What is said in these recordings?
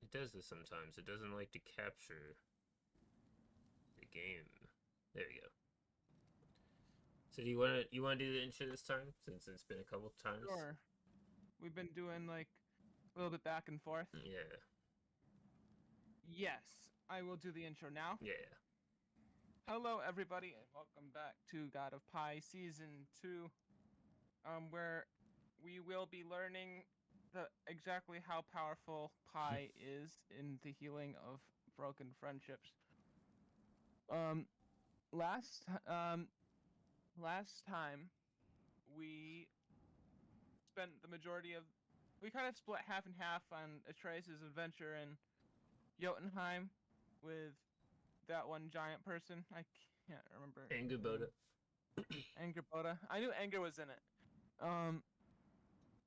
It does this sometimes. It doesn't like to capture the game. There we go. So do you wanna do the intro this time, since it's been a couple times? Sure. We've been doing like a little bit back and forth. Yeah. Yes, I will do the intro now. Yeah. Hello, everybody, and welcome back to God of Pi Season 2, where we will be learning exactly how powerful Pi is in the healing of broken friendships. Last time we spent the majority of we kind of split half and half on Atreus' adventure in Jotunheim with that one giant person. I can't remember. Angerboda. Angerboda. I knew Anger was in it.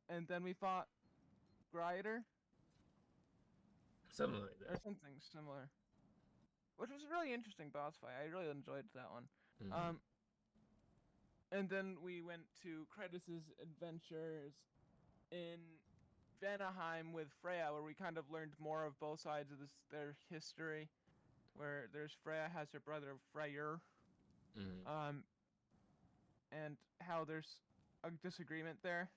And then we fought Grider Something like or that. something similar, which was a really interesting boss fight. I really enjoyed that one. Mm-hmm. And then we went to Kratos' adventures in Vanaheim with Freya, where we kind of learned more of both sides of their history. Where there's Freya has her brother Freyr, Mm-hmm. and how there's a disagreement there.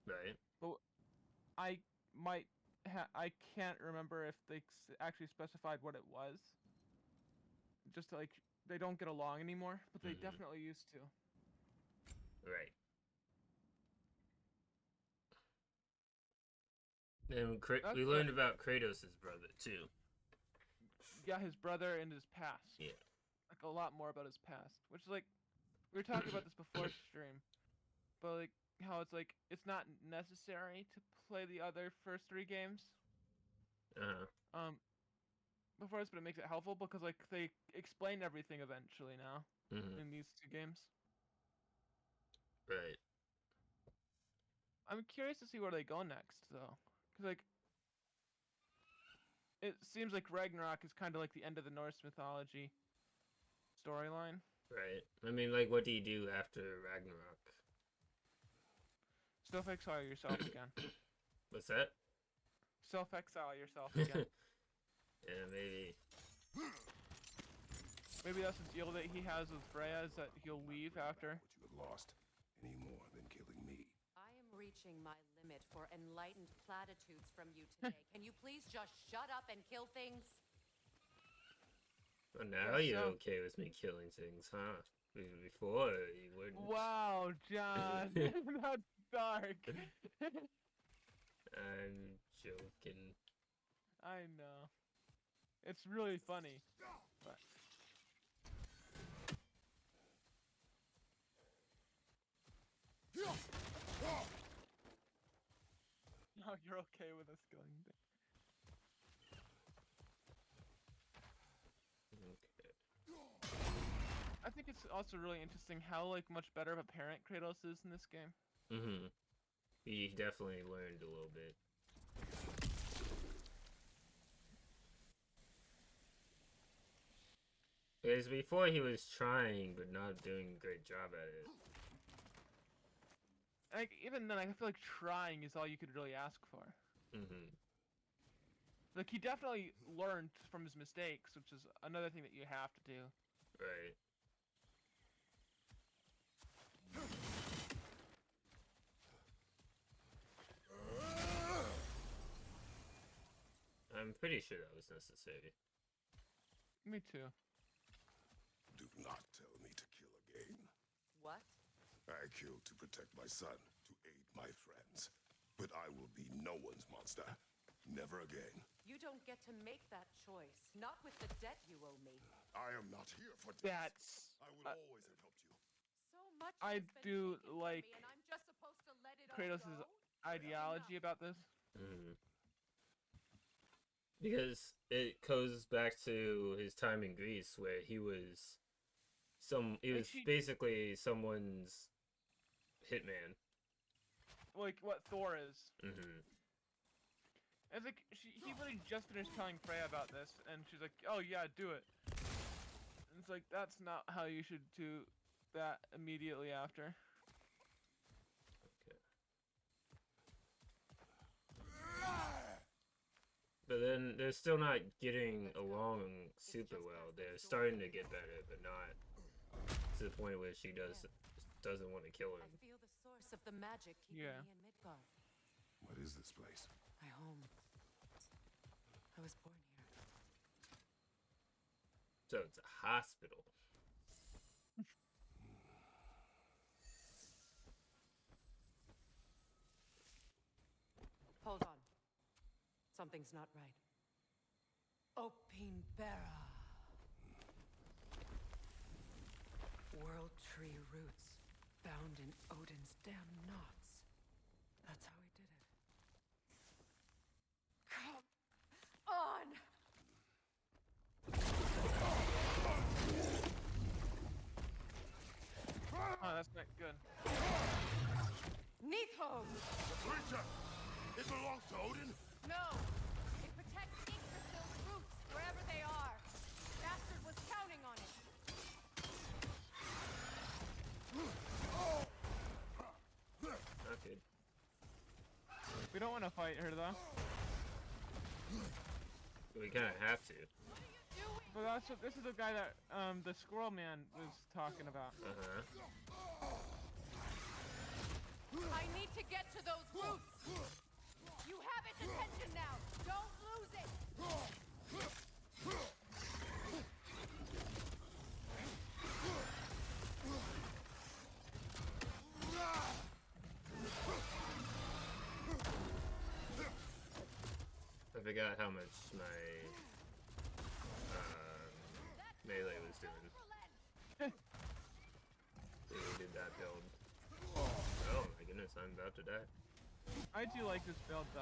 Right. But I I can't remember if they actually specified what it was. Just like they don't get along anymore, but they Mm-hmm. definitely used to. Right. And we learned about Kratos' brother too. Yeah, his brother and his past. Yeah. Like a lot more about his past, which is like we were talking about this before stream, but like how it's like it's not necessary to play the other first 3 games. Uh-huh. Before this, but it makes it helpful because like they explain everything eventually now Mm-hmm. in these 2 games. Right. I'm curious to see where they go next, though, because like it seems like Ragnarok is kind of like the end of the Norse mythology storyline. Right. I mean, like, what do you do after Ragnarok? Self-exile yourself again. What's that? Self-exile yourself again. Yeah, maybe. Maybe that's the deal that he has with Freya, is that he'll leave after. What you have lost, any more than killing me. I am reaching my limit for enlightened platitudes from you today. Can you please just shut up and kill things? Well, now Guess you're so. okay with me killing things, huh? Before you wouldn't. Wow, John, that's dark. I'm joking. I know. It's really funny. But... No, you're okay with us going there. Okay. I think it's also really interesting how like much better of a parent Kratos is in this game. Mm-hmm. He definitely learned a little bit. Because before he was trying, but not doing a great job at it. Like even then, I feel like trying is all you could really ask for. Mm-hmm. Like he definitely learned from his mistakes, which is another thing that you have to do. Right. I'm pretty sure that was necessary. Me too. Do not tell me to kill again. What? I killed to protect my son, to aid my friends. But I will be no one's monster. Never again. You don't get to make that choice. Not with the debt you owe me. I am not here for death. That's. I will always have helped you. So much I has been do taken from like me, and I'm just supposed to let it all Kratos' go? ideology about this. Mm-hmm. Because it goes back to his time in Greece, where he was basically someone's hitman. Like what Thor is. Mm-hmm. It's like he really just finished telling Freya about this, and she's like, "Oh yeah, do it." And it's like that's not how you should do that immediately after. Okay. they're still not getting along super well. They're starting to get better, but not to the point where she doesn't want to kill I him. feel the source of the magic keeping Yeah. me in Midgard. What is this place? My home. I was born here. So it's a hospital. Hold on. Something's not right. Opinbera. World tree roots bound in Odin's damn knots. That's how he did it. Come on! Oh, that's not good. Neathog! The creature! It belongs to Odin? No! It protects Yggdrasil's roots wherever they are. Bastard was counting on it. Not good. We don't want to fight her though. We kind of have to. But also, this is the guy that the Squirrel Man was talking about. I need to get to those roots. You have its attention now. Don't lose it. I forgot how much my melee was doing. We did that build. Oh my goodness, I'm about to die. I do like this build though.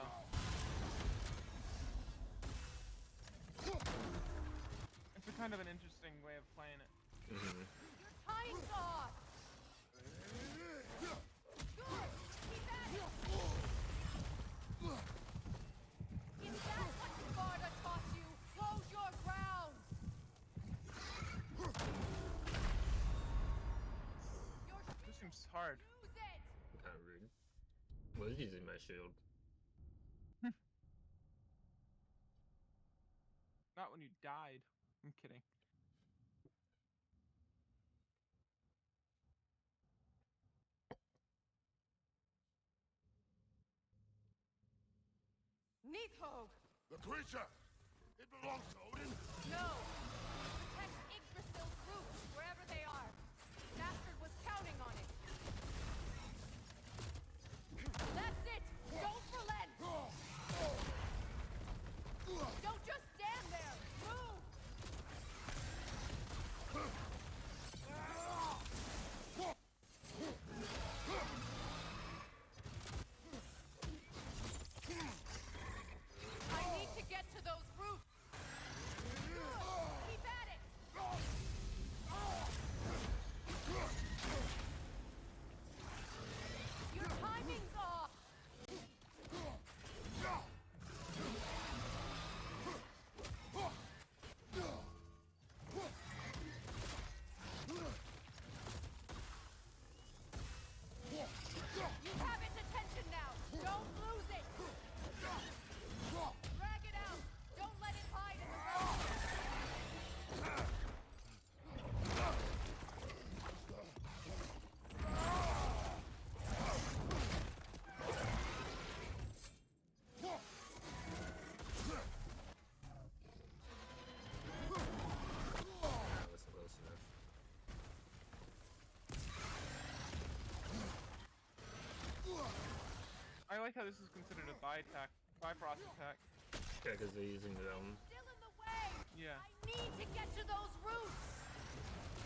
It's a kind of an interesting way of playing it. Mm-hmm. Your time's off. Good. Keep at it. If that's what Sparta taught you, close your ground. Your This seems hard. use it. Kind of rude. Was using my shield. Not when you died. I'm kidding. Neathog. The creature! It belongs to Odin? No. Protect Yggdrasil's roots wherever they are. Bastard was counting on it. That's it. Don't relent. Don't just stand there. Move. I need to get to those roots. Keep at it. Your timing's off. You have its attention now. Don't lose it. Drag it out. Don't let it hide in the road. That was close enough. I like how this is considered a Bifrost attack. Yeah, because they're using the realm. Still in the way. Yeah. I need to get to those roots.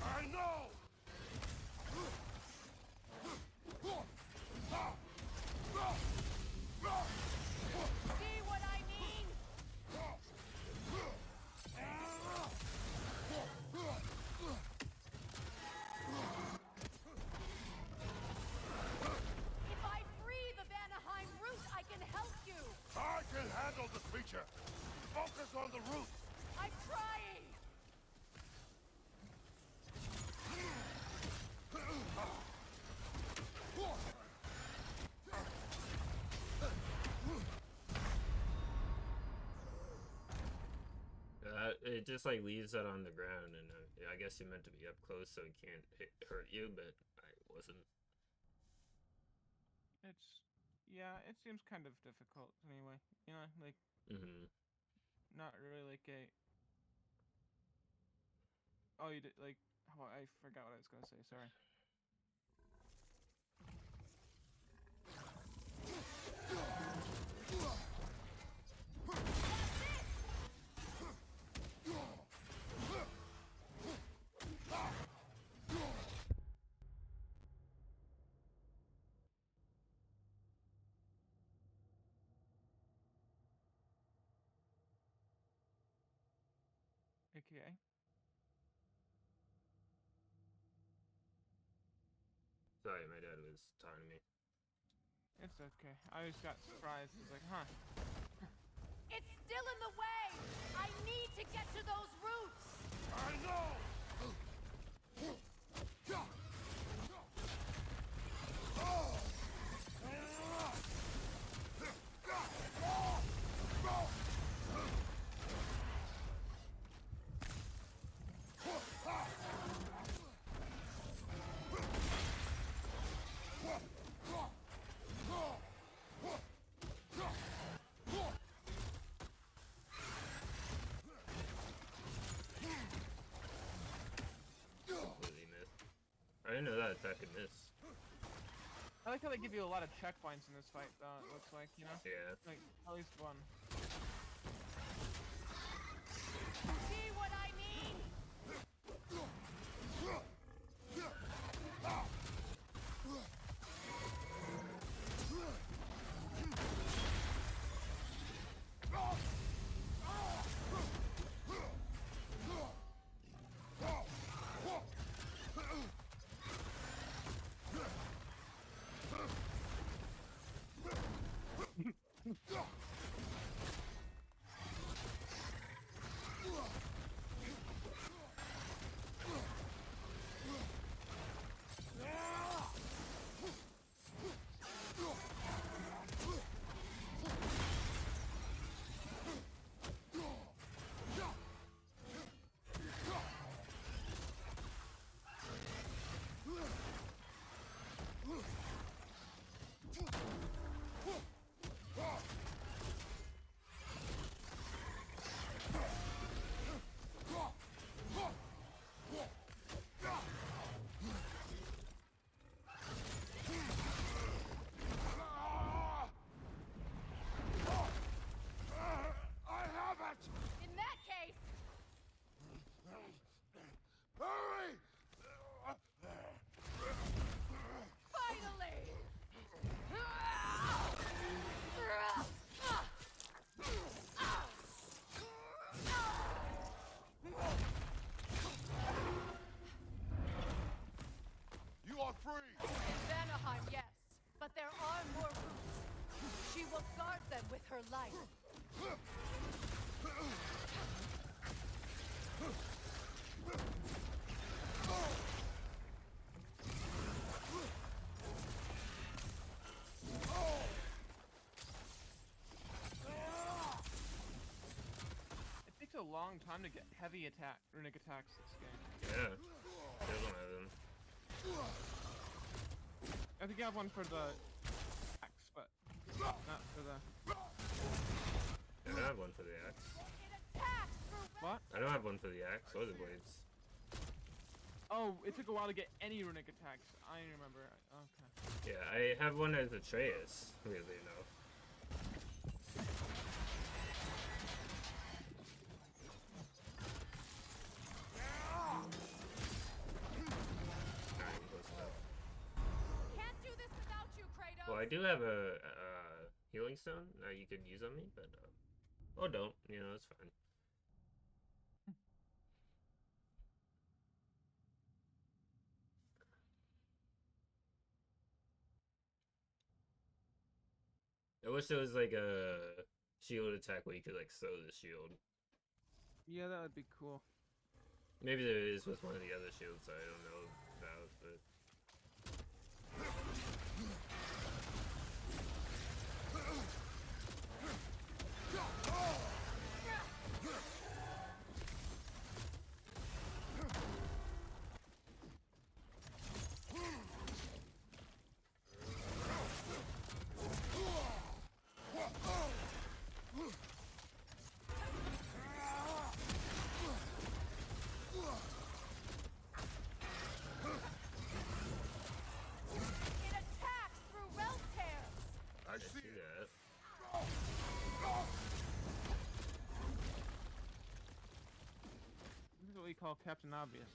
I know! See what I mean? If I free the Vanaheim root, I can help you. I can handle the creature! Focus on the roots! I'm trying. it just like leaves that on the ground, and I guess you're meant to be up close so it can't hurt you, but I wasn't. Yeah, it seems kind of difficult anyway. You know, like not really like a. Oh, you did like. Oh, I forgot what I was gonna say. Sorry. Okay. Sorry, my dad was talking to me. It's okay. I just got surprised. It's like, huh. It's still in the way! I need to get to those roots! I know! Completely missed. I didn't know that attack could miss. I like how they give you a lot of checkpoints in this fight, though. It looks like, you know, Yeah. like at least one. See what I mean? I have it! In that case, Hurry! finally! You are free! In Vanaheim, yes, but there are more roots. She will guard them with her life. It takes a long time to get heavy runic attacks this game. Yeah. There's one of them. I think I have one for the axe, but not for the. I don't have one for the axe. It attacks through What? I don't have one for the axe or the blades. Oh, it took a while to get any runic attacks. I remember. Okay. Yeah, I have one as Atreus, weirdly enough. Not even close enough. Can't do this without you, Kratos. Well, I do have a healing stone that you could use on me, but or don't. You know, it's fine. I wish there was like a shield attack where you could like throw the shield. Yeah, that would be cool. Maybe there is with one of the other shields I don't know about, but call Captain Obvious.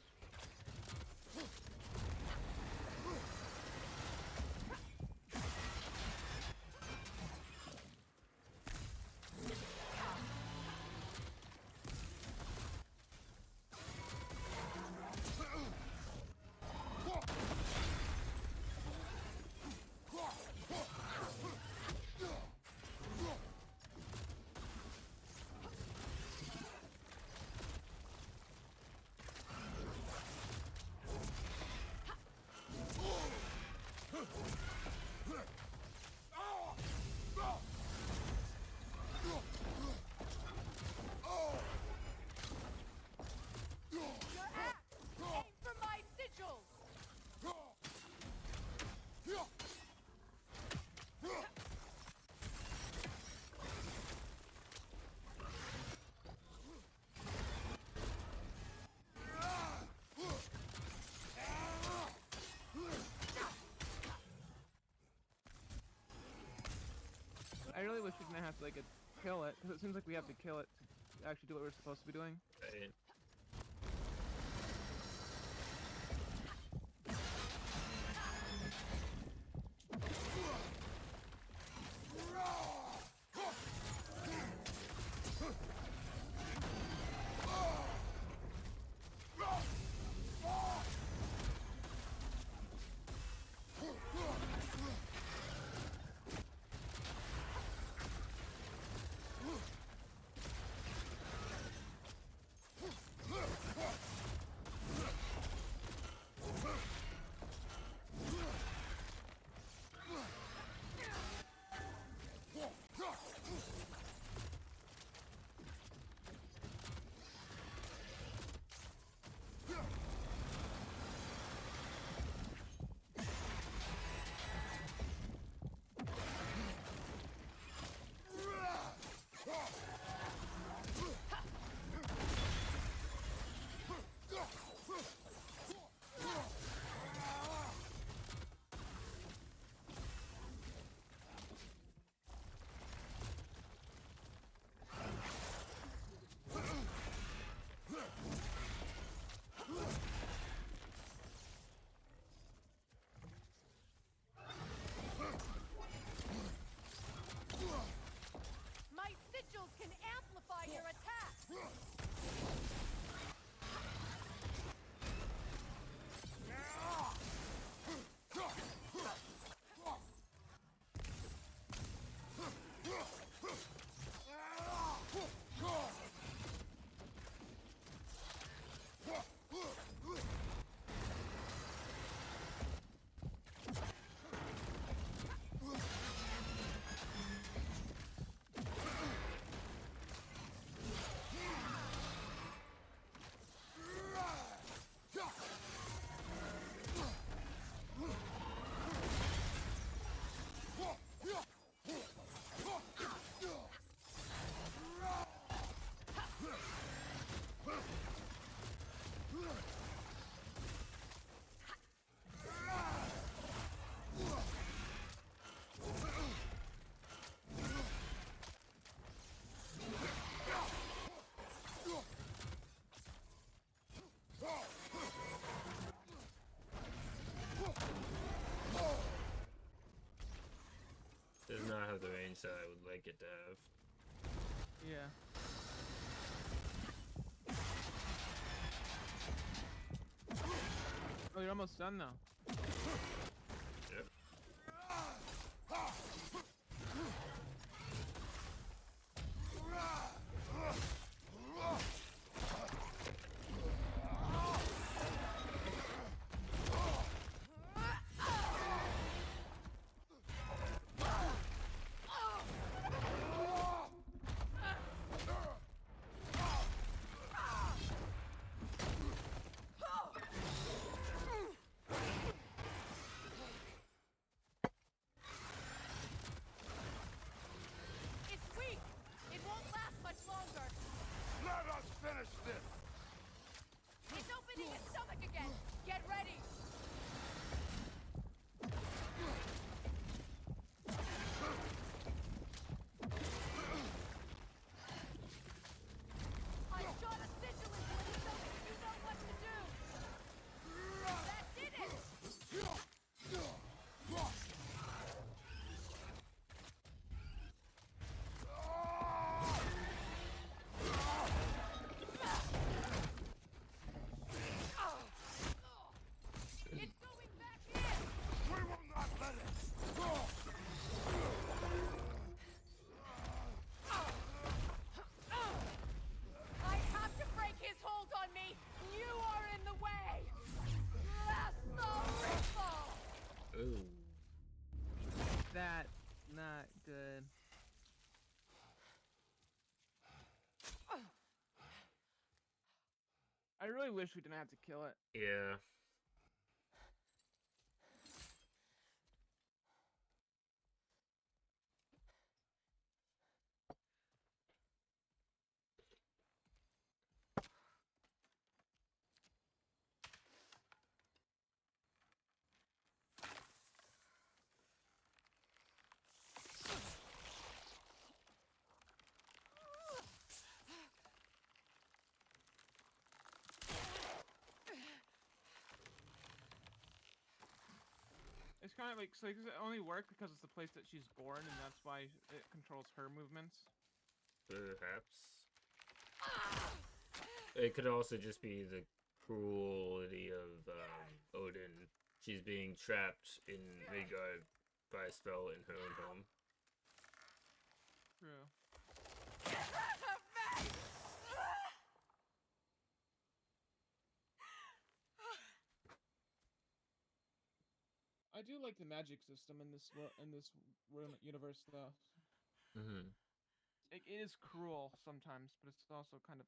Your axe! Aim for my sigils! I really wish we didn't have to like kill it, because it seems like we have to kill it to actually do what we're supposed to be doing. Right. My sigils can amplify your attack! Does not have the range that I would like it to have. Yeah. Oh, you're almost done now. Yep. I really wish we didn't have to kill it. Yeah. It's kind of like, so does it only work because it's the place that she's born, and that's why it controls her movements? Perhaps. It could also just be the cruelty of Odin. She's being trapped in Midgard by a spell in her own home. True. I do like the magic system in this universe, though. Mm-hmm. It is cruel sometimes, but it's also kind of.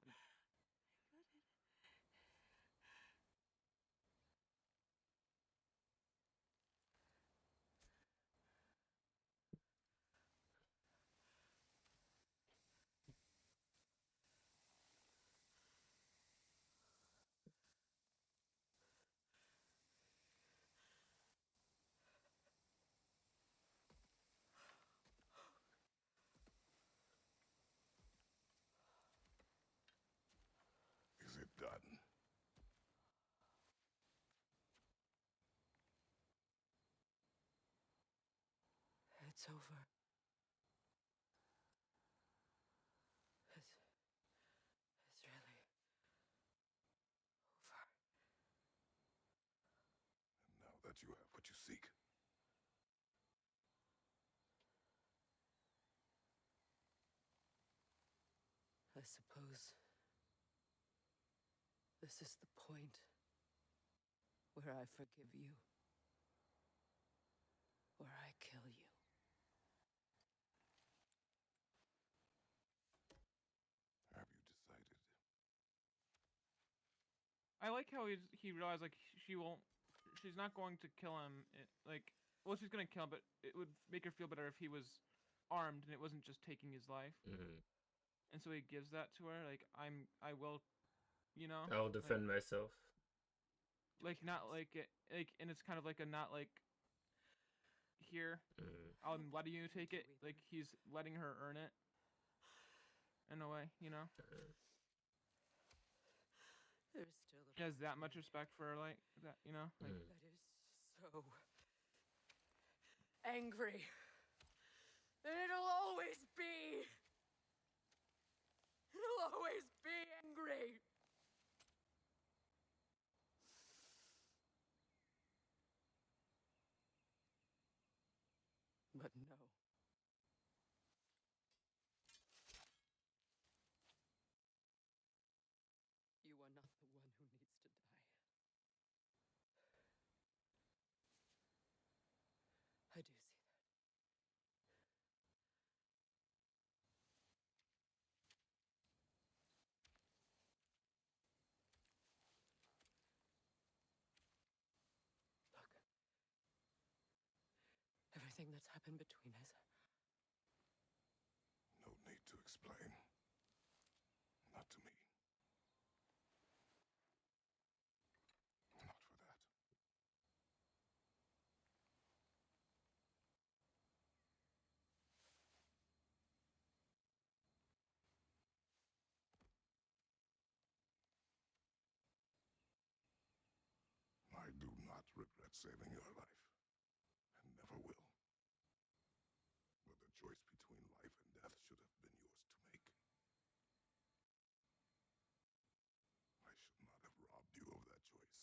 Is it done? It's over. It's really over. And now that you have what you seek, I suppose this is the point where I forgive you, where I kill you. have you decided? I like how he realized like she's not going to kill him. Well, she's gonna kill him, but it would make her feel better if he was armed and it wasn't just taking his life. Mm-hmm. And so he gives that to her. Like I will, you know. I'll defend myself. Like not like it, like, and it's kind of like a not like. Here, I'm letting you take it. Like he's letting her earn it. In a way, you know. There's still a He has that much respect for her, like that, you know. Like, that is so angry. And it'll always be. It'll always be angry. But no. You are not the one who needs to die. I do see that. Look. Everything that's happened between us. No need to explain. Not to me. Not for that. I do not regret saving your life, and never will. But the choice between life and death should have been yours to make. I should not have robbed you of that choice.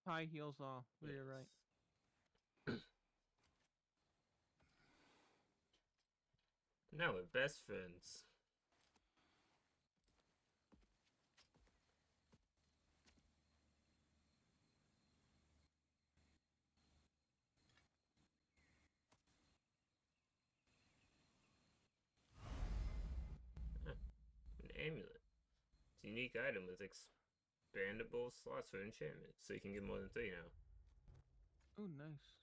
high heels off. You're right. Now we're best friends. amulet. It's a unique item with expandable slots for enchantment, so you can get more than 3 now. Oh, nice.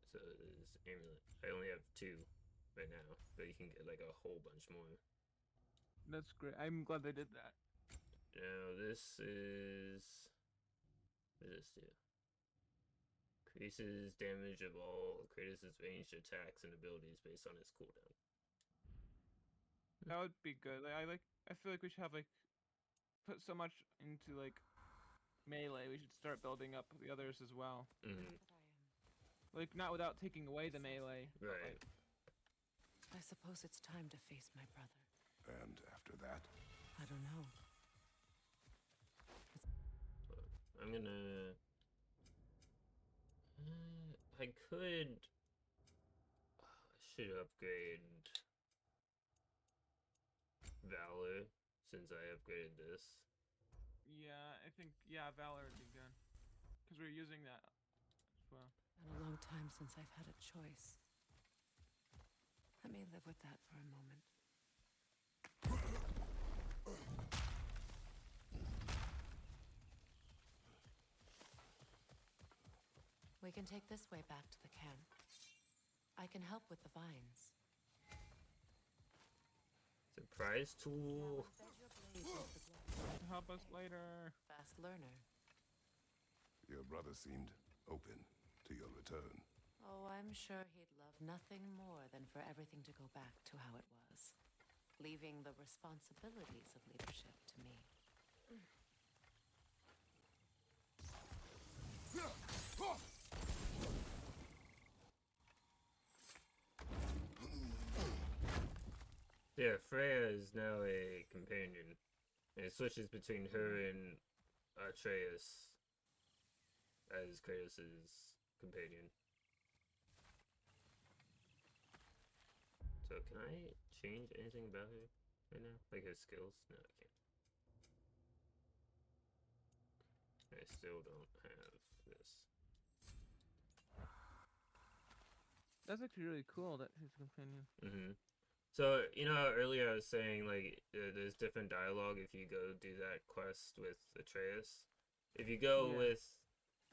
So this amulet. I only have 2 right now, but you can get like a whole bunch more. That's great. I'm glad they did that. Now this is. What does this do? Increases damage of all Kratos' ranged attacks and abilities based on its cooldown. That would be good. I feel like we should have like put so much into like melee. We should start building up the others as well. Mm-hmm. Like not without taking away the melee. But, Right. like, I suppose it's time to face my brother. And after that, I don't know. But I'm gonna. I could. I should upgrade Valor since I upgraded this. yeah, I think Valor would be good because we're using that as well. Been a long time since I've had a choice. Let me live with that for a moment. We can take this way back to the camp. I can help with the vines. Surprise tool. To help us later. Fast learner. your brother seemed open to your return. Oh, I'm sure he'd love nothing more than for everything to go back to how it was, leaving the responsibilities of leadership to me. Yeah, Freya is now a companion. And it switches between her and Atreus as Kratos' companion. So can I change anything about her right now? Like her skills? No, I can't. I still don't have this. That's actually really cool that he's a companion. Mm-hmm. So, you know how earlier I was saying, like, there's different dialogue if you go do that quest with Atreus? If you go Yeah. with...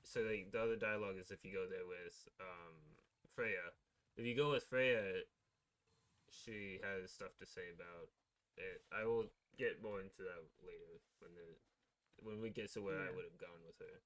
So, like, the other dialogue is if you go there with Freya. If you go with Freya, she has stuff to say about it. I will get more into that later when we get to where I Yeah. would have gone with her.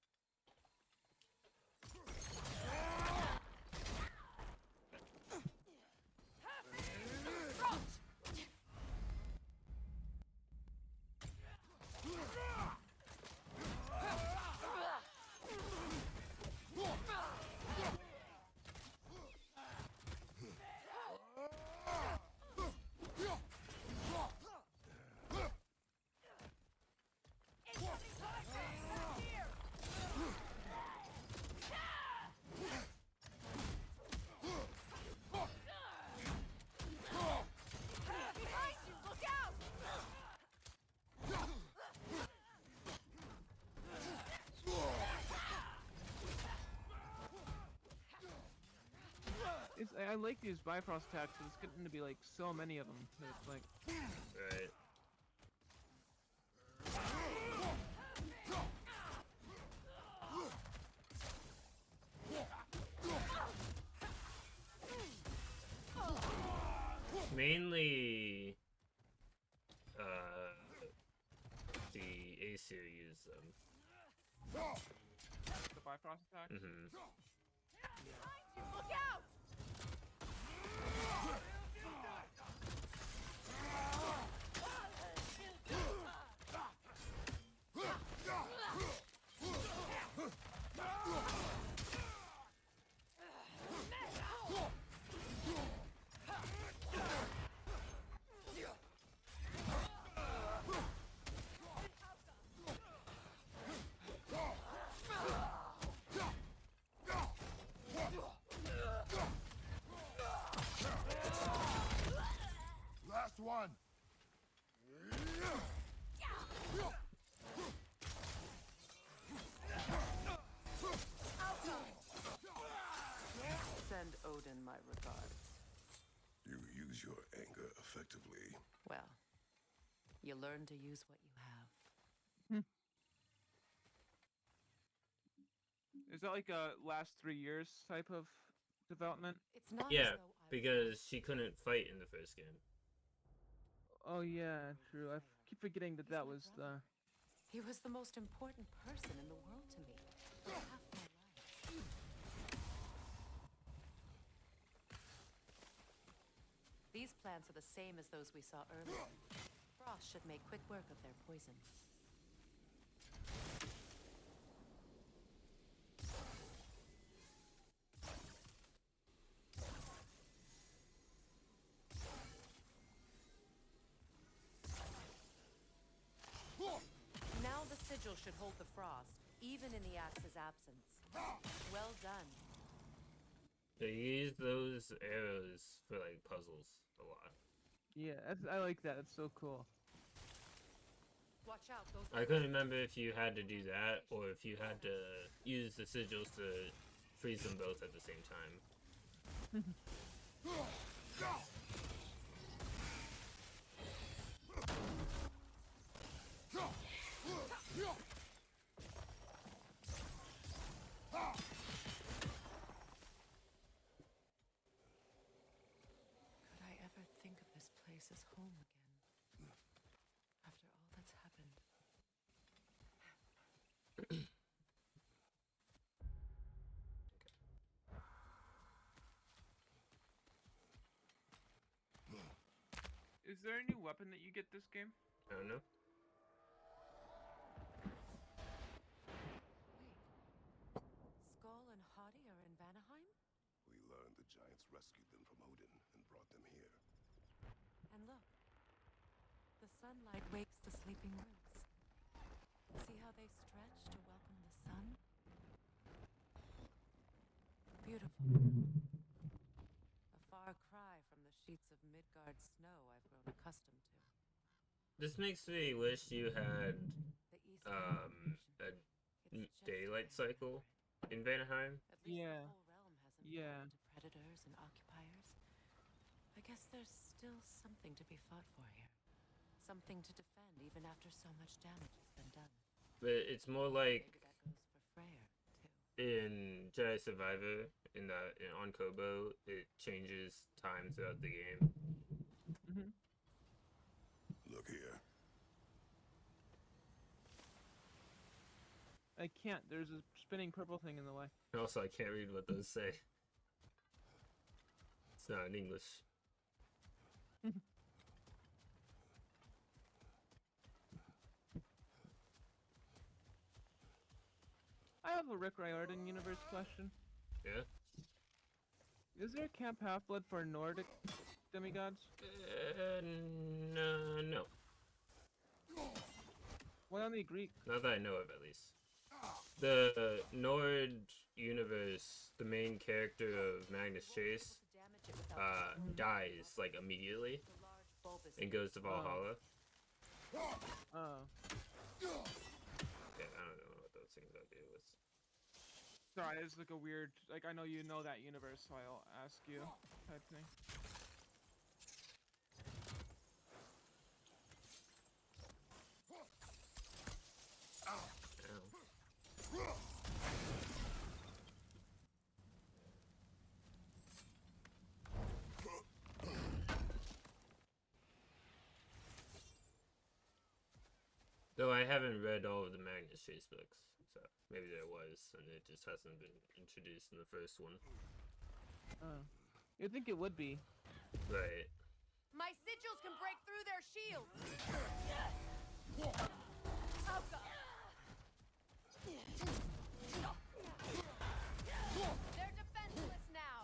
Behind you! Look out! I like these Bifrost attacks, but it's getting to be like so many of them. That it's like, Right. Mainly, the Aesir use them. the Bifrost attacks. Mm-hmm. Behind you! Look out! Last one! Send Odin my regards. You use your anger effectively. Well, You learn to use what you have. Is that like a last 3 years type of development? It's not Yeah, as though I because she couldn't fight in the first game. Oh yeah, true. I keep forgetting that He's that my was brother. He was the most important person in the world to me for half my life. These plants are the same as those we saw earlier. Frost should make quick work of their poison. Now the sigil should hold the frost, even in the axe's absence. Well done. They use those arrows for like puzzles a lot. Yeah, I like that. It's so cool. Watch out, those I couldn't remember if you had to do that or if you had to use the sigils to freeze them both at the same time. Could I ever think of this place as home again? After all that's happened. Is there a new weapon that you get this game? I don't know. Wait. Skull and Hadi are in Vanaheim? We learned the giants rescued them from Odin and brought them here. And look. The sunlight wakes the sleeping roots. See how they stretch to welcome the sun? Beautiful. A far cry from the sheets of Midgard snow I've grown accustomed to. This makes me wish you had The east a It's just daylight very cycle different. in Vanaheim. At least Yeah. the whole realm hasn't Yeah. fallen to predators and occupiers. I guess there's still something to be fought for here. Something to defend even after so much damage has been done. But it's more like Maybe that goes for Freyr, too. in Jedi Survivor, on Kobo, it changes time throughout the game. Mm-hmm. Look here. I can't. There's a spinning purple thing in the way. Also, I can't read what those say. It's not in English. I have a Rick Riordan universe question. Yeah? Is there a Camp Half-Blood for Nordic demigods? No. Why only Greek? Not that I know of, at least. The Nord universe, the main character of Magnus Chase, dies, like, immediately and goes to Valhalla. Oh. Yeah, I don't know what those things have to do with. Sorry, it's like a weird, like, I know you know that universe, so I'll ask you type thing. Ow. Though I haven't read all of the Magnus Chase books, so maybe there was, and it just hasn't been introduced in the first one. Oh. You'd think it would be. Right. My sigils can break through their shields. Alka. They're defenseless now.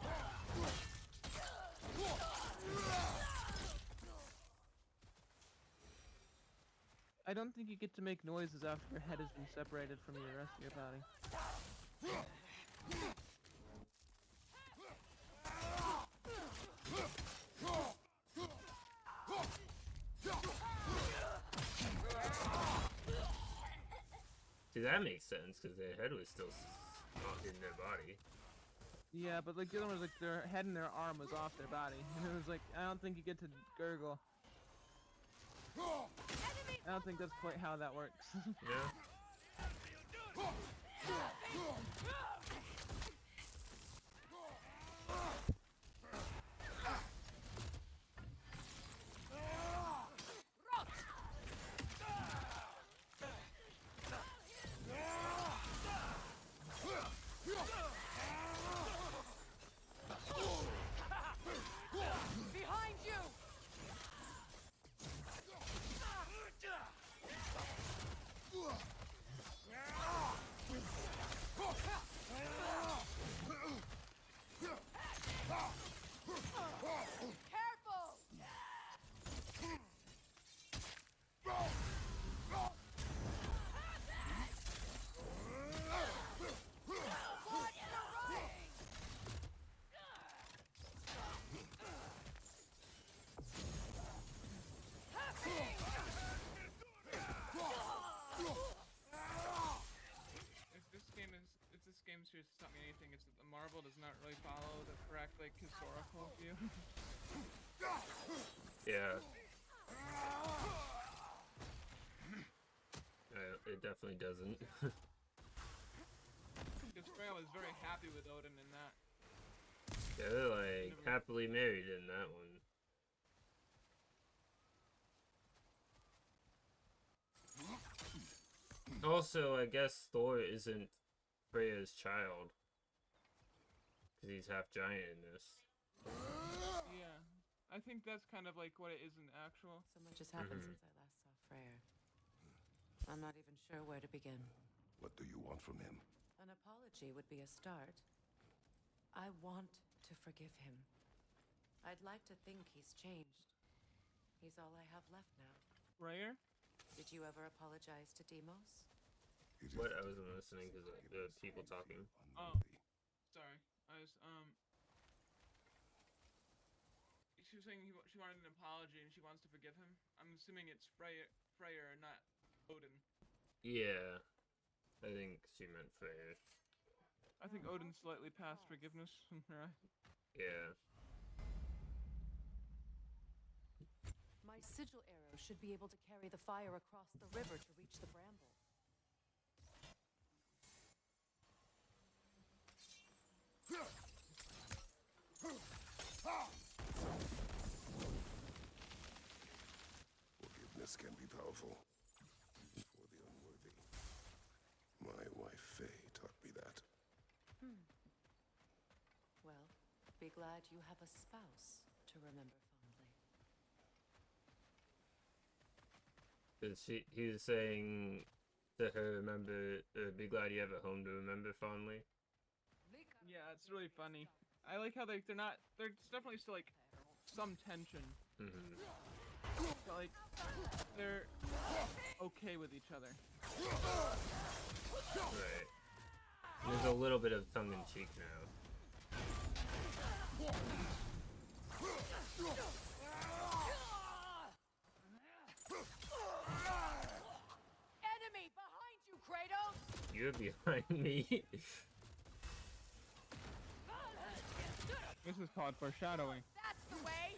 I don't think you get to make noises after your head has been separated from the rest of your body. See, that makes sense, because their head was still not in their body. Yeah, but like the other one was like their head and their arm was off their body. And it was like, I don't think you get to gurgle. I don't think that's quite how that works. Yeah. Behind you! Careful! Caught in a ring! If this game seriously taught me anything, it's that the marble does not really follow the correct like historical view. Yeah. It definitely doesn't. Because Freya was very happy with Odin in that. They're like happily married in that one. Also, I guess Thor isn't Freya's child. Because he's half giant in this. Yeah, I think that's kind of like what it is in actual. So much has happened since I last saw Freyr. I'm not even sure where to begin. What do you want from him? An apology would be a start. I want to forgive him. I'd like to think he's changed. He's all I have left now. Freyr? Did you ever apologize to Demos? It is What? I the wasn't listening because of the people talking. Oh. unworthy. Sorry, I was She was saying she wanted an apology and she wants to forgive him. I'm assuming it's Freyr, not Odin. Yeah. I think she meant Freyr. I think Odin's slightly past forgiveness. Right? Yeah. My sigil arrow should be able to carry the fire across the river to reach the bramble. Forgiveness can be powerful. For the unworthy. My wife Faye taught me that. Well, be glad you have a spouse to remember fondly. He was saying to her, remember, be glad you have a home to remember fondly. Yeah, it's really funny. I like how there's definitely still like some tension, but like they're okay with each other. Right. There's a little bit of tongue in cheek now. Enemy behind you, Kratos! You're behind me. This is called foreshadowing. That's the way!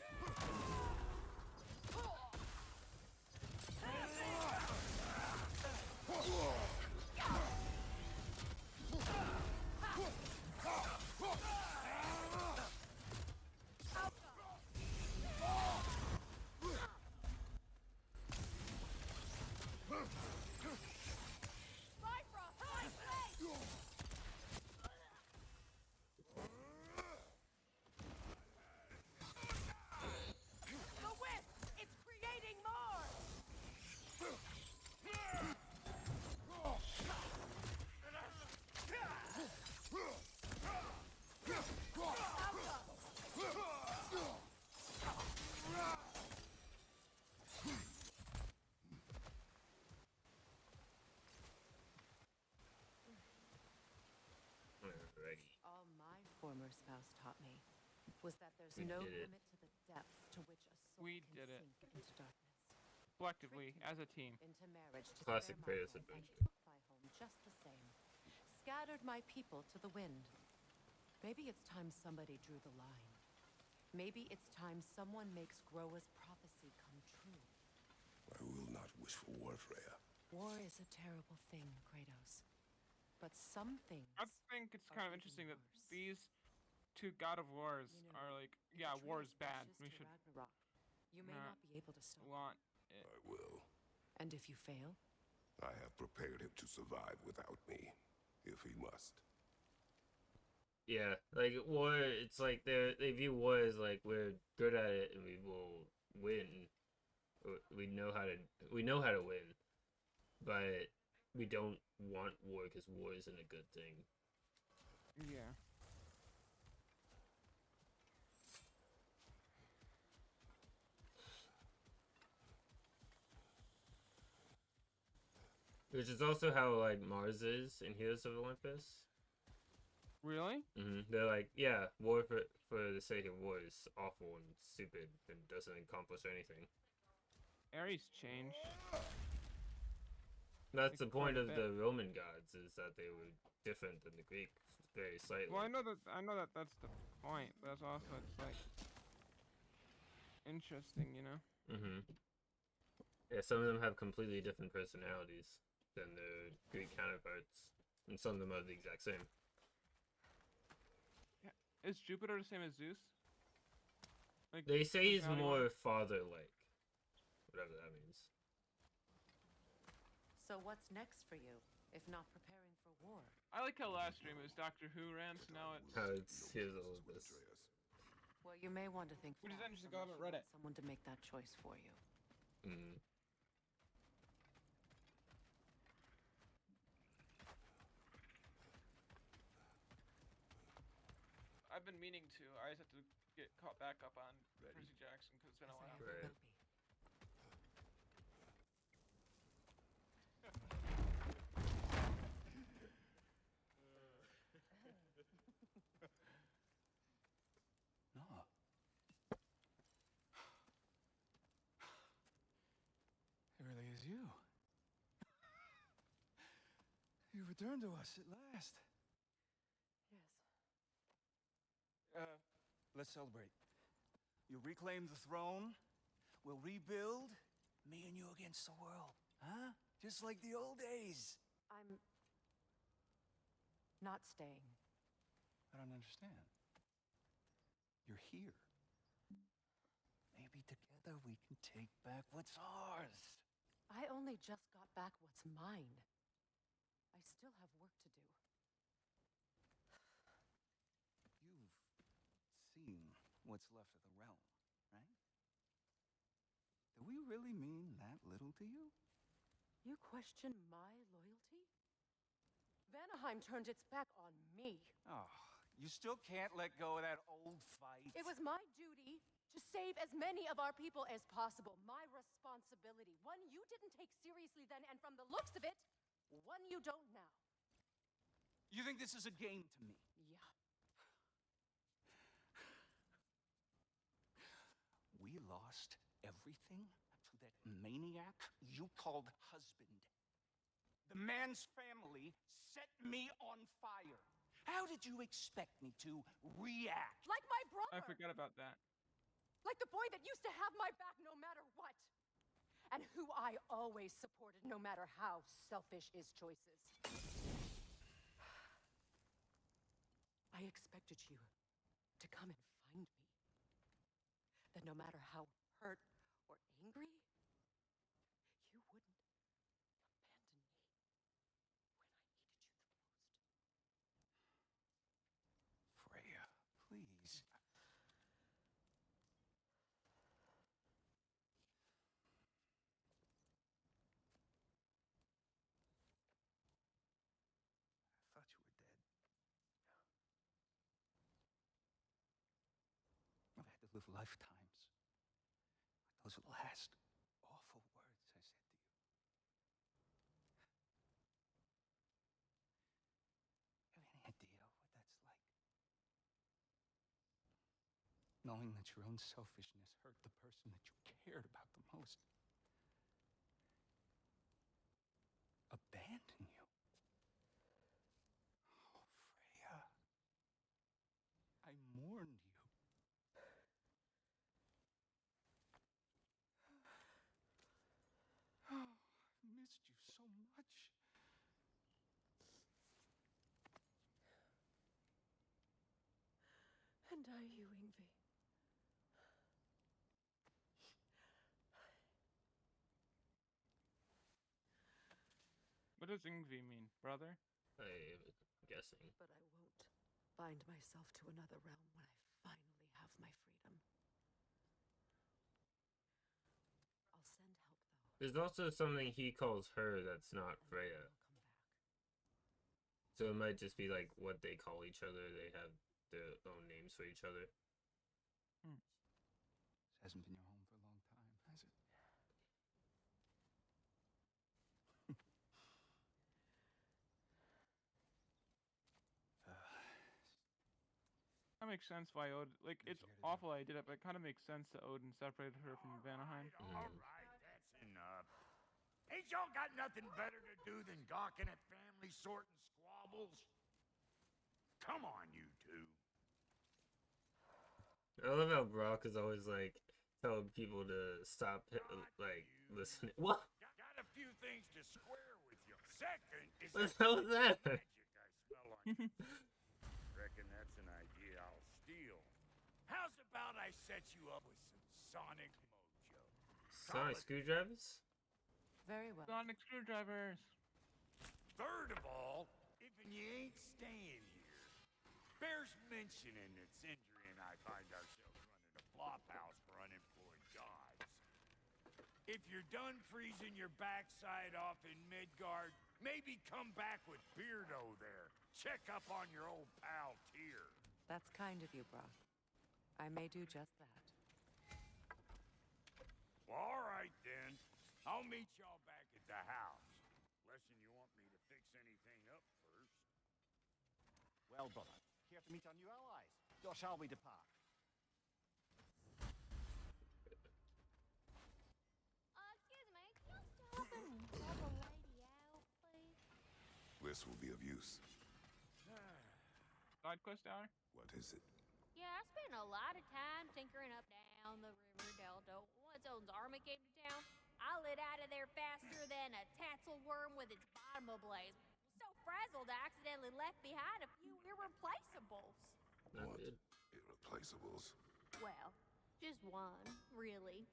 Bifrost, my blade! The whip! It's creating more! Alrighty. All my former spouse taught me was that there's We no did it. limit to the depth to which a soul We can did it. sink into darkness. Collectively, as a team. Into marriage to Classic spare my Kratos life, and adventure. took my home just the same. Scattered my people to the wind. Maybe it's time somebody drew the line. Maybe it's time someone makes Groa's prophecy come true. wish for war, Freya. War is a terrible thing, Kratos. But some things. I think it's are kind of even interesting that worse. these two God of Wars You know, are like, if yeah, war Atreus is bad. rushes We to should Ragnarok, you may not not be able to stop. want it. I will. And if you fail, I have prepared him to survive without me, if he must. Yeah, like war. It's like they view war as like we're good at it and we will win. We know how to win, but we don't want war because war isn't a good thing. Yeah. Which is also how like Mars is in Heroes of Olympus. Really? They're like, yeah, war for the sake of war is awful and stupid and doesn't accomplish anything. Ares changed. That's the Like, quite point a of bit. the Roman gods, is that they were different than the Greeks very slightly. Well, I know that that's the point, but that's also it's like interesting, you know. Yeah, some of them have completely different personalities than their Greek counterparts, and some of them are the exact same. Is Jupiter the same as Zeus? Like, They say he's more personality-wise? father-like, whatever that means. so what's next for you, if not preparing for war? I like how last stream it was Doctor Who rants, now it's How it's Heroes of Olympus. Well, you may want to think Which is fast interesting, unless I haven't you read want it. someone to make that choice for you. I've been meaning to. I just have to get caught back up on Ready. Percy Jackson because it's been a As I while. ever Right. will be. No. It really is you. You returned to us at last. Yes. Let's celebrate. You reclaim the throne. We'll rebuild. Me and you against the world. Huh? Just like the old days. I'm not staying. I don't understand. You're here. Maybe together we can take back what's ours. I only just got back what's mine. I still have work to do. You've seen what's left of the realm, right? Do we really mean that little to you? You question my loyalty? Vanaheim turned its back on me. Oh, you still can't let go of that old fight. It was my duty to save as many of our people as possible. My responsibility. One you didn't take seriously then, and from the looks of it, one you don't now. You think this is a game to me? Yeah. We lost everything to that maniac you called husband. The man's family set me on fire. How did you expect me to react? Like my brother. I forgot about that. Like the boy that used to have my back no matter what. And who I always supported no matter how selfish his choices. I expected you to come and find me. That no matter how hurt or angry, you wouldn't abandon me when I needed you the most. Freya, please. I thought you were dead. I've had to live lifetimes with those last awful words I said to you. You have any idea what that's like? Knowing that your own selfishness hurt the person that you cared about the most. Abandon you. Oh, Freya. I mourned you. Oh. missed you so much. And I you, Ingvi. What does Ingvi mean, brother? I'm guessing. But I won't bind myself to another realm when I finally have my freedom. I'll send help, though. There's also something he calls her that's not And then Freya. I'll come back. So it might just be like what they call each other. They have their own names for each other. This hasn't been your home for a long time, has it? That makes sense why Odin. Like, it's awful I did it, but it kind of makes sense that Odin separated her from Vanaheim. All right, that's enough. Ain't y'all got nothing better to do than gawking at family sorting squabbles? Come on, you two. I love how Brock is always like telling people to stop like listening. What? Got a few things to square with you. Second is What the hell was that? magic I smell on. Reckon that's an idea I'll steal. How's about I set you up with some sonic mojo? Sonic screwdrivers? Very well. Sonic screwdrivers. Third of all, if you ain't staying here, bears mentioning that Sindri and I find ourselves running a flop house for unemployed gods. If you're done freezing your backside off in Midgard, maybe come back with Beardo there. Check up on your old pal Tyr. That's kind of you, Brock. I may do just that. Well, all right then. I'll meet y'all back at the house. Lesson you want me to fix anything up first. Well, brother, care to meet our new allies? Or shall we depart? Excuse me, can you stop and help a lady out, please? This will be of use. Side quest hour. What is it? Yeah, I spent a lot of time tinkering up down the river delta. Once Odin's army came to town, I lit out of there faster than a tassel worm with its bottom ablaze. So frazzled, I accidentally left behind a few irreplaceables. Not What? good. Irreplaceables. Well, just one, really.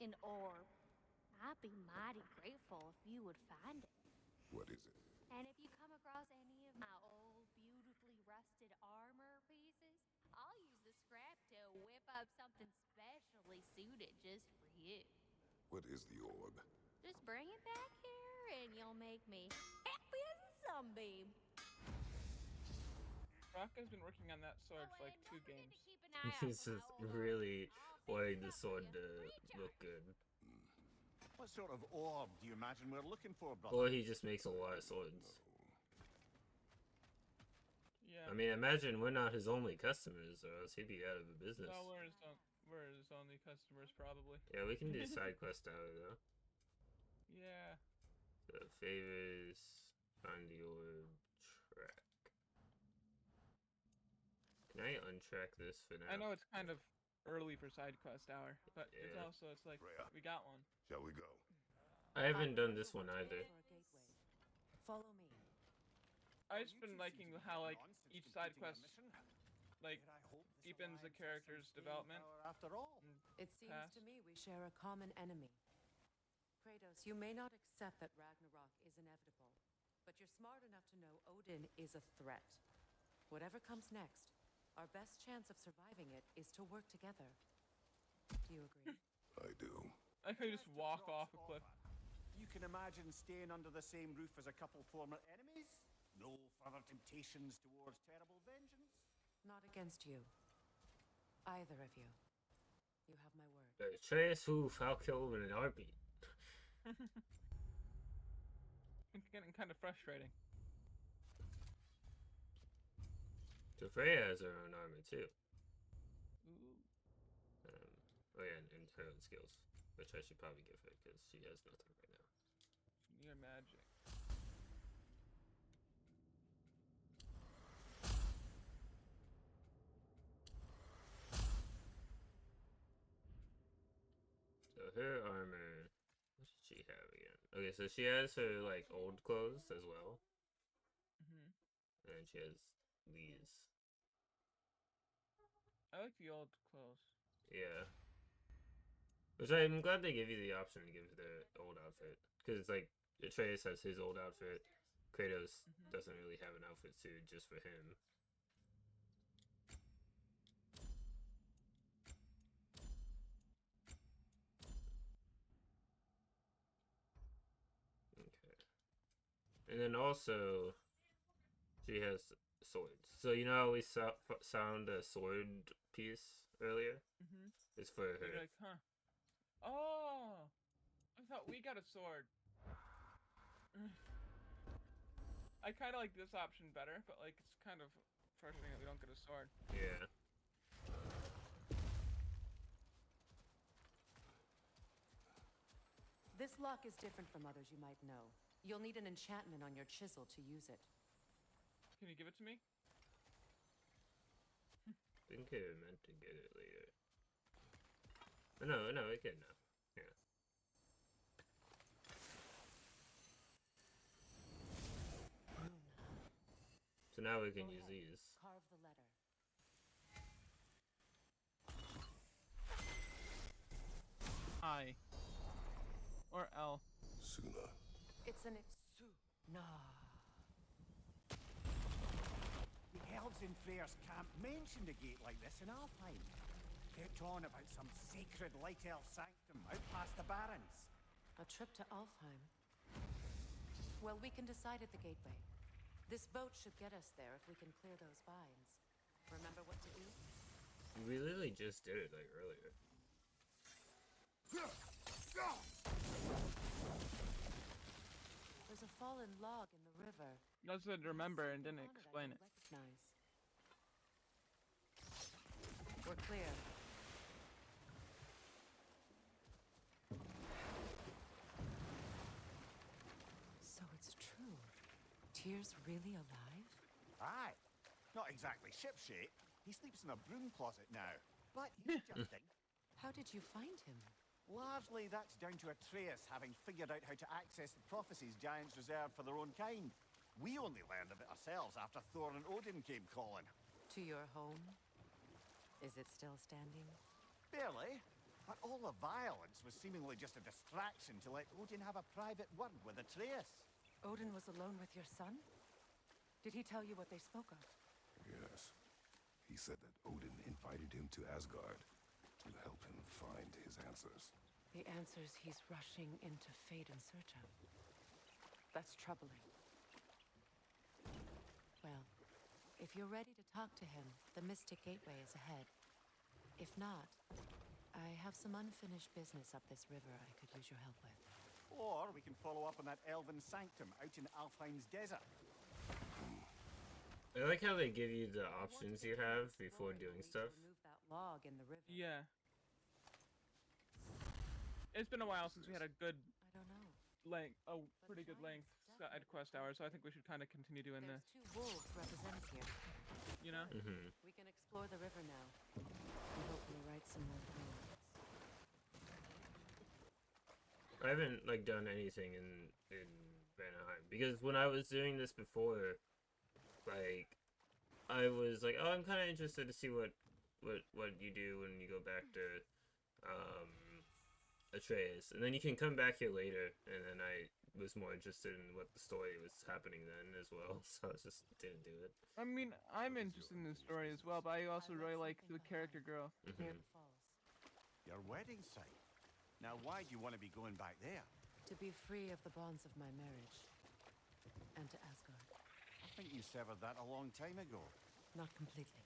An orb. I'd be mighty grateful if you would find it. What is it? And if you come across any of my old, beautifully rusted armor pieces, I'll use the scrap to whip up something specially suited just for you. What is the orb? Just bring it back here and you'll make me happy as a sunbeam. Brock has been working on that sword for like and 2 don't forget games. to keep an eye out He's for my just old armor. really I'll fix wanting it the up sword for to you free of look charge. good. What sort of orb do you imagine we're looking for, brother? Or he just makes a lot of swords. Yeah. I mean, imagine we're not his only customers, or else he'd be out of the business. No, we're his only customers, probably. Yeah, we can do side quest out of though. Yeah. The favors, find the orb, track. Can I untrack this for now? I know it's kind of early for side quest hour, but it's Yeah. also it's like Freya. we got one. Shall we go? I haven't done this one either. For a gateway. Follow me. I've just been liking how like each side quest like deepens the character's development. After all. and It seems pass. to me we share a common enemy. Kratos, you may not accept that Ragnarok is inevitable, but you're smart enough to know Odin is a threat. Whatever comes next, our best chance of surviving it is to work together. Do you agree? I do. I could just walk off a cliff. You can imagine staying under the same roof as a couple former enemies? No further temptations towards terrible vengeance? Not against you. Either of you. You have my word. Atreus hoof, I'll kill him in an heartbeat. It's getting kind of frustrating. So Freya has her own armor too. Ooh. Oh yeah, and her own skills, which I should probably give her because she has nothing right now. Near magic. So her armor, what did she she have again? Okay, so she has her like old clothes as well, Hmm. and then she has these. I like the old clothes. Yeah. Which I'm glad they give you the option to give the old outfit. Because, like, Atreus has his old outfit. Kratos doesn't really have an outfit suit just for him. Okay. And then also, she has swords. So, you know how we found a sword piece earlier? Mm-hmm. It's for You're her. like, huh? Oh, I thought we got a sword. I kind of like this option better, but like it's kind of frustrating that we don't get a sword. Yeah. This lock is different from others you might know. You'll need an enchantment on your chisel to use it. Can you give it to me? I think I meant to get it later. No, I can now. Yeah. So now we can Go use ahead. these. Carve the letter. I. Or L. Suna. It's an Nah. The elves in Freyr's camp mentioned a gate like this in Alfheim. Kept on about some sacred light elf sanctum out past the barrens. A trip to Alfheim. Well, we can decide at the gateway. This boat should get us there if we can clear those vines. Remember what to do? We literally just did it like earlier. There's a fallen log in the river. I said remember and Something didn't on it I explain don't it. recognize. We're clear. So it's true. Tyr's really alive? Aye. Not exactly shipshape. He sleeps in a broom closet now. But he's adjusting. How did you find him? Largely that's down to Atreus having figured out how to access the prophecies giants reserved for their own kind. We only learned of it ourselves after Thor and Odin came calling. To your home? Is it still standing? Barely. But all the violence was seemingly just a distraction to let Odin have a private word with Atreus. Odin was alone with your son? Did he tell you what they spoke of? Yes. He said that Odin invited him to Asgard to help him find his answers. The answers he's rushing into fate in search of. That's troubling. Well, if you're ready to talk to him, the Mystic Gateway is ahead. If not, I have some unfinished business up this river I could use your help with. Or we can follow up on that elven sanctum out in Alfheim's desert. I like how they give you the I want to options get you have exploring before a doing way to stuff. remove that log in the river. Yeah. It's been a while since we had a good I don't know. length, a pretty good length side quest hour, so I think we should kind of continue doing There's this. 2 wolves represented here. You know? Mm-hmm. We can explore the river now. And hopefully write some more poems. I haven't like done anything in Vanaheim because when I was doing this before, like I was like, oh, I'm kind of interested to see what you do when you go back to Atreus, and then you can come back here later, and then I was more interested in what the story was happening then as well, so I just didn't do it. I mean, I'm interested in the story as well, but I also really like the character growth. Near Mhm. the falls. Your wedding site. Now why do you want to be going back there? To be free of the bonds of my marriage. And to Asgard. I think you severed that a long time ago. Not completely.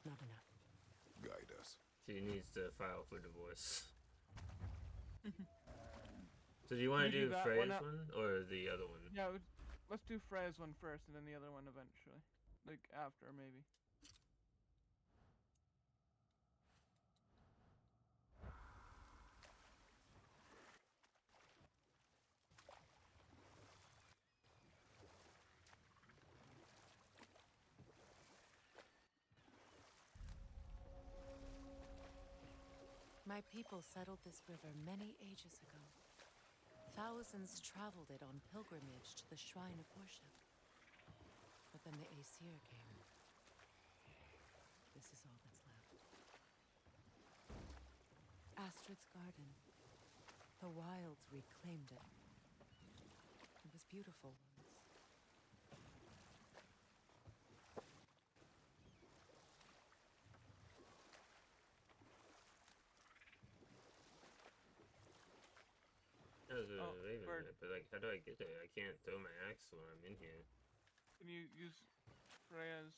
Not enough. Guide us. She needs to file for divorce. So do you want to Can we do do that Freya's one one or the other one? Yeah, let's do Freya's one first, and then the other one eventually. Like, after, maybe. My people settled this river many ages ago. Thousands traveled it on pilgrimage to the shrine of worship. But then the Aesir came. This is all that's left. Astrid's garden. The wilds reclaimed it. It was beautiful once. There's a Oh, raven bird. there, but like, how do I get there? I can't throw my axe when I'm in here. Can you use Freya's?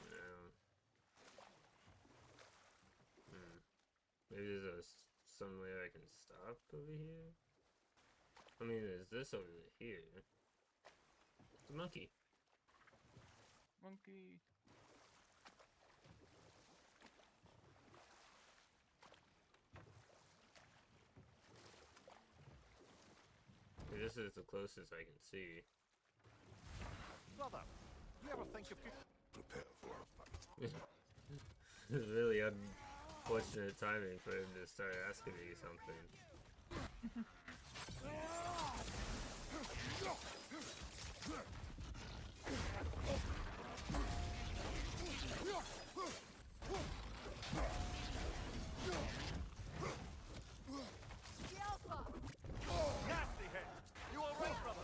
No. Maybe there's somewhere I can stop over here? I mean, there's this over here. It's a monkey. Monkey. This is the closest I can see. Brother, you ever think of... Prepare for a fight. It's really unfortunate timing for him to start asking me something. Nasty head! You all right, brother?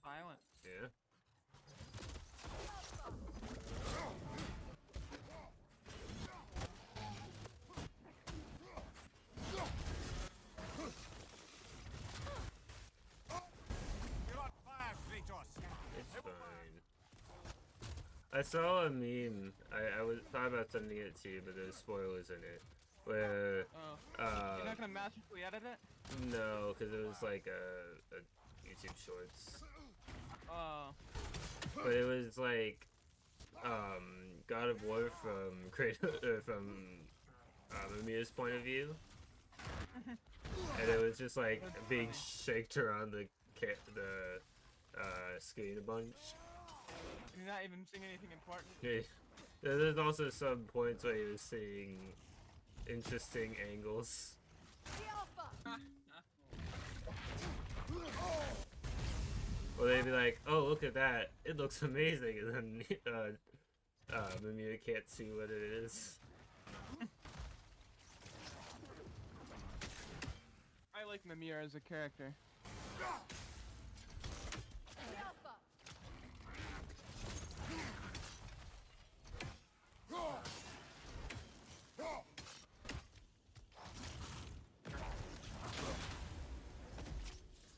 Violent. Yeah. You're on fire, Kratos. It's fine. I saw a meme. I was thought about sending it to you, but there's spoilers in it. Where Oh. You're not gonna magically edit it? no, because it was like a YouTube Shorts. Oh. But it was like God of War from Kratos Mimir's point of view, and it was just like being shaked around the screen a bunch. You're not even seeing anything important. There's also some points where he was seeing interesting angles. Or they'd be like, "Oh, look at that! It looks amazing," and then Mimir can't see what it is. I like Mimir as a character.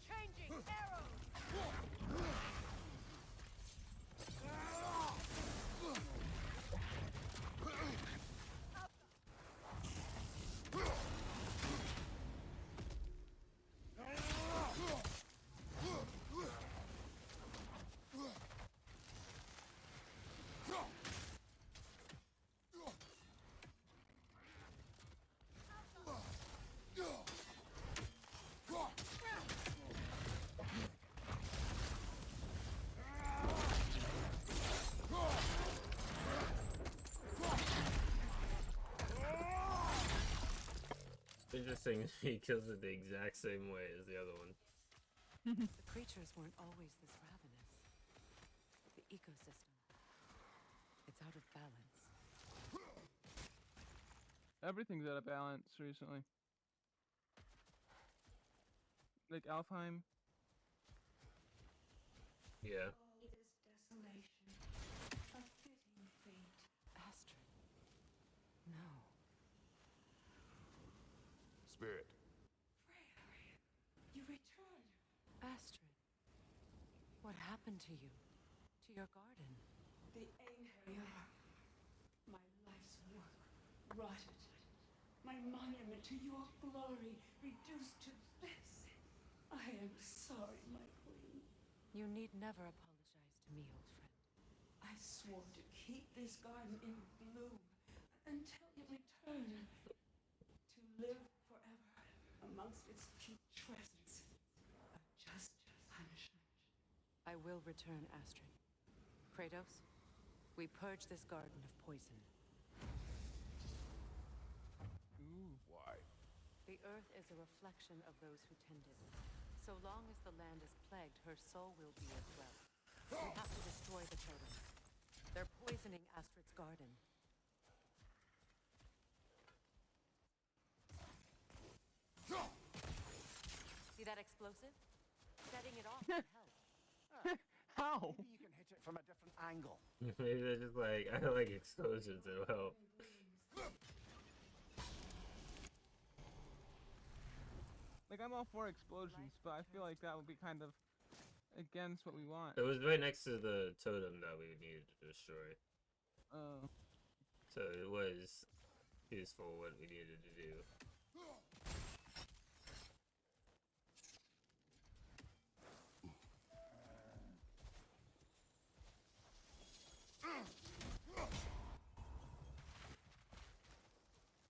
Changing arrows. Interesting, he kills it the exact same way as the other one. The creatures weren't always this ravenous. The ecosystem. It's out of balance. Everything's out of balance recently. Like Alfheim. Yeah. Astrid. No. Spirit. Freya, you returned. Astrid, what happened to you? To your garden? The anger, my life's work rotted. My monument to your glory reduced to this. I am sorry, my queen. You need never apologize to me, old friend. I swore to keep this garden in bloom until you return. To live forever amongst its putrescence. A just punishment. I will return, Astrid. Kratos, we purge this garden of poison. Ooh. Why? The earth is a reflection of those who tend it. So long as the land is plagued, her soul will be as well. We have to destroy the totems. They're poisoning Astrid's garden. See that explosive? Setting it off can help. How? Maybe you can hit it from a different angle. Maybe they're just like, I like explosions, it'll help. Like, I'm all for explosions, but I feel like that would be kind of against what we want. It was right next to the totem that we needed to destroy. Oh. So it was useful what we needed to do.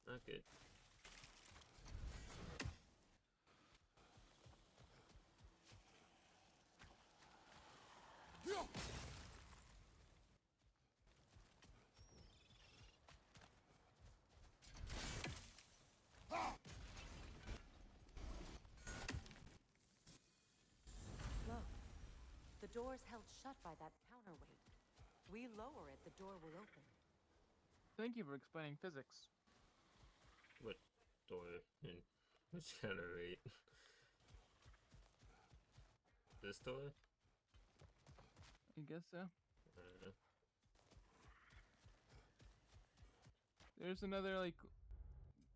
Not good. Look, the door's held shut by that counterweight. We lower it, the door will open. Thank you for explaining physics. What door and which kind of rate? This door? I guess so. I don't know. There's another, like,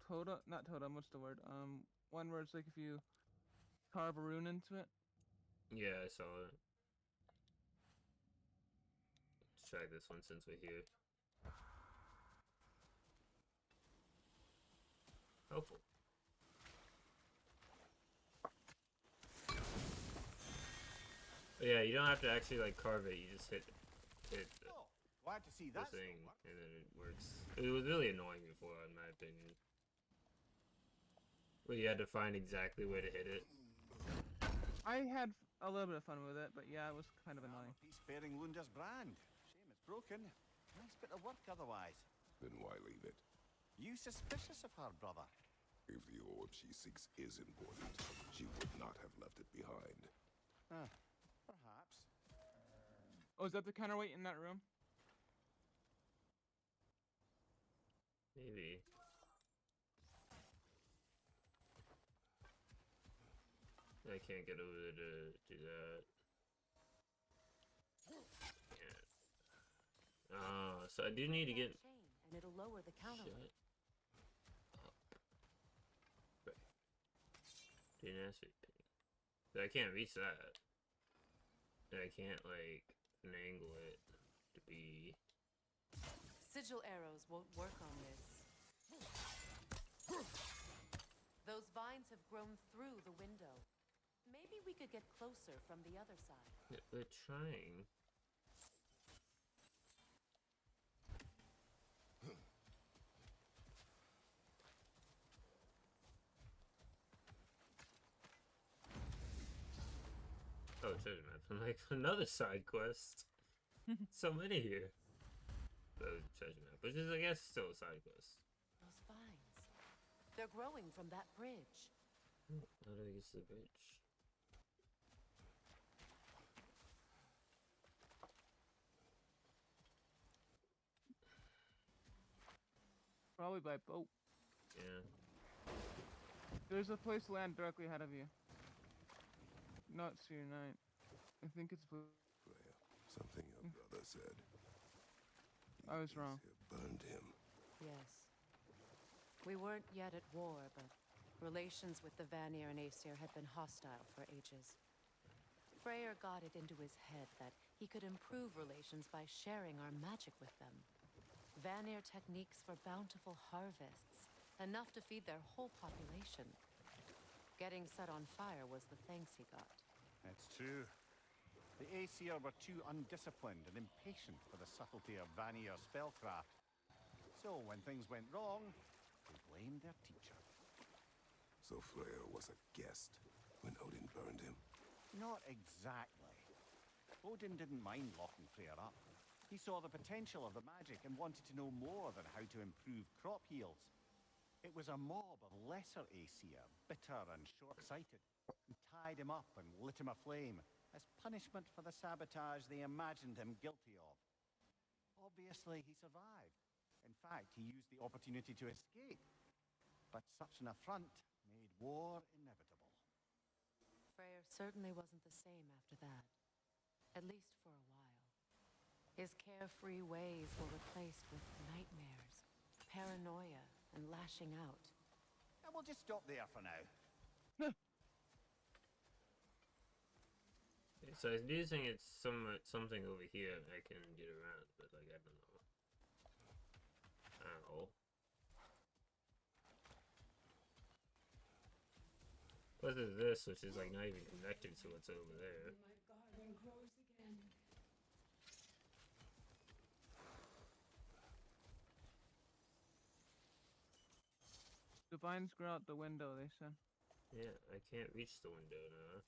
totem, not totem, what's the word? One where it's like if you carve a rune into it. Yeah, I saw it. Let's try this one since we're here. Helpful. But yeah, you don't have to actually like carve it. You just hit Oh, glad to see the that. thing, and then it works. It was really annoying before, in my opinion. Where you had to find exactly where to hit it. I had a little bit of fun with it, but yeah, it was kind of annoying. Piece bearing Lunda's brand. Shame it's broken. Nice bit of work otherwise. Then why leave it? You suspicious of her, brother? If the orb she seeks is important, she would not have left it behind. Perhaps. Oh, is that the counterweight in that room? Maybe. I can't get over there to do that. Yeah. Oh, so I do need to get. Chain, and it'll lower the counterweight. Shut up. Right. Didn't ask me. I can't reach that. I can't like finagle it to be. Sigil arrows won't work on this. Those vines have grown through the window. Maybe we could get closer from the other side. Yeah, we're trying. Oh, treasure map. I'm like, another side quest. So many here. The treasure map, which is, I guess, still a side quest. Those vines. They're growing from that bridge. How do I get to the bridge? Probably by boat. Yeah. There's a place to land directly ahead of you. Not Seer 9. I think it's blue. Freya, something your brother said. I was wrong. Burned him. Yes. We weren't yet at war, but Relations with the Vanir and Aesir had been hostile for ages. Freyr got it into his head that he could improve relations by sharing our magic with them. Vanir techniques for bountiful harvests, enough to feed their whole population. Getting set on fire was the thanks he got. It's true. The Aesir were too undisciplined and impatient for the subtlety of Vanir spellcraft. So when things went wrong, they blamed their teacher. So Freyr was a guest when Odin burned him? Not exactly. Odin didn't mind locking Freyr up. He saw the potential of the magic and wanted to know more than how to improve crop yields. It was a mob of lesser Aesir, bitter and short-sighted, who tied him up and lit him aflame as punishment for the sabotage they imagined him guilty of. Obviously, he survived. In fact, he used the opportunity to escape. But such an affront made war inevitable. Freyr certainly wasn't the same after that. At least for a while. His carefree ways were replaced with nightmares, paranoia, and lashing out. And we'll just stop there for now. So I do think it's something over here I can get around, but like I don't know. Ow. Plus there's this, which is like not even connected to what's over there. My garden grows again. The vines grow out the window, they said. Yeah, I can't reach the window now.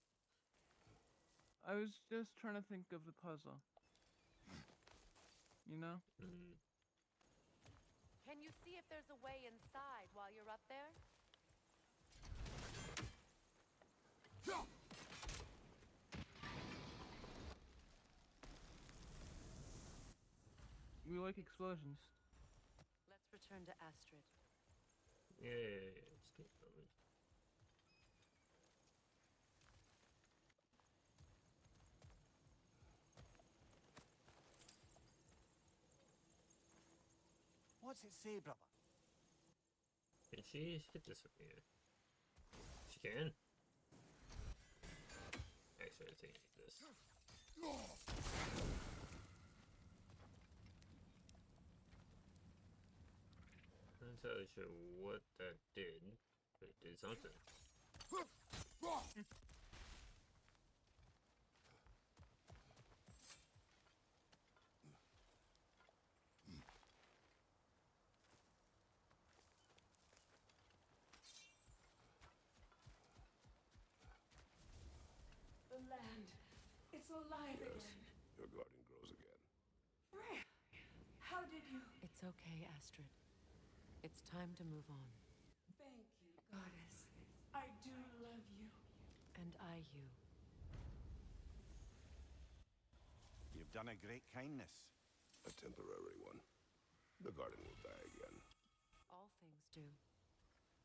I was just trying to think of the puzzle. You know? Mm. Can you see if there's a way inside while you're up there? We like explosions. Let's return to Astrid. Yeah, just keep going. What's it say, brother? Can she hit this from here? She can? Actually, I think this. I'm not entirely sure what that did, but it did something. The land. It's alive Yes, again. your garden grows again. Freya, how did you? It's okay, Astrid. It's time to move on. Thank you, goddess. I do love you. And I you. You've done a great kindness. A temporary one. The garden will die again. All things do.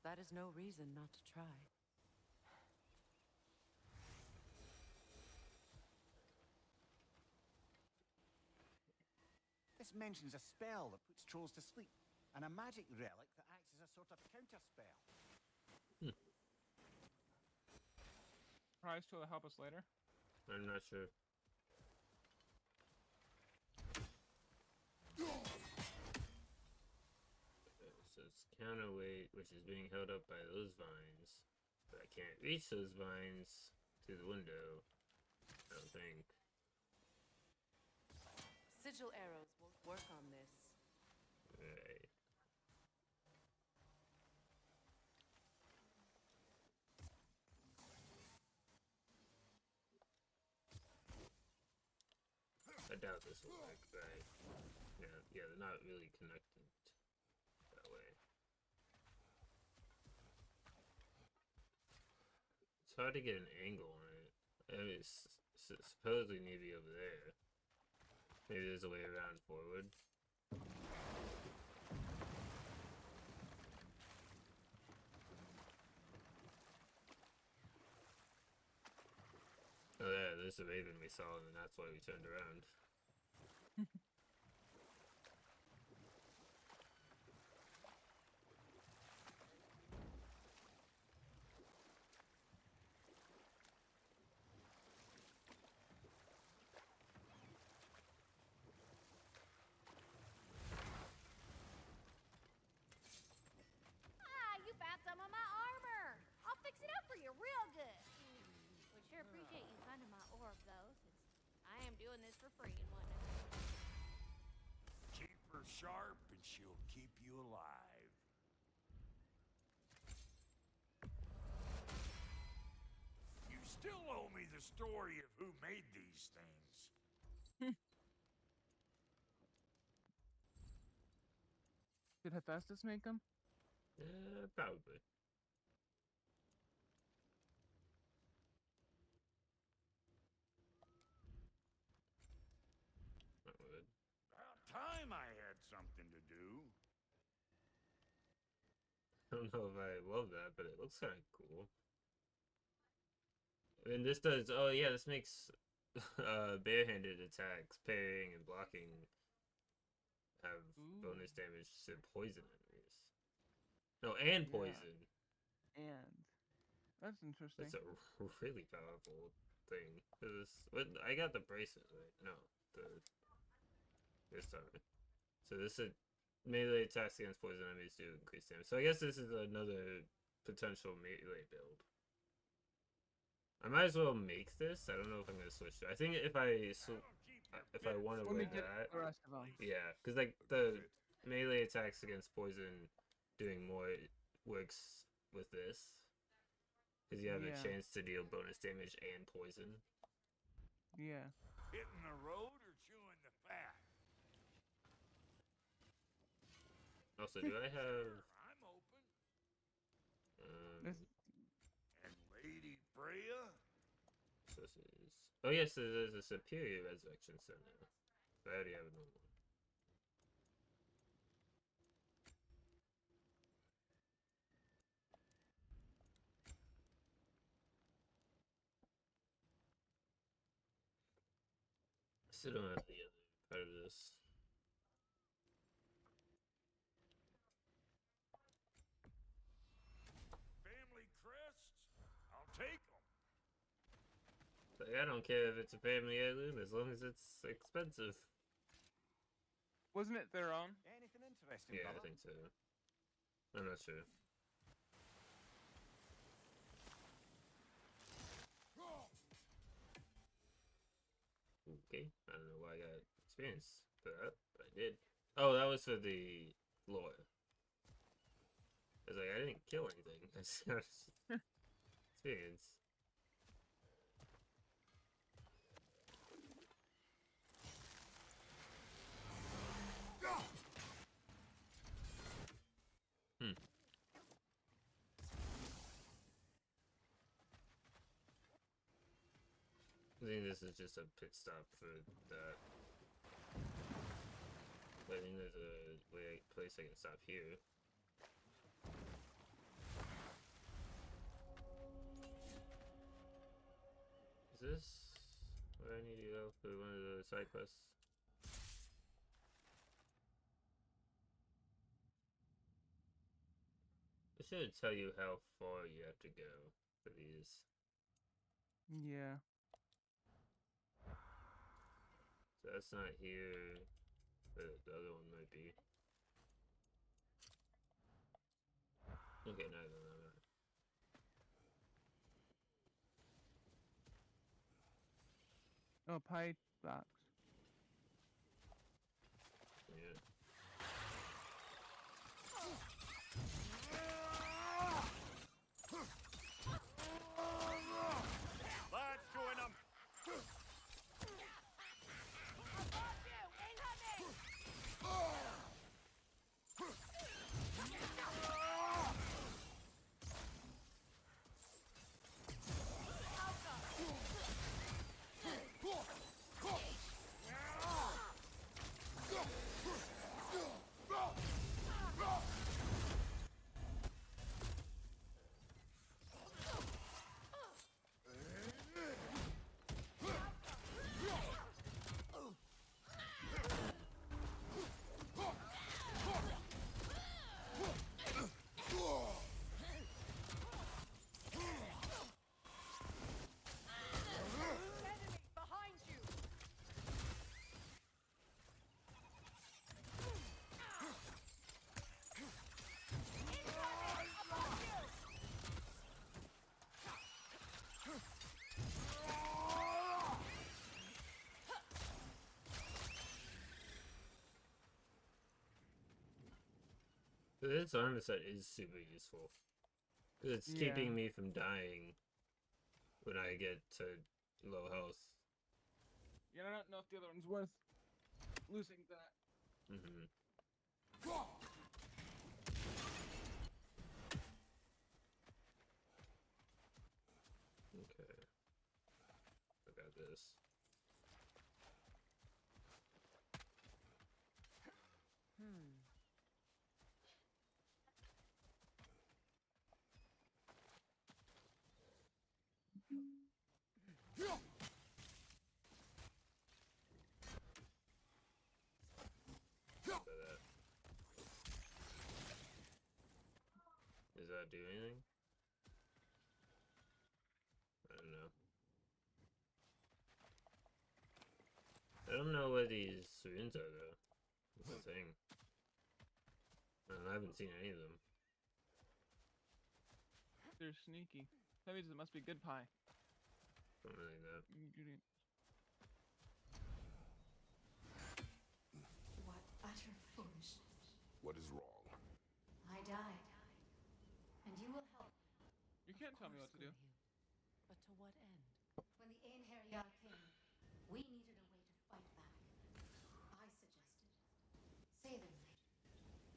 That is no reason not to try. This mentions a spell that puts trolls to sleep, and a magic relic that acts as a sort of counterspell. Prize tool to help us later. I'm not sure. So it's counterweight, which is being held up by those vines. But I can't reach those vines to the window. I don't think. Sigil arrows won't work on this. Right. I doubt this will work, right? Yeah, they're not really connected that way. It's hard to get an angle on it. I mean, it's supposedly maybe over there. Maybe there's a way around forward. Oh yeah, there's the raven we saw, and that's why we turned around. orb, though, since I am doing this for free and whatnot. Keep her sharp and she'll keep you alive. You still owe me the story of who made these things. Did Hephaestus make them? Probably. Not good. About time I had something to do. I don't know if I love that, but it looks kind of cool. And this does, oh yeah, this makes barehanded attacks, parrying and blocking have bonus damage to poison enemies. No, and Yeah. poison. And that's interesting. That's a really powerful thing. I got the bracelet, right? No, this time. So this is melee attacks against poison enemies do increase damage. So I guess this is another potential melee build. I might as well make this. I don't know if I'm gonna switch to. I think if I want to Let me win get that, the rest of them. yeah, because like the melee attacks against poison doing more works with this, because you have a Yeah. chance to deal bonus damage and poison. Yeah. Hitting the road or chewing the fat? Also, do I have? I'm open. This- And Lady Freya? So this is. Oh yes, there's a superior resurrection set now. I already have a normal one. Still don't have the other part of this. Family crests? I'll take them. Like, I don't care if it's a family heirloom as long as it's expensive. Wasn't it their own? Anything interesting, Yeah, I brother? think so. I'm not sure. Okay, I don't know why I got experience for that, but I did. Oh, that was for the lore. I was like, I didn't kill anything. I just got experience. I think this is just a pit stop for that. I think there's a place I can stop here. Is this where I need to go for one of the side quests? It should tell you how far you have to go for these. Yeah. So that's not here, but the other one might be. Okay, no. Oh, pie box. Yeah. Let's join them. This armor set is super useful. 'Cause it's keeping me from dying when I get to low health. Yeah, I don't know if the other one's worth losing that. Mm-hmm. Okay. I got this. Look at that. Does that do anything? I don't know. I don't know what these runes are though. That's the thing. I haven't seen any of them. They're sneaky. That means it must be good pie. Something like that. What utter foolishness. What is wrong? I died. And you will help me. You can't tell me what to do. But to what end? When the Einherjar came, we needed a way to fight back. I suggested say their magic.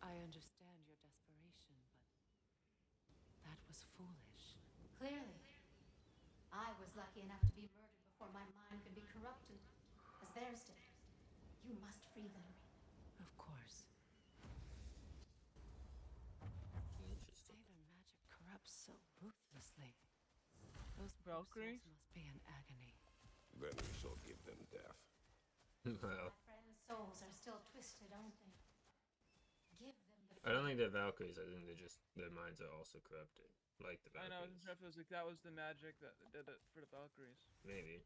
I understand your desperation, but that was foolish. Clearly. I was lucky enough to be murdered before my mind could be corrupted, as theirs did. You must free them. Of course. Interesting. Say their magic corrupts so ruthlessly. Those poor Valkyries? souls must be in agony. Then we shall give them death. Well, My friends' souls are still twisted, aren't they? Give them the I don't think they're Valkyries. I think they're just their minds are also corrupted, like the I know. Valkyries. It was like that was the magic that did it for the Valkyries. Maybe.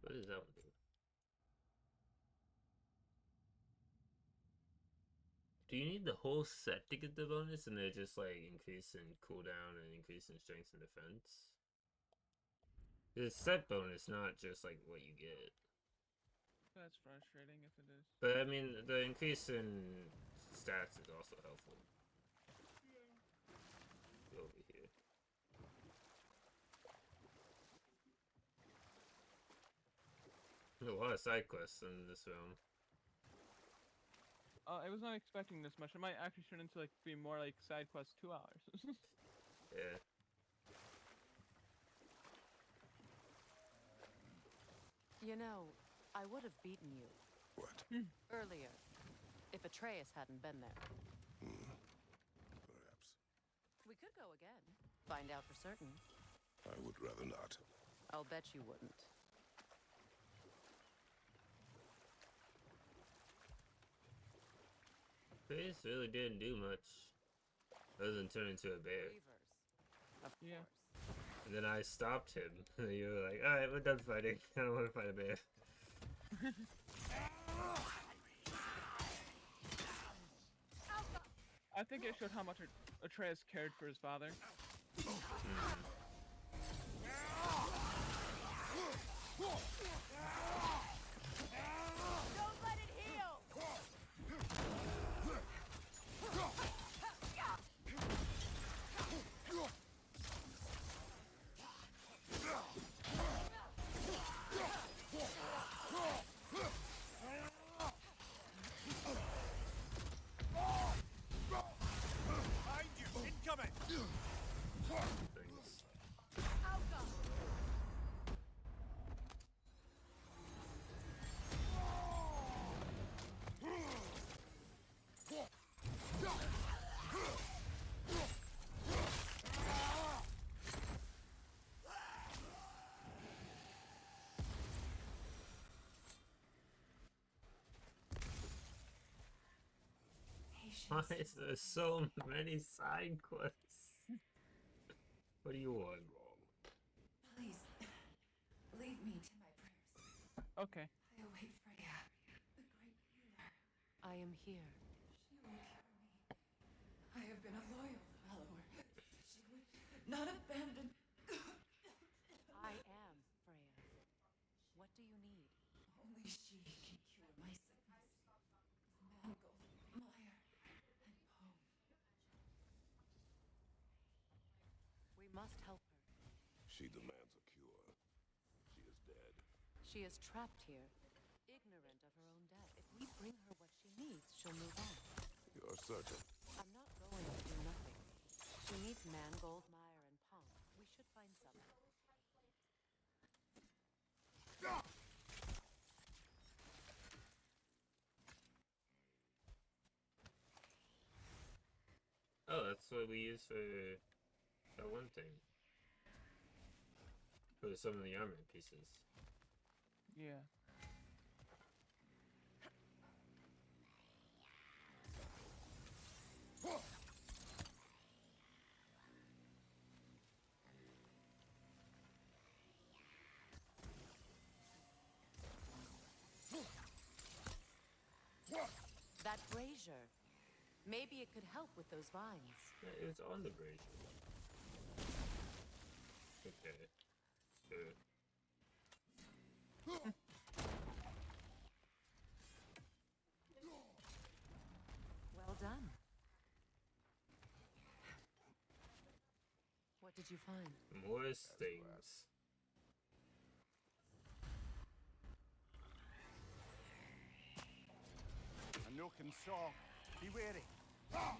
What does that one do? Do you need the whole set to get the bonus, and they're just like increase in cooldown and increase in strength and defense? It's set bonus, not just like what you get. That's frustrating if it is. But I mean, the increase in stats is also helpful. Go over here. There's a lot of side quests in this realm. I was not expecting this much. It might actually turn into like be more like side quest 2 hours. Yeah. You know, I would have beaten you What? earlier if Atreus hadn't been there. Perhaps. We could go again. Find out for certain. I would rather not. I'll bet you wouldn't. Face really didn't do much other than turn into a bear. Reavers, of Yeah. course. And then I stopped him. And you were like, alright, we're done fighting. I don't want to fight a bear. I think it showed how much Atreus cared for his father. Don't let it heal! Behind you! Incoming! Things. Why is there so many side quests? What do you want? Please, leave me to my prayers. Okay. I await Freya, the great healer. I am here. She will carry I have been a loyal follower. She would not abandon. I am Freya. What do you need? Only she can cure my sickness. Mangold, Meyer, and Poe. We must help her. She demands a cure. She is dead. She is trapped here, ignorant of her own death. If we bring her what she needs, she'll move on. You're certain. I'm not going to do nothing. She needs Mangold, Meyer, and Pong. We should find some. Oh, that's what we use for that one thing. For some of the armor pieces. Yeah. That brazier. Maybe it could help with those vines. Yeah, it's on the brazier. Okay. Sure. Well done. What did you find? More stings. A nook and saw. Be wary. Stop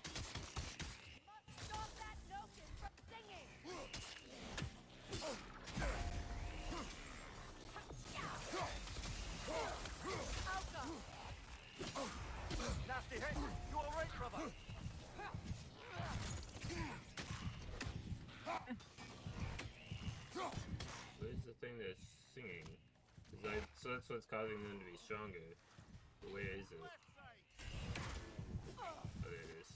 that Nokin from singing! Nasty hit! You alright, brother? Where's the thing that's singing? So that's what's causing them to be stronger. But where is it? Oh, there it is.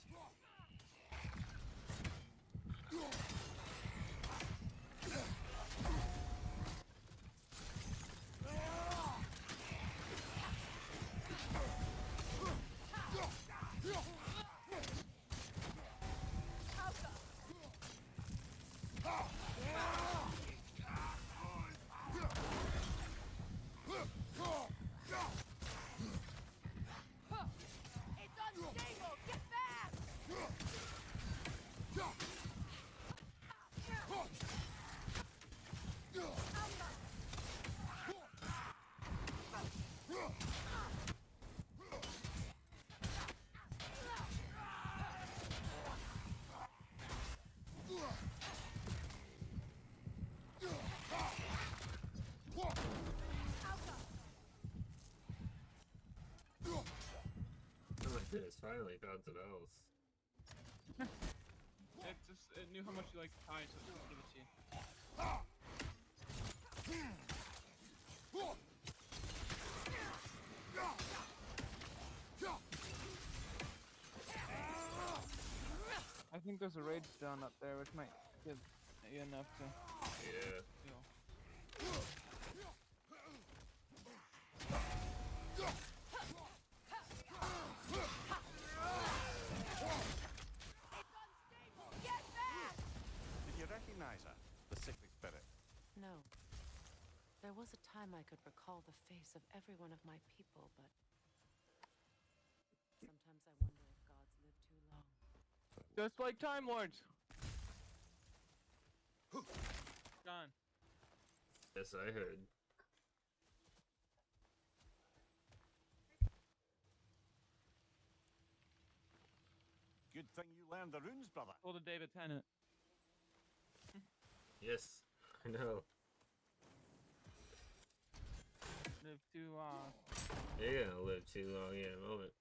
It's unstable! Get back! Oh my goodness, finally found some else. It knew how much you like pie, so it just give it to you. I think there's a rage stone up there, which might give you enough to Yeah. heal. Get back! Did you recognize her? The sickly spirit. No. There was a time I could recall the face of every one of my people, but sometimes I wonder if gods live too long. Just like Time Lords! Gone. Yes, I heard. Good thing you learned the runes, brother. Pull to David Tennant. Yes, I know. Live to, You're gonna live too long here in a moment.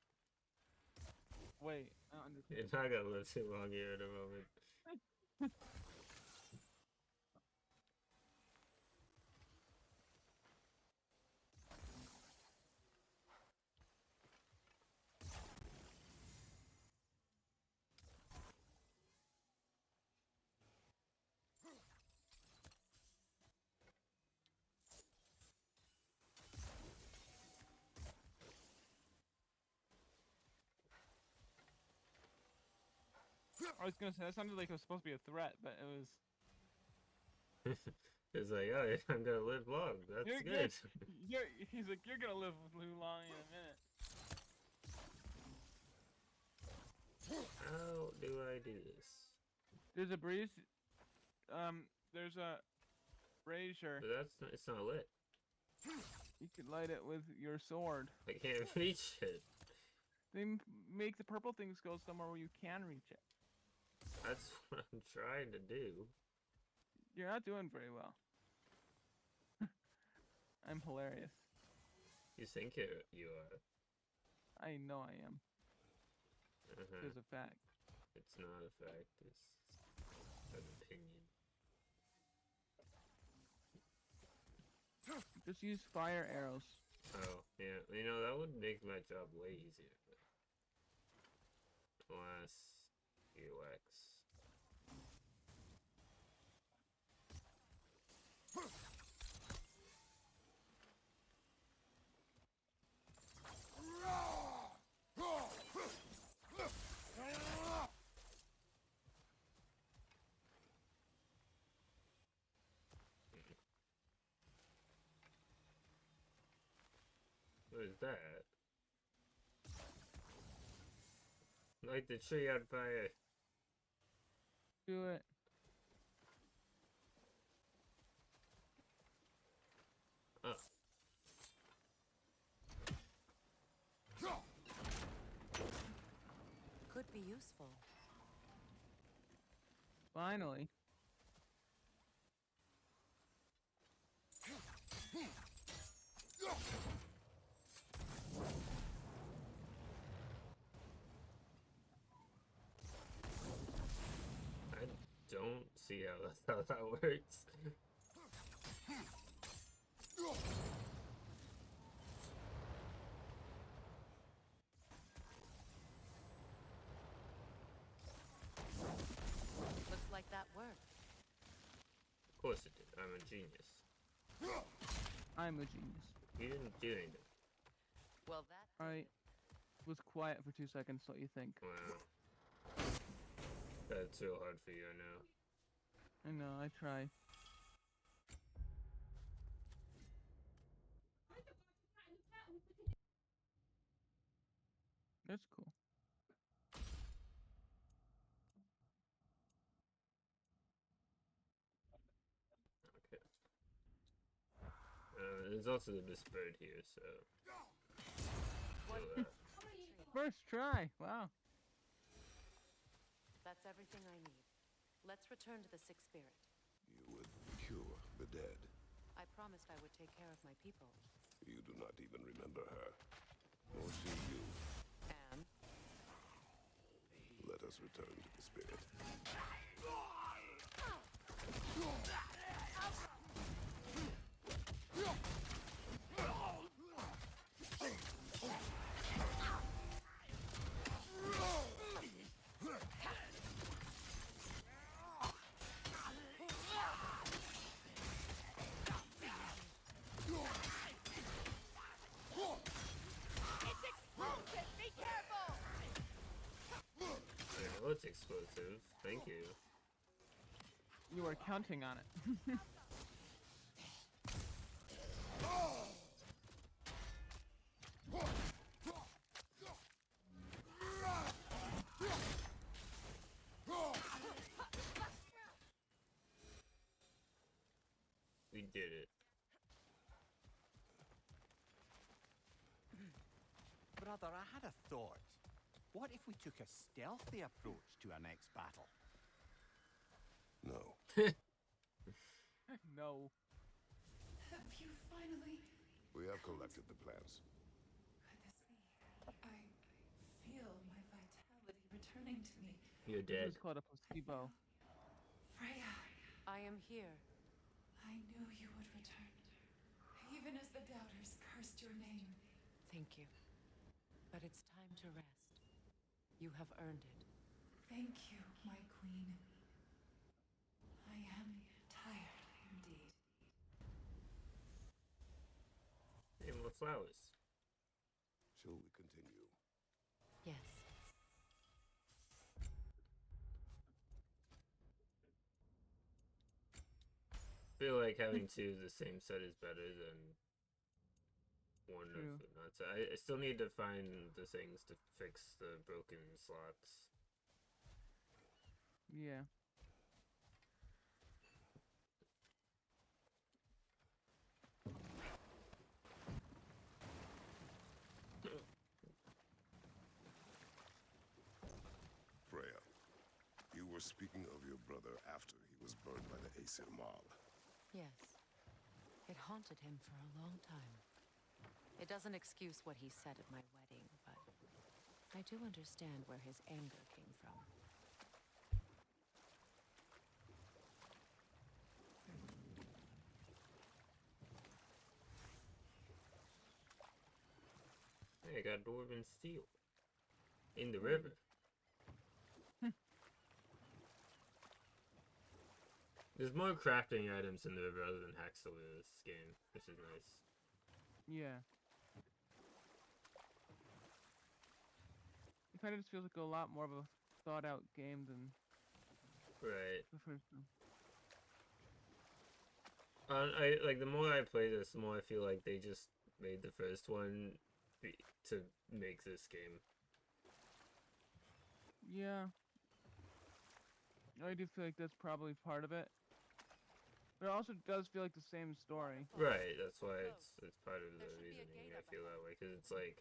wait, I don't understand. You're not gonna live too long here in a moment. I was gonna say that sounded like it was supposed to be a threat, but it was. It's like, oh, yeah, I'm gonna live long. That's You're good. He's like, you're gonna live long in a minute. How do I do this? There's a breeze. There's a brazier. But that's not, it's not lit. You could light it with your sword. I can't reach it. They make the purple things go somewhere where you can reach it. That's what I'm trying to do. You're not doing very well. I'm hilarious. You think you are. I know I am. There's a fact. It's not a fact. It's an opinion. Just use fire arrows. Oh, yeah. You know, that would make my job way easier. But alas, UX. What is that? Light the tree on fire. Do it. Oh. Could be useful. Finally. I don't see how that works. Looks like that worked. Of course it did. I'm a genius. I'm a genius. You didn't do anything. Well, that. I was quiet for 2 seconds, so you think. Wow. That's real hard for you, I know. I know, I tried. That's cool. Okay. There's also this bird here, so. Kill that. First try. Wow. That's everything I need. Let's return to the Sixth Spirit. You would cure the dead. I promised I would take care of my people. You do not even remember her, nor she you. And Let us return to the spirit. It's explosive! Be careful! I know it's explosive. Thank you. You were counting on it. We did it. Brother, I had a thought. What if we took a stealthy approach to our next battle? No. No. Have you finally? We have collected the plans. Could this be? I feel my vitality returning to me. You're This dead. is called a placebo. Freya, I am here. I knew you would return. Even as the doubters cursed your name. Thank you. But it's time to rest. You have earned it. Thank you, my queen. I am tired indeed. Hey, more flowers. Shall we continue? Yes. feel like having two of the same set is better than one True. of not. So I still need to find the things to fix the broken slots. Yeah. Freya, you were speaking of your brother after he was burned by the Aesir mob. Yes. It haunted him for a long time. It doesn't excuse what he said at my wedding, but I do understand where his anger came from. Hey, I got dwarven steel in the river. There's more crafting items in the river other than Haxel in this game, which is nice. Yeah. It kind of just feels like a lot more of a thought out game than Right. the first one. I like the more I play this, the more I feel like they just made the first one to make this game. Yeah. I do feel like that's probably part of it. But it also does feel like the same story. Right. That's why it's part of the reasoning I feel that way, because it's like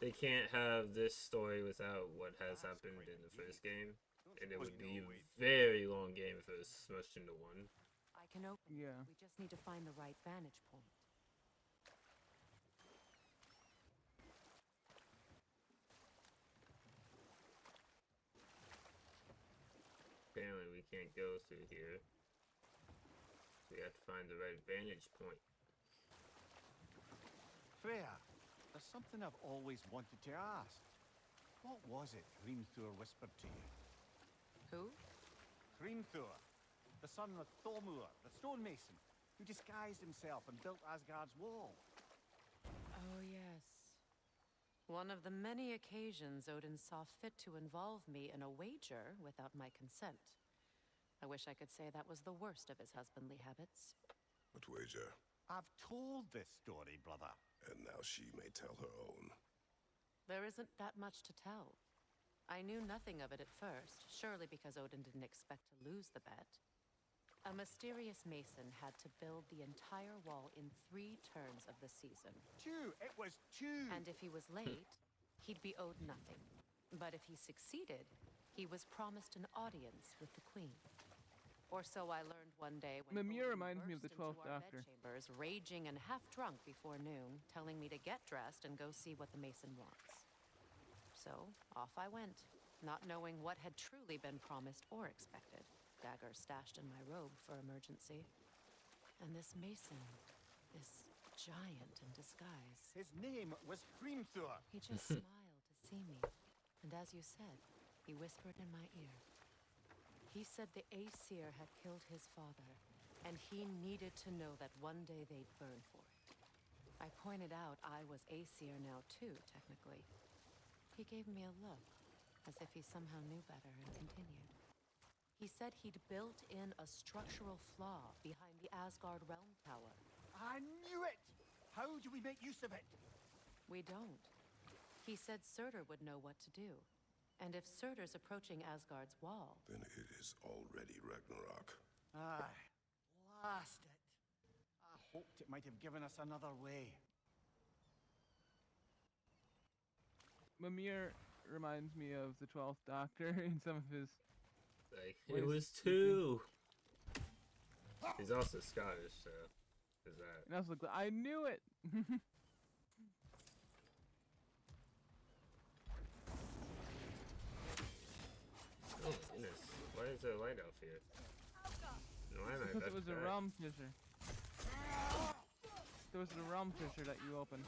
they can't have this story without what has happened in the first game, and it would be a very long game if it was smushed into one. I can open it. Yeah. We just need to find the right vantage point. Apparently, we can't go through here. We have to find the right vantage point. Freya, there's something I've always wanted to ask. What was it Hrimthur whispered to you? Who? Hrimthur, the son of Thormur, the stonemason, who disguised himself and built Asgard's wall. Oh, yes. One of the many occasions Odin saw fit to involve me in a wager without my consent. I wish I could say that was the worst of his husbandly habits. What wager? I've told this story, brother. And now she may tell her own. There isn't that much to tell. I knew nothing of it at first, surely because Odin didn't expect to lose the bet. A mysterious mason had to build the entire wall in 3 turns of the season. 2! It was 2! And if he was late, he'd be owed nothing. But if he succeeded, he was promised an audience with the queen. Or so I learned one day when Mimir Odin reminds me of burst the 12th into our Doctor. bedchambers, raging and half drunk before noon, telling me to get dressed and go see what the mason wants. So off I went, not knowing what had truly been promised or expected. Dagger stashed in my robe for emergency. And this mason, this giant in disguise, His name was Hrimthur. he just smiled to see me. And as you said, he whispered in my ear. He said the Aesir had killed his father, and he needed to know that one day they'd burn for it. I pointed out I was Aesir now too, technically. He gave me a look, as if he somehow knew better, and continued. He said he'd built in a structural flaw behind the Asgard Realm Tower. I knew it! How do we make use of it? We don't. He said Surtur would know what to do. And if Surtur's approaching Asgard's wall... Then it is already Ragnarok. Aye, blast it. I hoped it might have given us another way. Mimir reminds me of the 12th Doctor in some of his... Like, What it is was it? 2! He's also Scottish, so there's that. And I was like, I knew it! Oh goodness, why is there a light elf here? No, I'm Because it was a realm fissure. There was a realm fissure that you opened.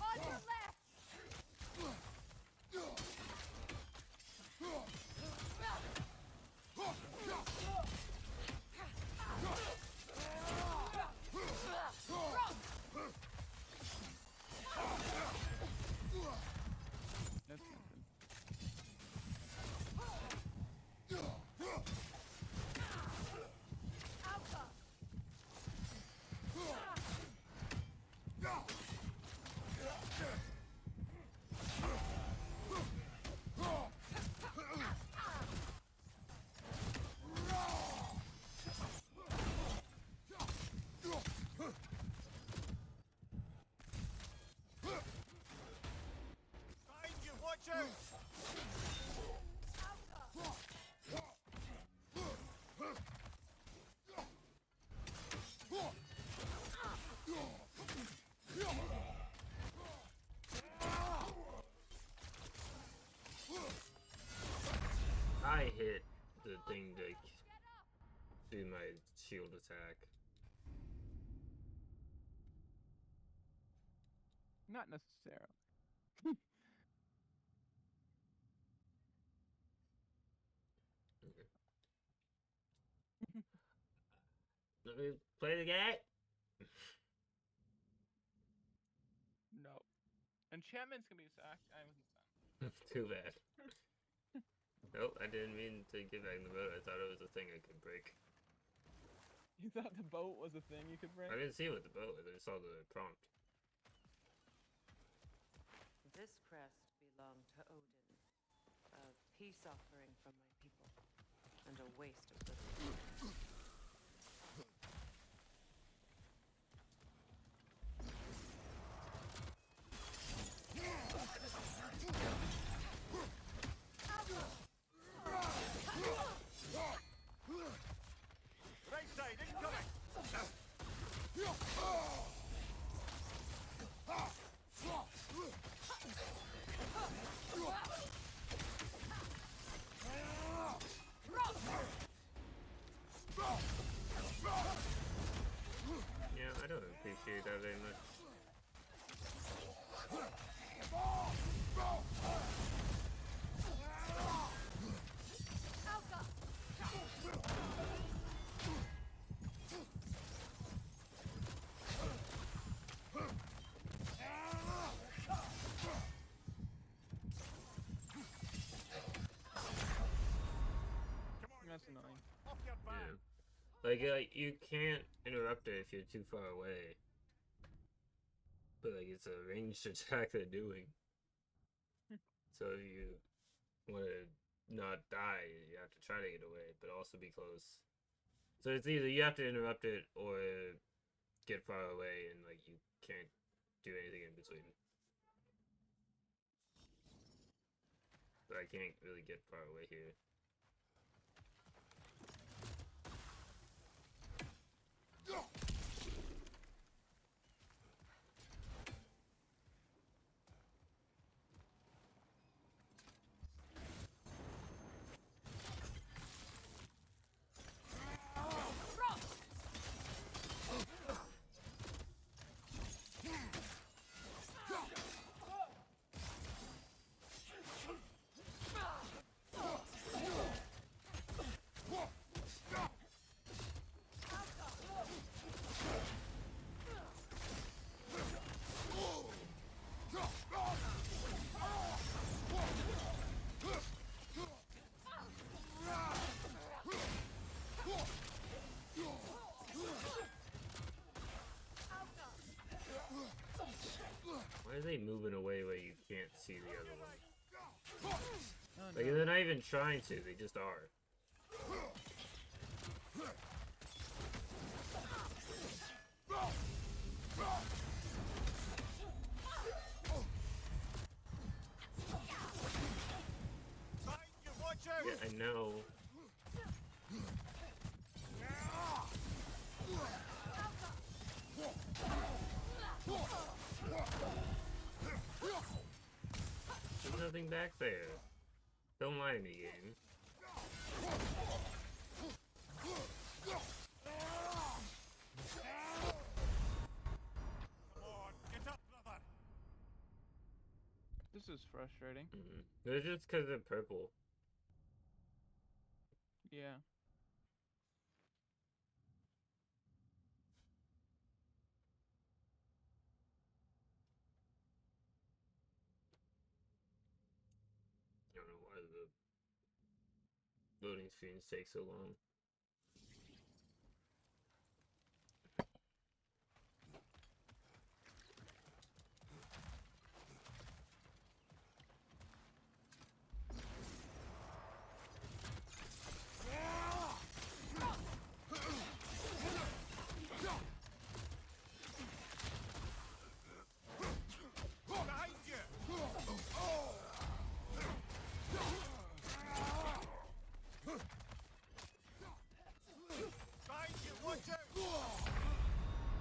On your left! That's not good. thing to do my shield attack. Not necessarily. Let me play the game. No. Enchantments can be sacked. I wasn't done. Too bad. Nope, I didn't mean to get back in the boat. I thought it was a thing I could break. You thought the boat was a thing you could break? I didn't see what the boat was. I saw the prompt. This crest belonged to Odin, a peace offering from my people, and a waste of little. Right side, incoming! Yeah, I don't appreciate that very much. That's annoying. Off your back! Yeah. Like, you can't interrupt it if you're too far away. But, like, it's a ranged attack they're doing. So if you want to not die, you have to try to get away, but also be close. So it's either you have to interrupt it or get far away and, like, you can't do anything in between. But I can't really get far away here. Why are they moving away where you can't see the other one? Oh, Like, no. they're not even trying to, they just are. Behind you, watch out! Yeah, I know. There's nothing back there. Don't lie to me, game. Come on, get up, brother! This is frustrating. It's just because they're purple. Yeah. I don't know why the loading screens take so long. Behind you! Behind you, watch out!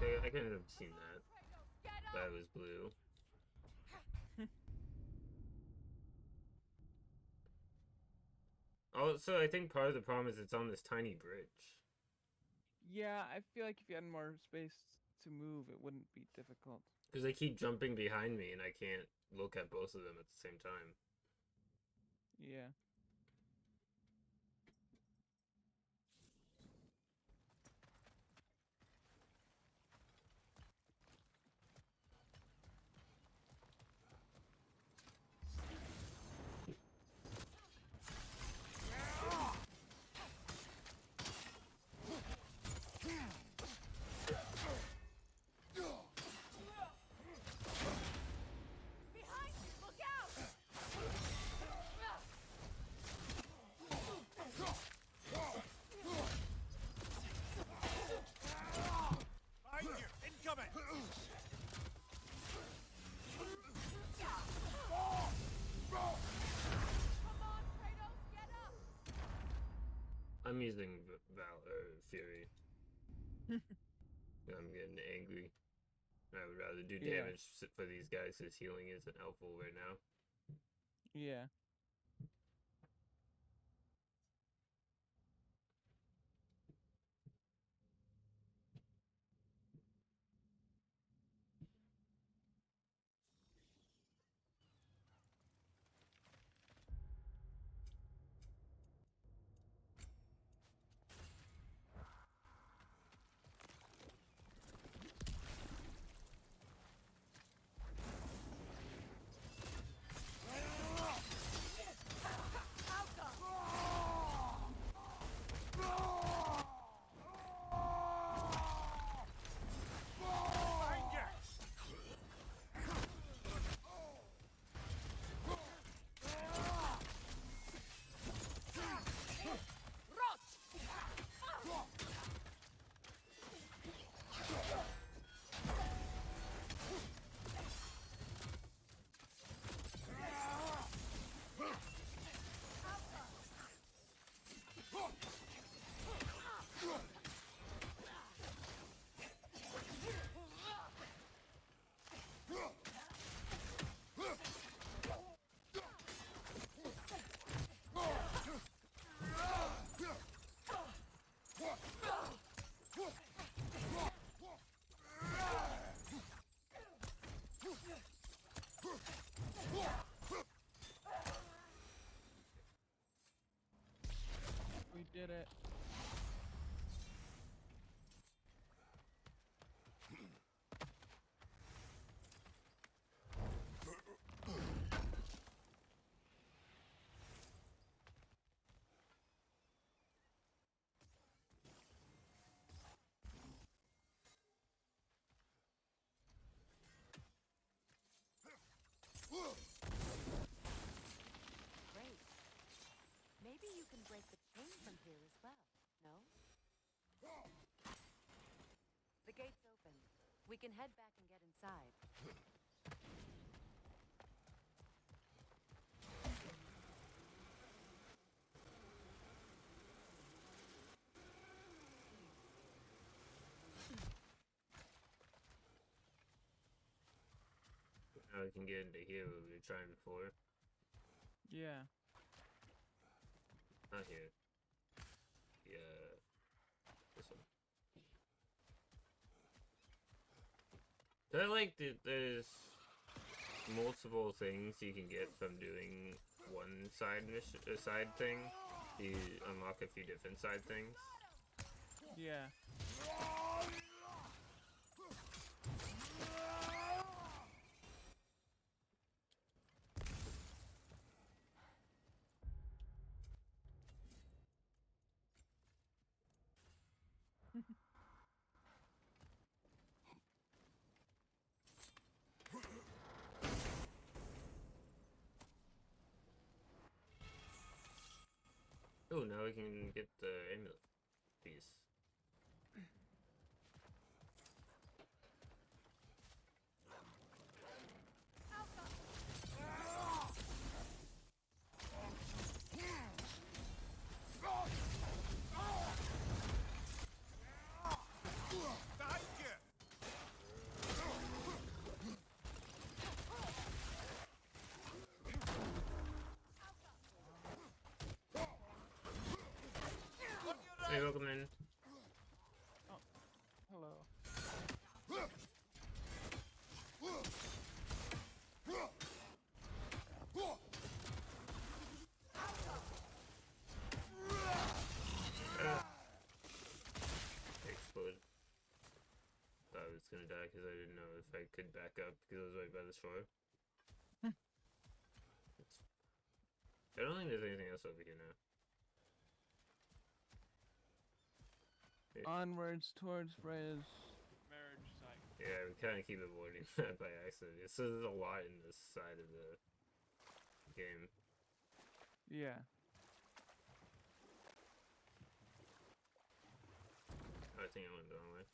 Okay, I couldn't have seen that. That was blue. Also, I think part of the problem is it's on this tiny bridge. Yeah, I feel like if you had more space to move, it wouldn't be difficult. Because they keep jumping behind me and I can't look at both of them at the same time. Yeah. Behind you, look out! Behind you! Incoming! Come on, Kratos, get up! I'm using Fury. I'm getting angry. I would rather do Yeah. damage for these guys because healing isn't helpful right now. Yeah. Behind you! We did it. Great. Maybe you can break the chain from here as well, no? The gate's open. We can head back and get inside. Now we can get into here where we were trying before. Yeah. Not here. Yeah. This one. I like that there's multiple things you can get from doing one side mission, side thing. You unlock a few different side things. Yeah. Oh, now we can get the amulet piece. Behind you! Hey, welcome in. Oh, hello. Explode. Thought I was gonna die because I didn't know if I could back up because I was right by the shore. I don't think there's anything else over here now. Onwards towards Freya's marriage site. Yeah, we kind of keep avoiding that by accident. It says there's a lot in this side of the game. Yeah. I think I went the wrong way.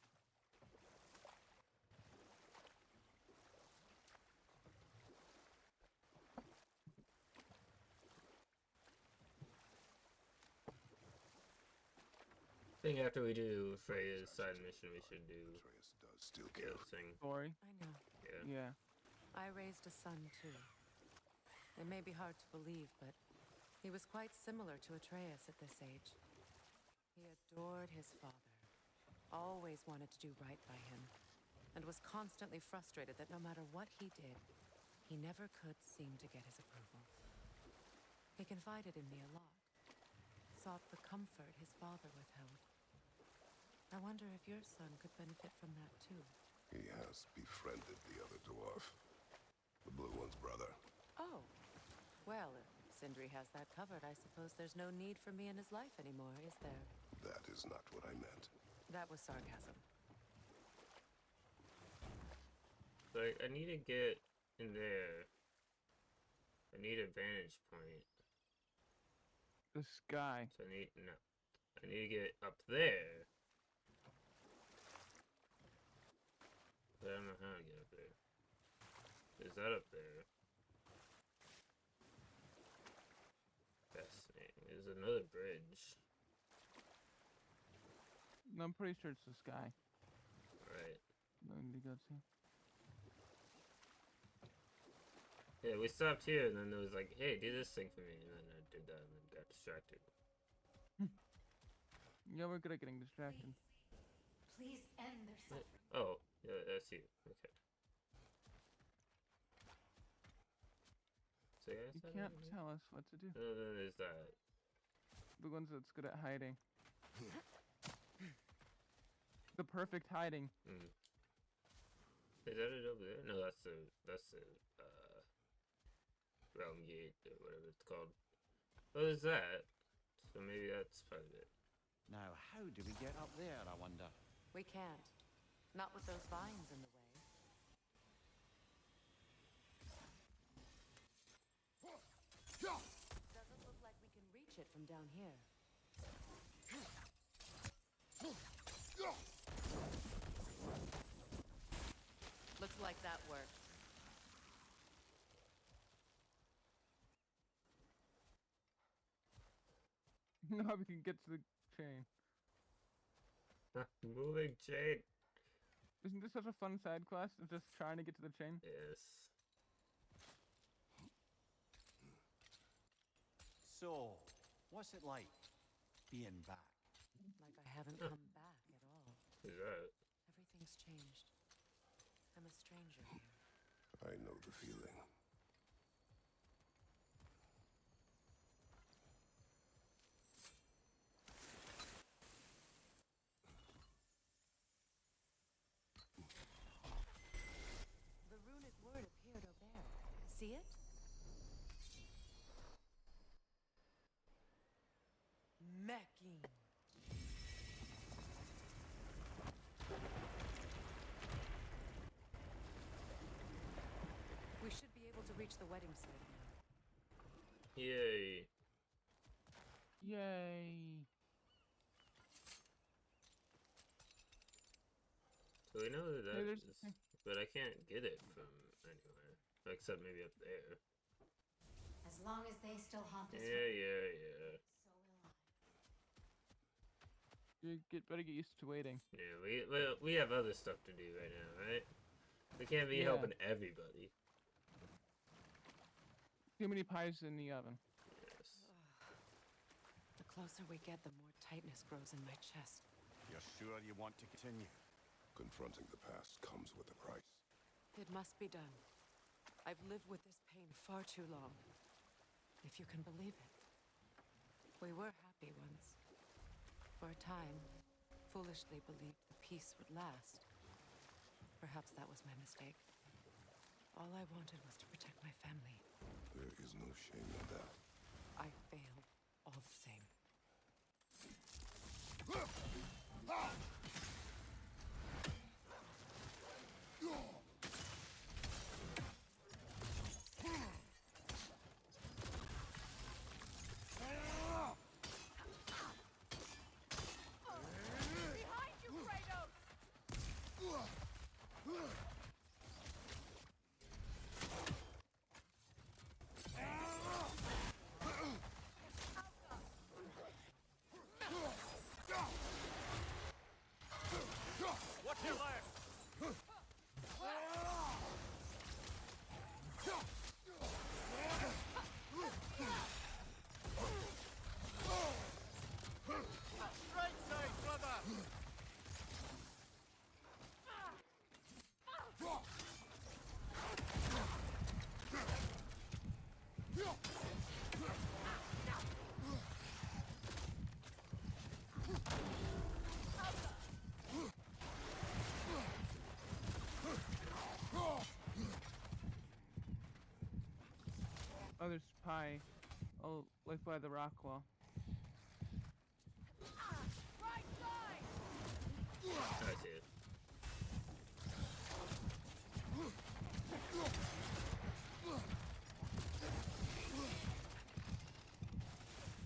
I think after we do Freya's side mission, we should do Atreus does still the care. other thing. Story. I know. Yeah. Yeah. I raised a son too. It may be hard to believe, but he was quite similar to Atreus at this age. He adored his father, always wanted to do right by him, and was constantly frustrated that no matter what he did, he never could seem to get his approval. He confided in me a lot, sought the comfort his father withheld. I wonder if your son could benefit from that too. He has befriended the other dwarf. The blue one's brother. Oh, well, if Sindri has that covered, I suppose there's no need for me in his life anymore, is there? That is not what I meant. That was sarcasm. Like, I need to get in there. I need a vantage point. The sky. So I need to get up there. But I don't know how to get up there. Is that up there? Fascinating. There's another bridge. No, I'm pretty sure it's the sky. Right. I need to go to. Yeah, we stopped here and then there was like, hey, do this thing for me. And then I did that and then got distracted. Yeah, we're good at getting distracted. Please end their suffering. Oh, yeah, that's you. Okay. So yeah, You can't tell us what to do. No, then there's that. The ones that's good at hiding. The perfect hiding. Is that it over there? No, that's the realm gate or whatever it's called. What is that? So maybe that's part of it. Now, how do we get up there, I wonder? We can't. Not with those vines in the way. Doesn't look like we can reach it from down here. Looks like that worked. Now we can get to the chain. Moving chain. Isn't this such a fun side quest? Of just trying to get to the chain? Yes. So, what's it like being back? Like I haven't come back at all. Who's that? Everything's changed. I'm a stranger here. I know the feeling. The runic word appeared over there. See it? Mecking. We should be able to reach the wedding site now. Yay. Yay. So we know that Hey, that there's is, the thing. but I can't get it from anywhere. Except maybe up there. As long as they still haunt us, Yeah. so will I. You better get used to waiting. Yeah, we have other stuff to do right now, right? We can't be Yeah. helping everybody. Too many pies in the oven. Yes. closer we get, the more tightness grows in my chest. You're sure you want to continue? Confronting the past comes with a price. It must be done. I've lived with this pain far too long. If you can believe it. We were happy once. For a time, foolishly believed the peace would last. Perhaps that was my mistake. All I wanted was to protect my family. There is no shame in that. I failed all the same. Behind you, Kratos! Watch your left! Right side, brother! Oh, there's Pi. Oh, like by the rock wall. Right side! I see it.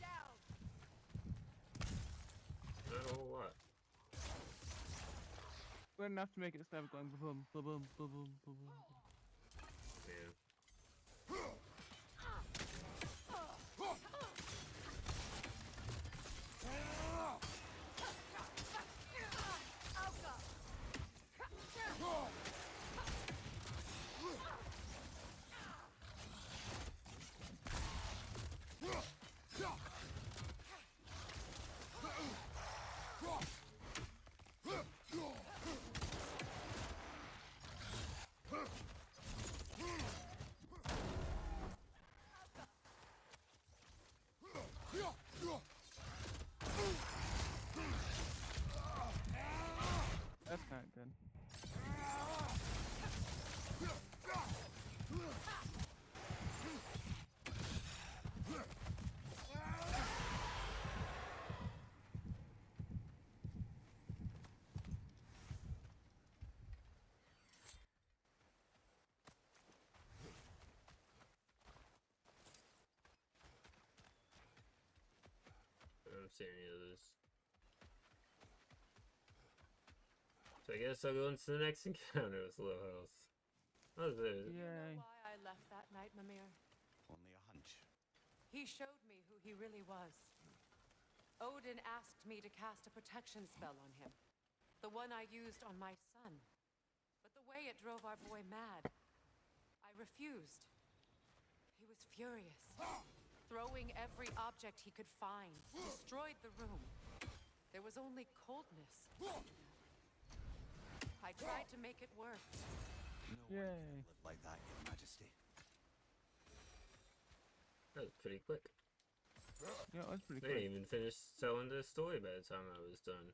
Down! Not a whole lot. But enough to make it stop going boom, boom, boom, boom, boom, boom, boom. Yeah. That's not good. I don't see any of this. So I guess I'll go into the next encounter with Low House. Oh, there. You Yay. know why I left that night, Mimir? Only a hunch. He showed me who he really was. Odin asked me to cast a protection spell on him. The one I used on my son. But the way it drove our boy mad, I refused. He was furious. Throwing every object he could find, destroyed the room. There was only coldness. I tried to make it work. No one Yay. can live like that, Your Majesty. That was pretty quick. Yeah, that's pretty They cool. didn't even finish telling the story by the time I was done.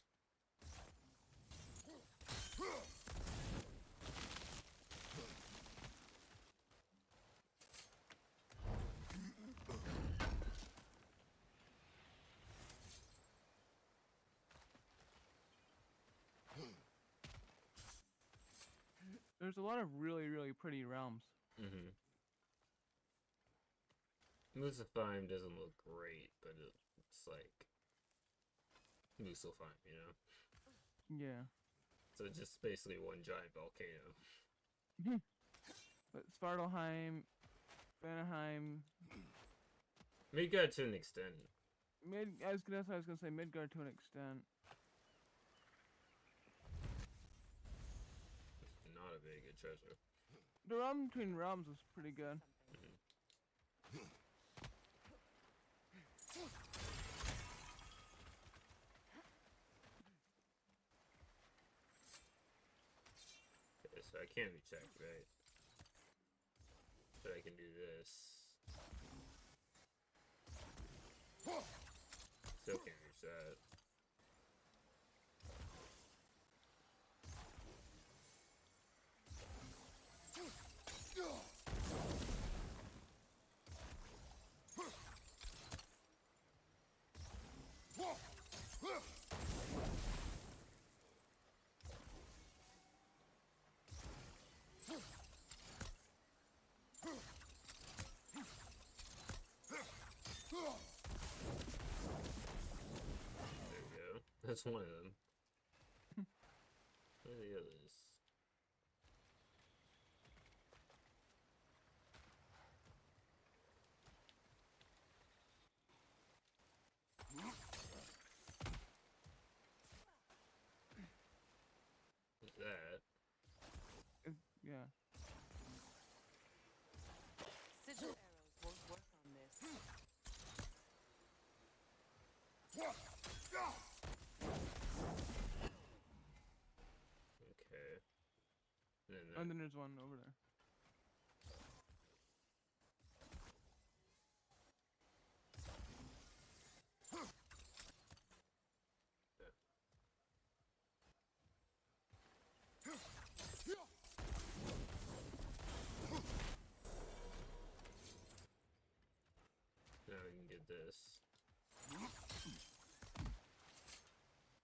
There's a lot of really, really pretty realms. Mm-hmm. Muspelheim doesn't look great, but it's like Muspelheim, you know? Yeah. So it's just basically one giant volcano. But Svartalheim, Vanaheim, Midgard to an extent. I was gonna say Midgard to an extent. Not a very good treasure. The realm between realms was pretty good. But I can't reach that, right? But I can do this. Still can't reach that. There we go. That's one of them. What are the others? What's that? Yeah. Sigil arrows won't work on this. Okay. And then there's one over there. Now we can get this.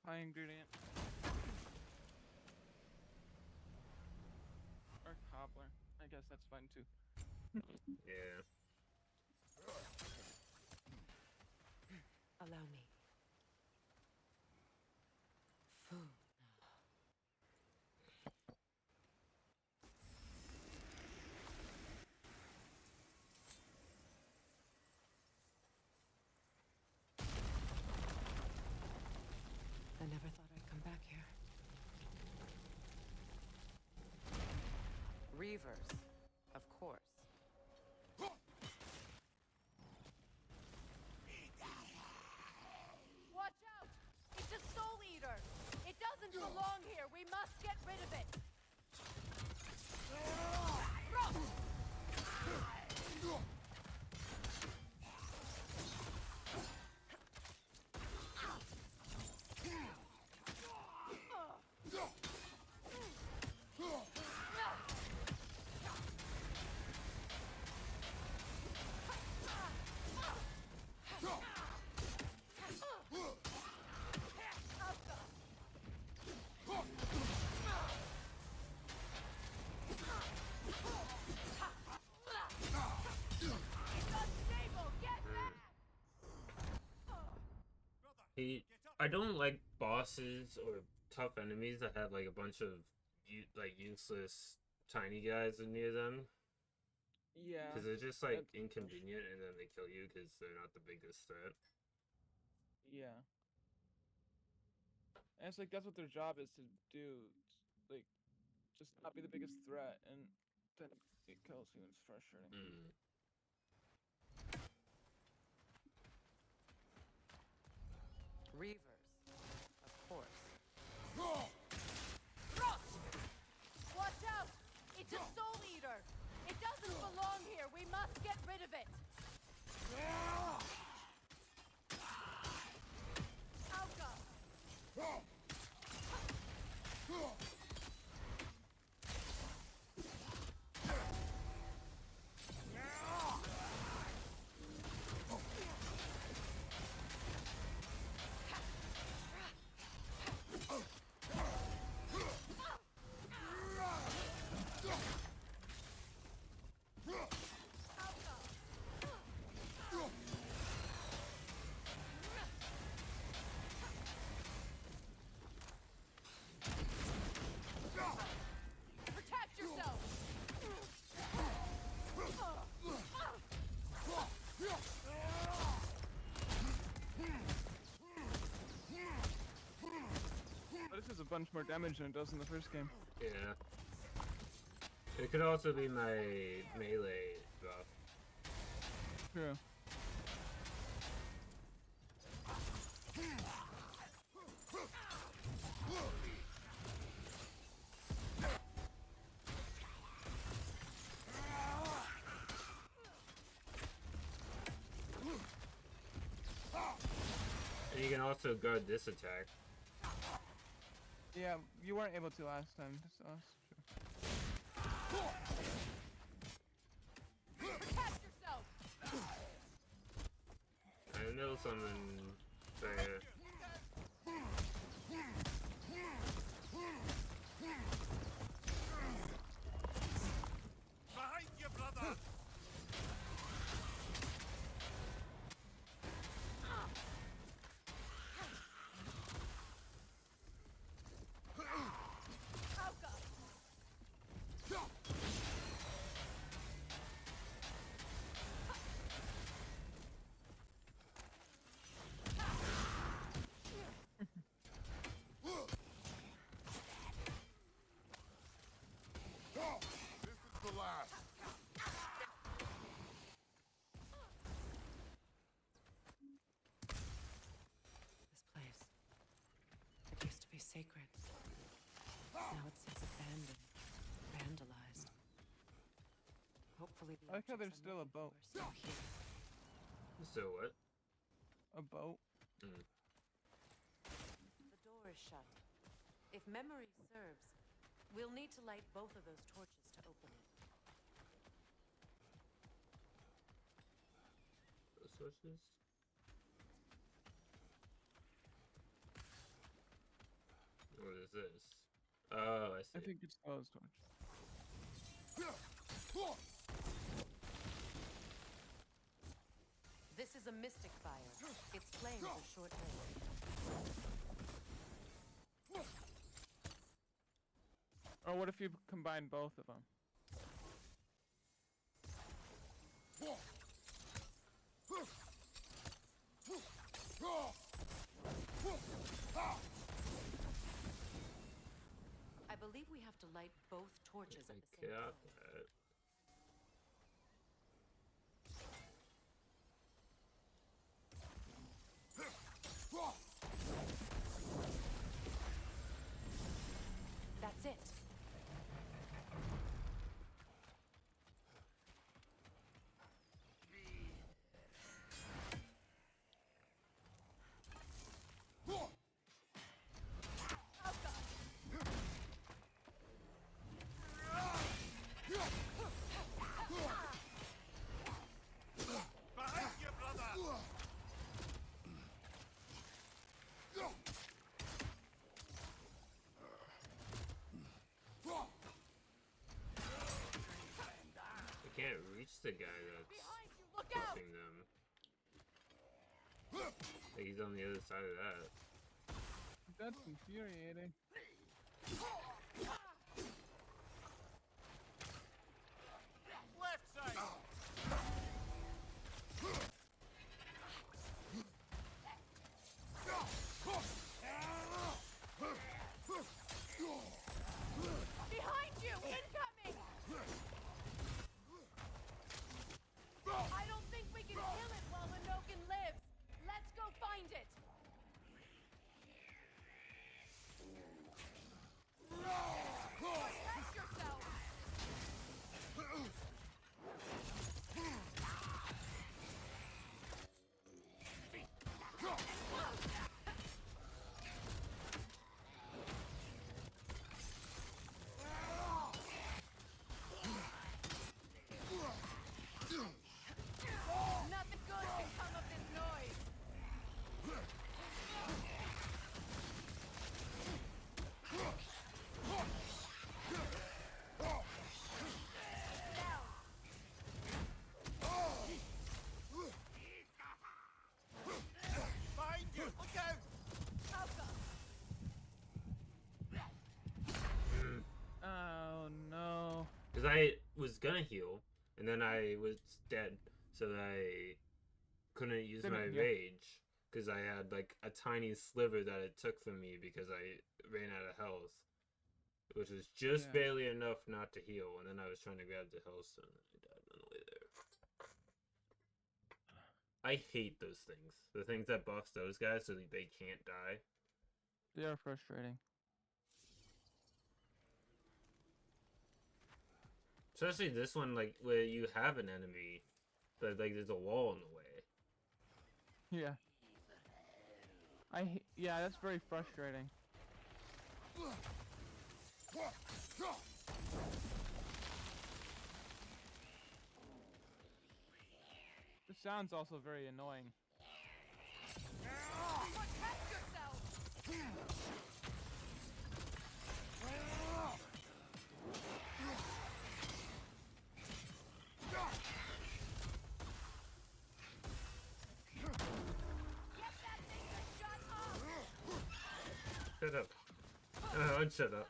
High ingredient. Or cobbler. I guess that's fine too. Yeah. Allow me. Food. I never thought I'd come back here. Reavers, of course. Watch out! It's a soul eater! It doesn't belong here! We must get rid of it! I don't like bosses or tough enemies that have like a bunch of useless tiny guys near them. Yeah. Because they're just like inconvenient, and then they kill you because they're not the biggest threat. Yeah. And it's like that's what their job is to do. Like, just not be the biggest threat, and then it kills you. It's frustrating. Reavers, of course. Watch out! It's a soul eater! It doesn't belong here! We must get rid of it! Alka! Protect yourself! But this is a bunch more damage than it does in the first game. Yeah. It could also be my melee buff. True. also guard this attack. Yeah, you weren't able to last time. That's true. Protect yourself! I know something there. Behind you, brother! This is the last. This place. It used to be sacred. Now it sits abandoned, vandalized. Hopefully the I like how objects there's I'm still a looking boat. for are still here. So what? A boat. The door is shut. If memory serves, we'll need to light both of those torches to open it. Those sources? What is this? Oh, I I see. think it's closed torch. This is a mystic fire. Its flames are short-lived. Or what if you combine both of them? I believe we have to light both torches at the same Yeah. time. That's it. Behind you, brother! I can't reach the guy that's Behind you, look out! pushing them. Like he's on the other side of that. That's infuriating. Left side! Behind you! Incoming! I don't think we can kill it while Minokan lives. Let's go find it. Protect yourself. Nothing good can come of this noise. Down. Behind you! Look out! Alka. Oh no. Because I was gonna heal, and then I was dead, so I couldn't use my Yeah. rage. Because I had like a tiny sliver that it took from me because I ran out of health. Which was just Yeah. barely enough not to heal, and then I was trying to grab the hellstone, and I died on the way there. I hate those things. The things that buffs those guys so that they can't die. They are frustrating. Especially this one, like, where you have an enemy, but, like, there's a wall in the way. Yeah. Yeah, that's very frustrating. The sound's also very annoying. Protect yourself! Get that thing to shut up! Shut up. Oh, shut up.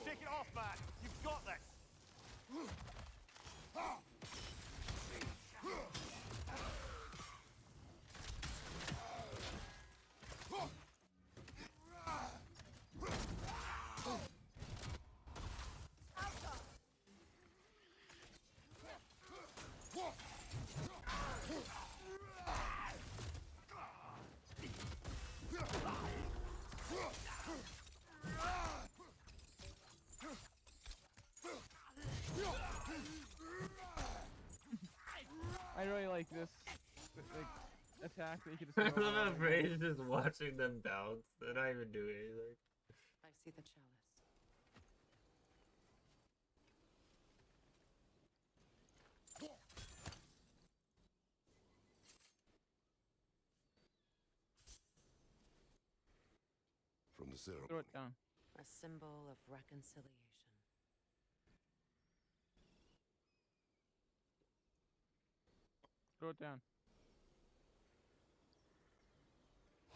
Take it off, man! You've got this! I really like this like attack that you can just I'm go over and over afraid again. of just watching them bounce. They're not even doing anything. I see the chalice. From the Throw ceremony. it down. A symbol of reconciliation. Throw it down.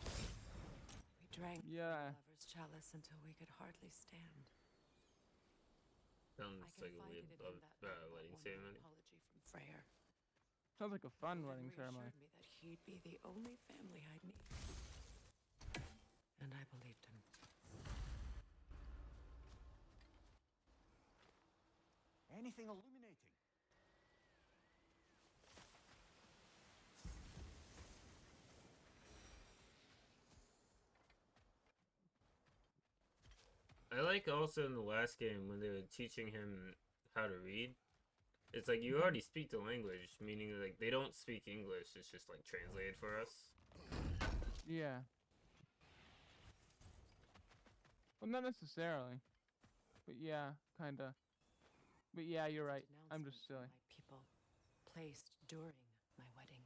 We drank Yeah. the lover's chalice until we could hardly stand. Sounds I like a confided weird in him that night about wedding wanting an ceremony. apology from Freyr. Sounds like a fun Odin wedding ceremony. reassured me that he'd be the only family I'd need. And I believed him. Anything illuminating? I like also in the last game when they were teaching him how to read. It's like you already speak the language, meaning like they don't speak English. It's just like translated for us. Yeah. Well, not necessarily. But yeah, kinda. But yeah, you're right. I'm just silly. My people placed during my wedding.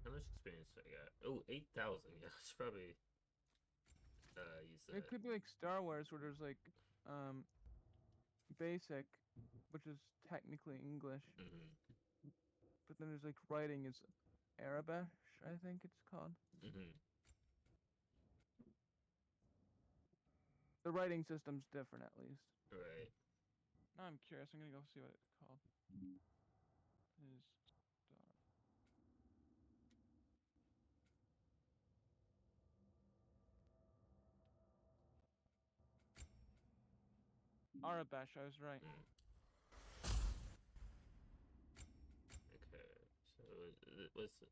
How much experience do I got? Oh, 8,000. Yeah, I should probably use that. It could be like Star Wars where there's like basic, which is technically English, Mm-hmm. but then there's like writing is Arabic, I think it's called. Mm-hmm. The writing system's different at least. Right. Now I'm curious. I'm gonna go see what it's called. Is Arabesh, I was right. Mm. Okay. So what's it?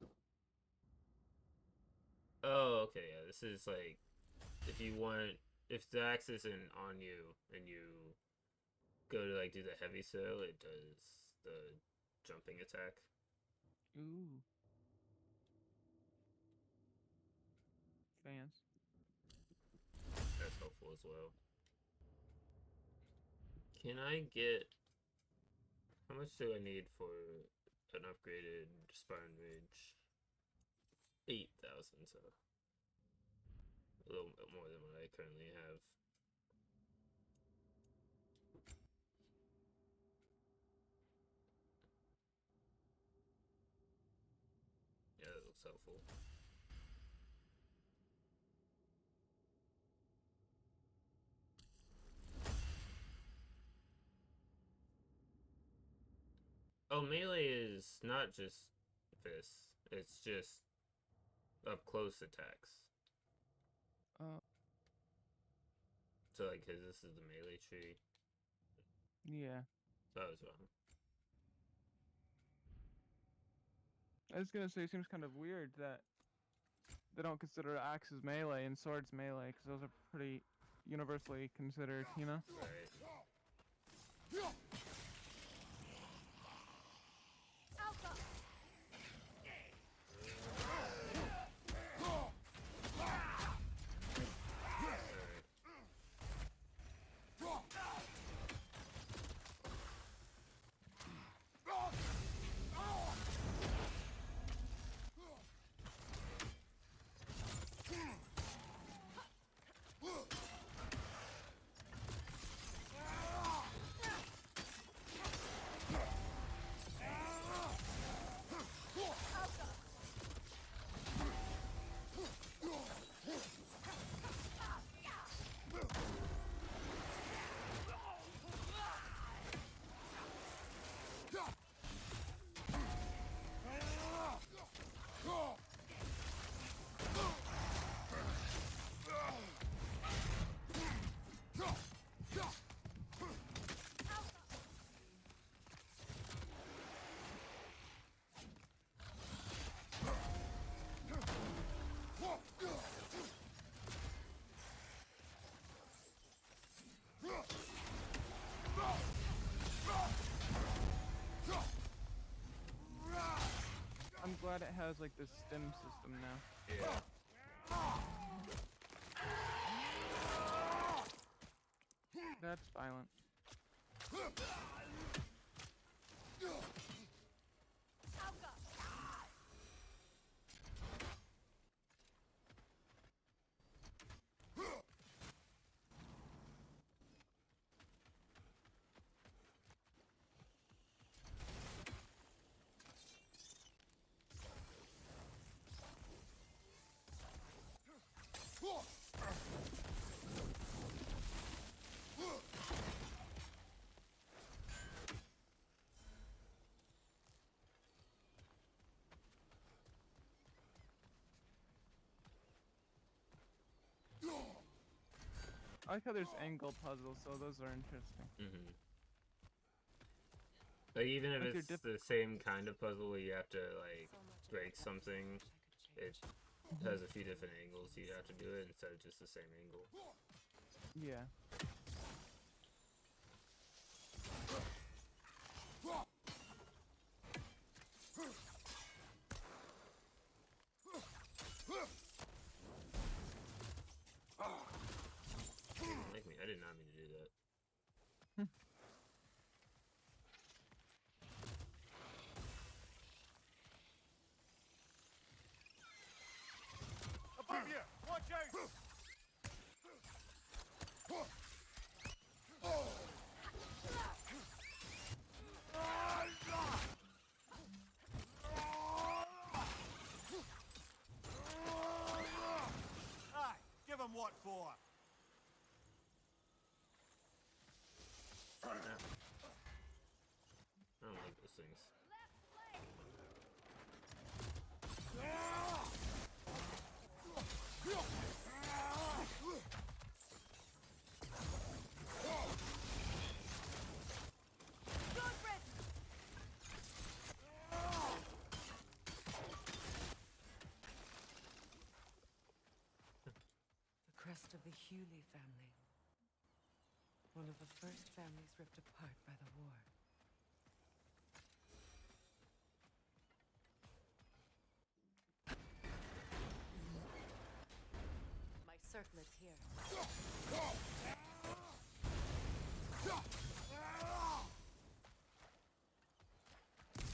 Oh, okay. Yeah, this is like if you want, if the axe isn't on you and you go to like do the heavy sail, it does the jumping attack. Ooh. Fans. That's helpful as well. Can I get? How much do I need for an upgraded spine ridge? 8,000, so a little bit more than what I currently have. Yeah, that looks helpful. Oh, melee is not just fists. It's just up close attacks. So like, cause this is the melee tree. Yeah. That was wrong. I was gonna say, it seems kind of weird that they don't consider axes melee and swords melee, because those are pretty universally considered, you know? Right. I'm glad it has like this stim system now. Yeah. That's violent. I like how there's angle puzzles, so those are interesting. Mm-hmm. Like, even if Like, it's the same kind of puzzle where you have to, like, break something, it has a few different angles you have to do it instead of just the same angle. Yeah. Like me, I did not mean to do that. Above you! Watch out! Aye, give him what for? I don't like those things. The crest of the Hewley family. One of the first families ripped apart by the war. My circlet's here.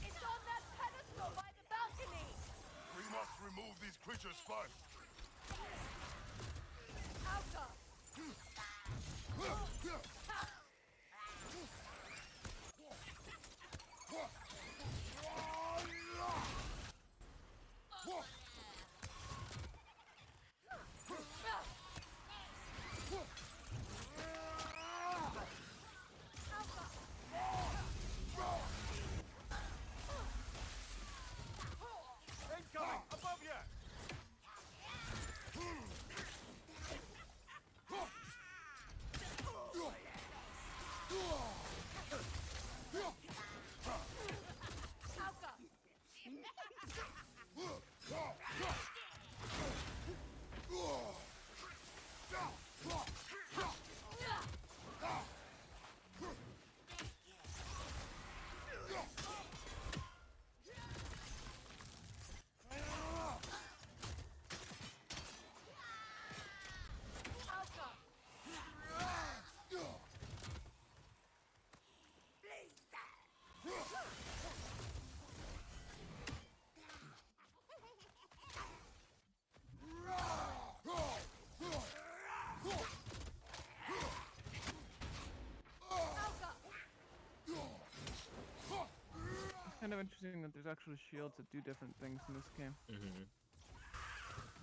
It's on that pedestal by the balcony! We must remove these creatures first. Alka! of interesting that there's actually shields that do different things in this game.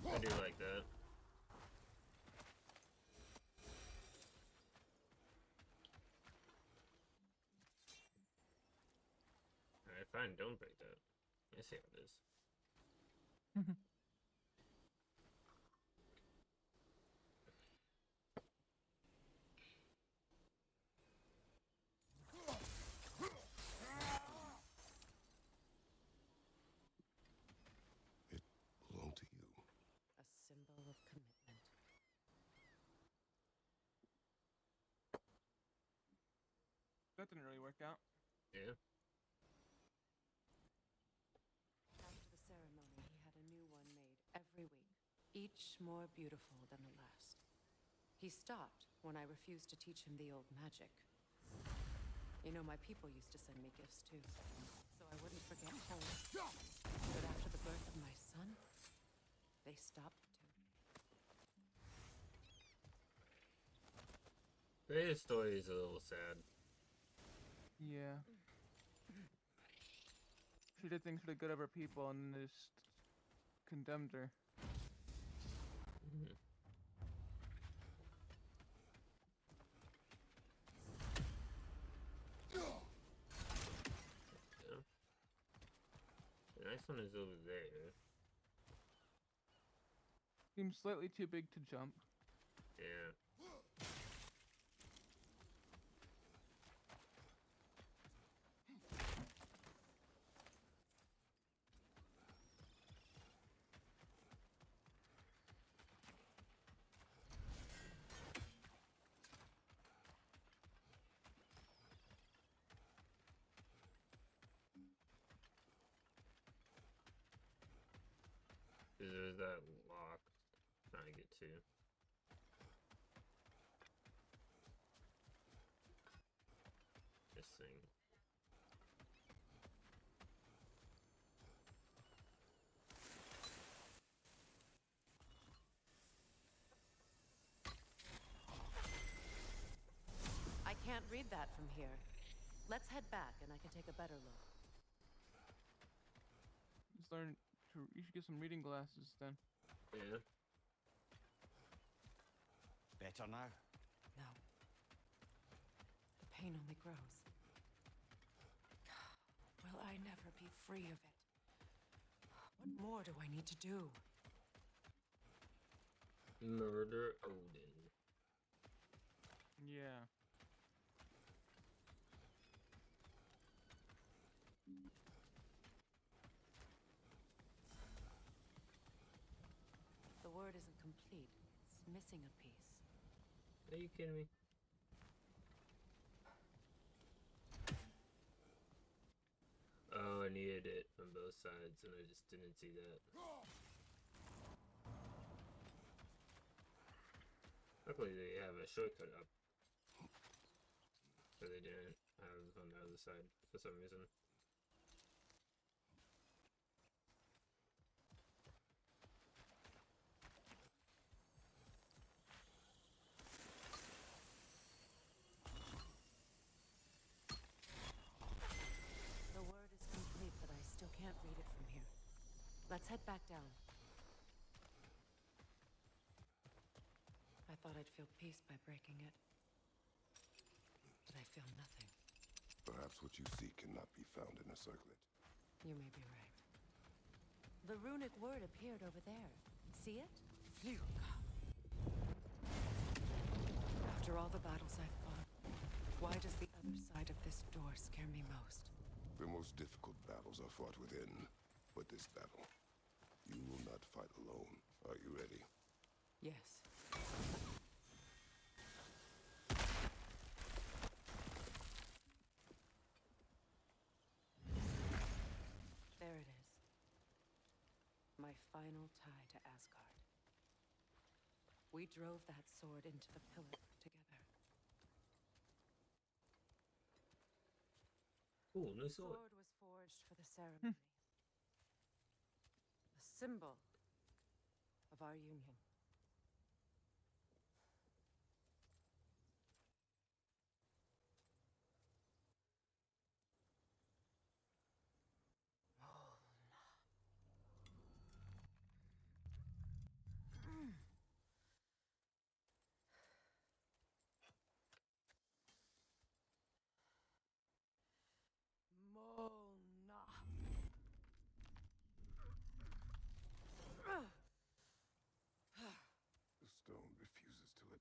I do like that. Alright, fine, don't break that. I see how it is. It belonged to you. A symbol of commitment. That didn't really work out. Yeah. After the ceremony, he had a new one made every week, each more beautiful than the last. He stopped when I refused to teach him the old magic. You know, my people used to send me gifts too, so I wouldn't forget home. But after the birth of my son, they stopped too. Freya's story is a little sad. Yeah. She did things for the good of her people and they just condemned her. Yeah. The next one is over there. Seems slightly too big to jump. Yeah. There's that lock I'm trying to get to. This thing. I can't read that from here. Let's head back and I can take a better look. Just learn to. You should get some reading glasses then. Yeah. Better now? No. The pain only grows. Will I never be free of it? What more do I need to do? Murder Odin. Yeah. The word isn't complete. It's missing a piece. Are you kidding me? Oh, I needed it from both sides and I just didn't see that. Luckily they have a shortcut up. But they didn't have on the other side for some reason. The word is complete, but I still can't read it from here. Let's head back down. I thought I'd feel peace by breaking it. But I feel nothing. Perhaps what you seek cannot be found in a circlet. You may be right. The runic word appeared over there. See it? Phew. After all the battles I've fought, why does the other side of this door scare me most? The most difficult battles are fought within. But this battle, you will not fight alone. Are you ready? Yes. There it is. My final tie to Asgard. We drove that sword into the pillar together. Ooh, new The sword. sword was forged for the ceremony. A symbol of our union.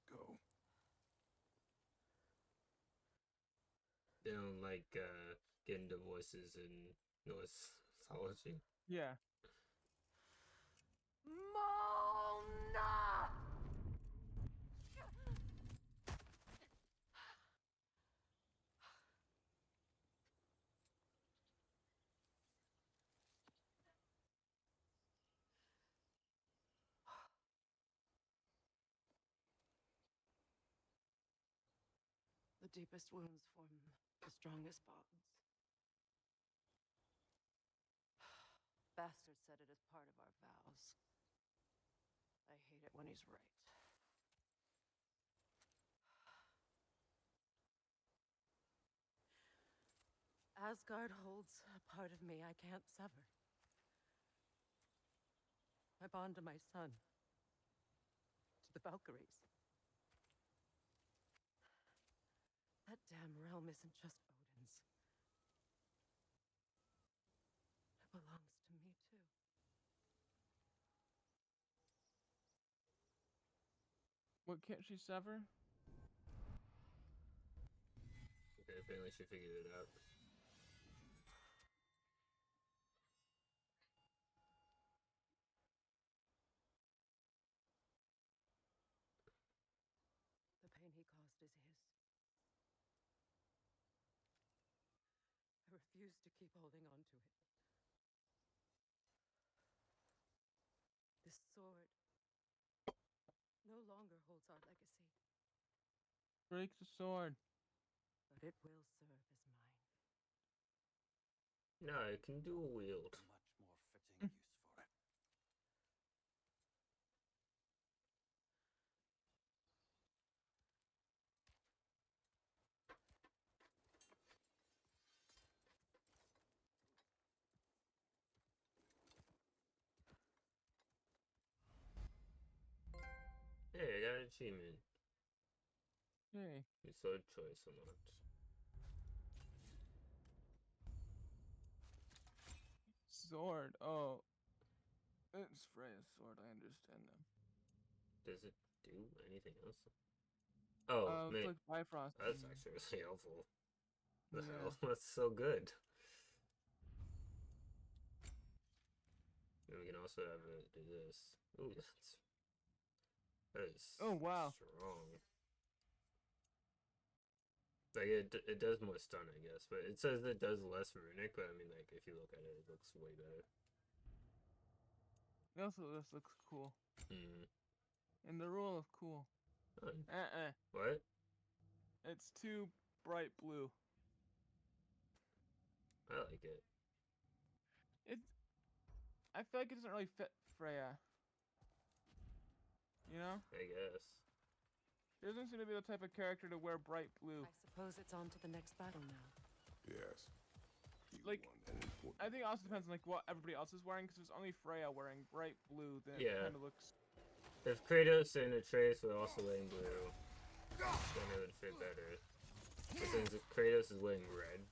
go. They don't like getting divorces in Norse mythology. Yeah. Mona! The deepest wounds form the strongest bonds. Bastard said it as part of our vows. I hate it when he's right. Asgard holds a part of me I can't sever. My bond to my son. To the Valkyries. That damn realm isn't just Odin's. It belongs to me, too. What can't she sever? Okay, apparently she figured it out. The pain he caused is his. I refuse to keep holding on to it. This sword no longer holds our legacy, Break the sword. but it will serve as mine. No, it can dual wield. Much more fitting use for it. Hey, I got an achievement. Hey. Your sword choice unlocked. Sword. Oh. It's Freya's sword. I understand now. Does it do anything else? Oh, It's man. like Bifrost. That's actually really helpful. The Yeah. hell? That's so good. And we can also have it do this. Ooh, that is Oh, wow. strong. Like, it does more stun, I guess, but it says it does less runic, but I mean, like, if you look at it, it looks way better. Also, this looks cool. Hmm. And the rule of cool. What? It's too bright blue. I like it. I feel like it doesn't really fit Freya. You know? I guess. She doesn't seem to be the type of character to wear bright blue. I suppose it's on to the next battle now. Yes. You Like, won an important I think it also depends on like what everybody else is wearing, because if it's only Freya wearing bright blue, then Yeah. it kind of looks... If Kratos and Atreus were also wearing blue, then it would fit better. But since Kratos is wearing red,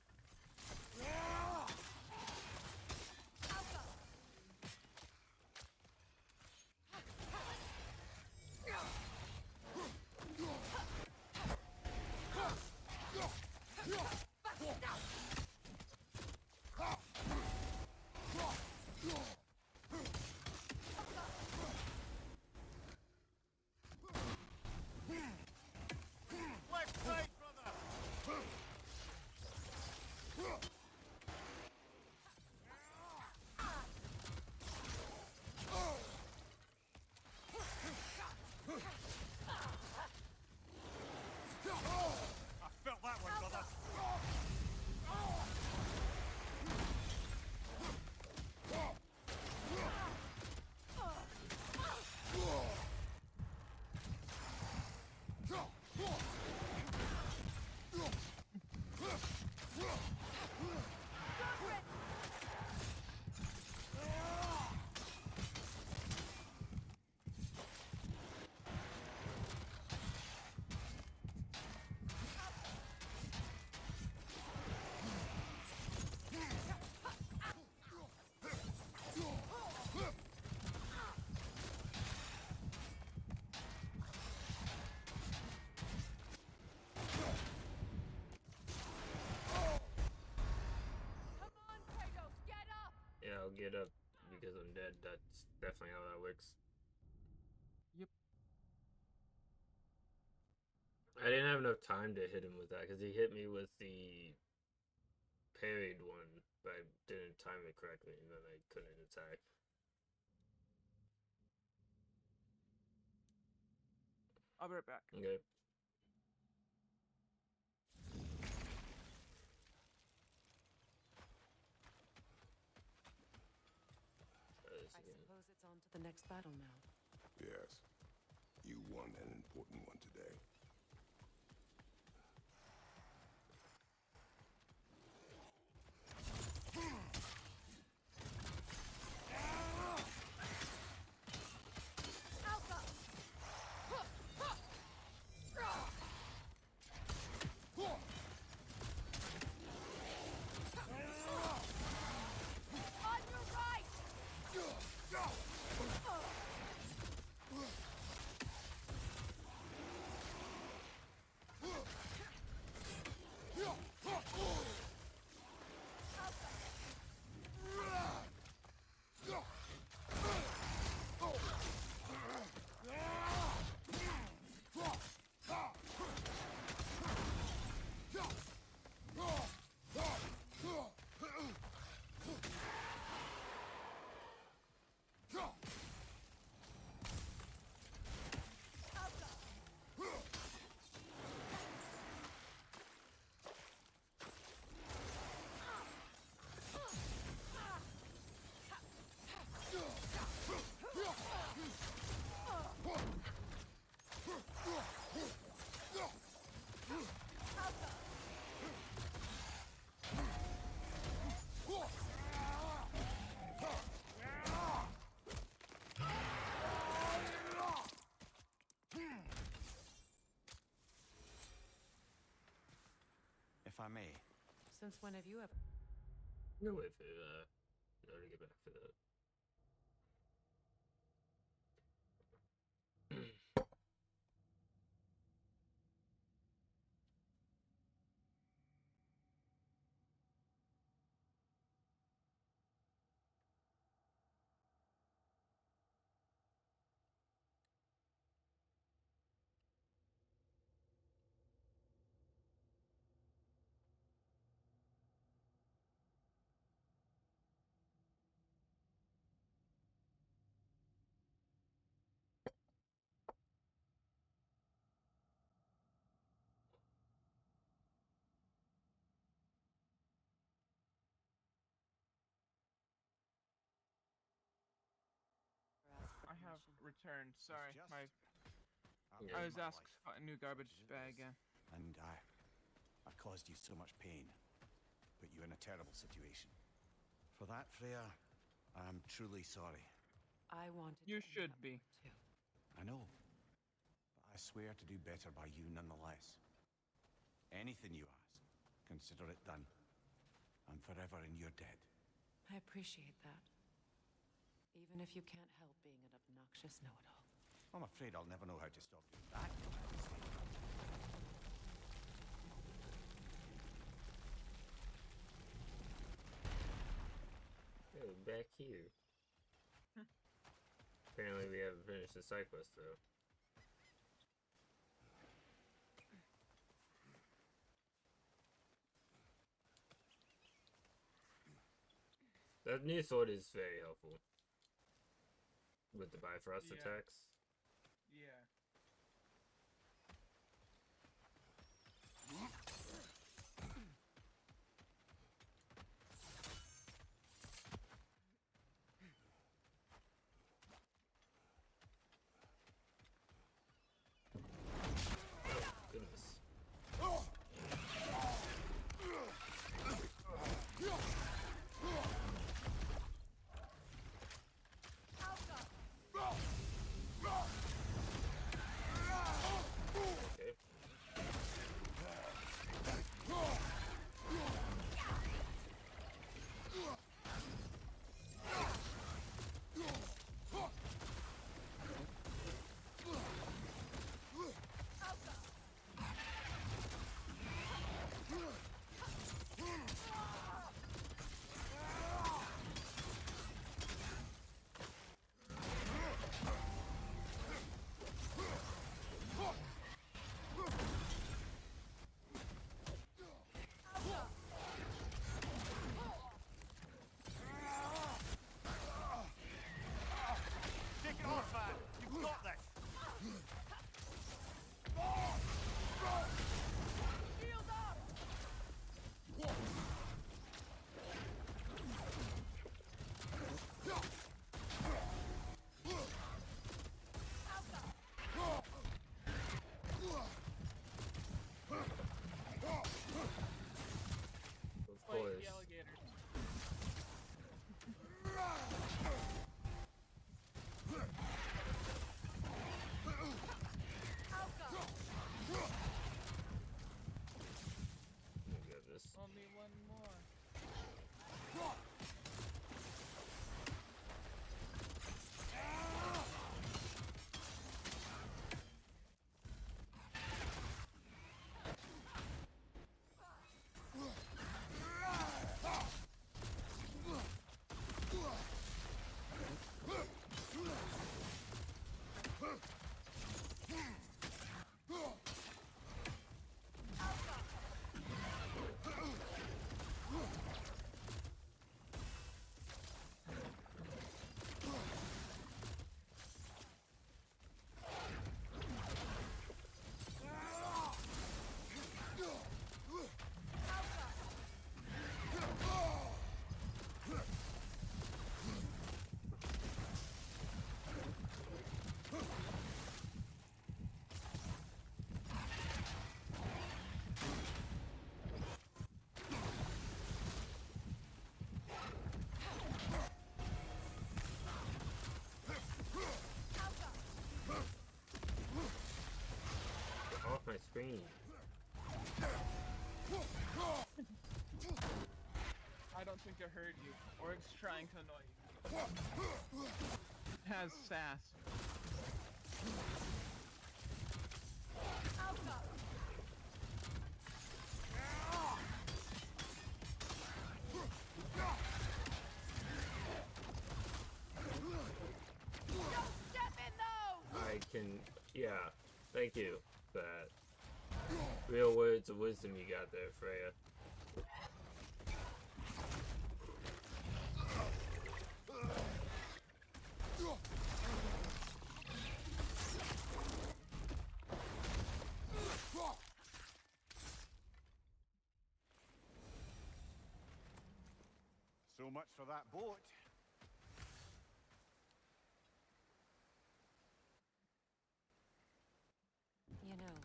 get up because I'm dead. That's definitely how that works. Yep. I didn't have enough time to hit him with that because he hit me with the parried one, but I didn't time it correctly, and then I couldn't attack. I'll be right back. Okay. I suppose it's on to the next battle now. Yes. You won an important one today. On your right! If I may. Since when have you ever? No way for no to get back for that. Asked for I have permission? returned. Sorry, Just- my Yeah. I was my asked life, for a new garbage such as it bag. is. And I caused you so much pain. Put you in a terrible situation. For that, Freya, I am truly sorry. I wanted. You to end should that be. war too. I know. But I swear to do better by you nonetheless. Anything you ask, consider it done. I'm forever in your debt. I appreciate that. Even if you can't help being an obnoxious know-it-all. I'm afraid I'll never know how to stop doing that. Your Majesty. Hey, back here. Apparently we haven't finished the side quest though. That new sword is very helpful. With the Bifrost Yeah. attacks. Yeah. Goodness. my screen. I don't think it heard you, or it's trying to annoy you. It has sass. I can, yeah, thank you for that. Real words of wisdom you got there, Freya. So much for that boat. You know,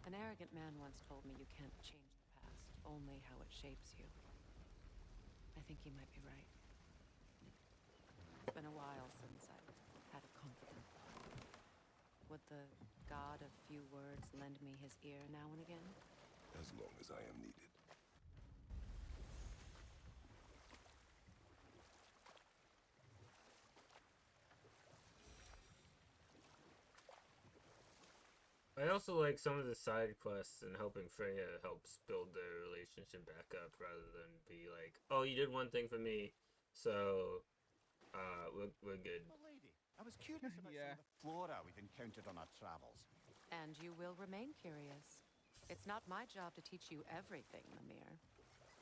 an arrogant man once told me you can't change the past, only how it shapes you. I think he might be right. It's been a while since I've had a confidant. Would the god of few words lend me his ear now and again? As long as I am needed. I also like some of the side quests and helping Freya helps build their relationship back up rather than be like, oh, you did one thing for me, so we're good. Well, lady, I was curious about some of the flora we've encountered on our travels. And you will remain curious. It's not my job to teach you everything, Mimir.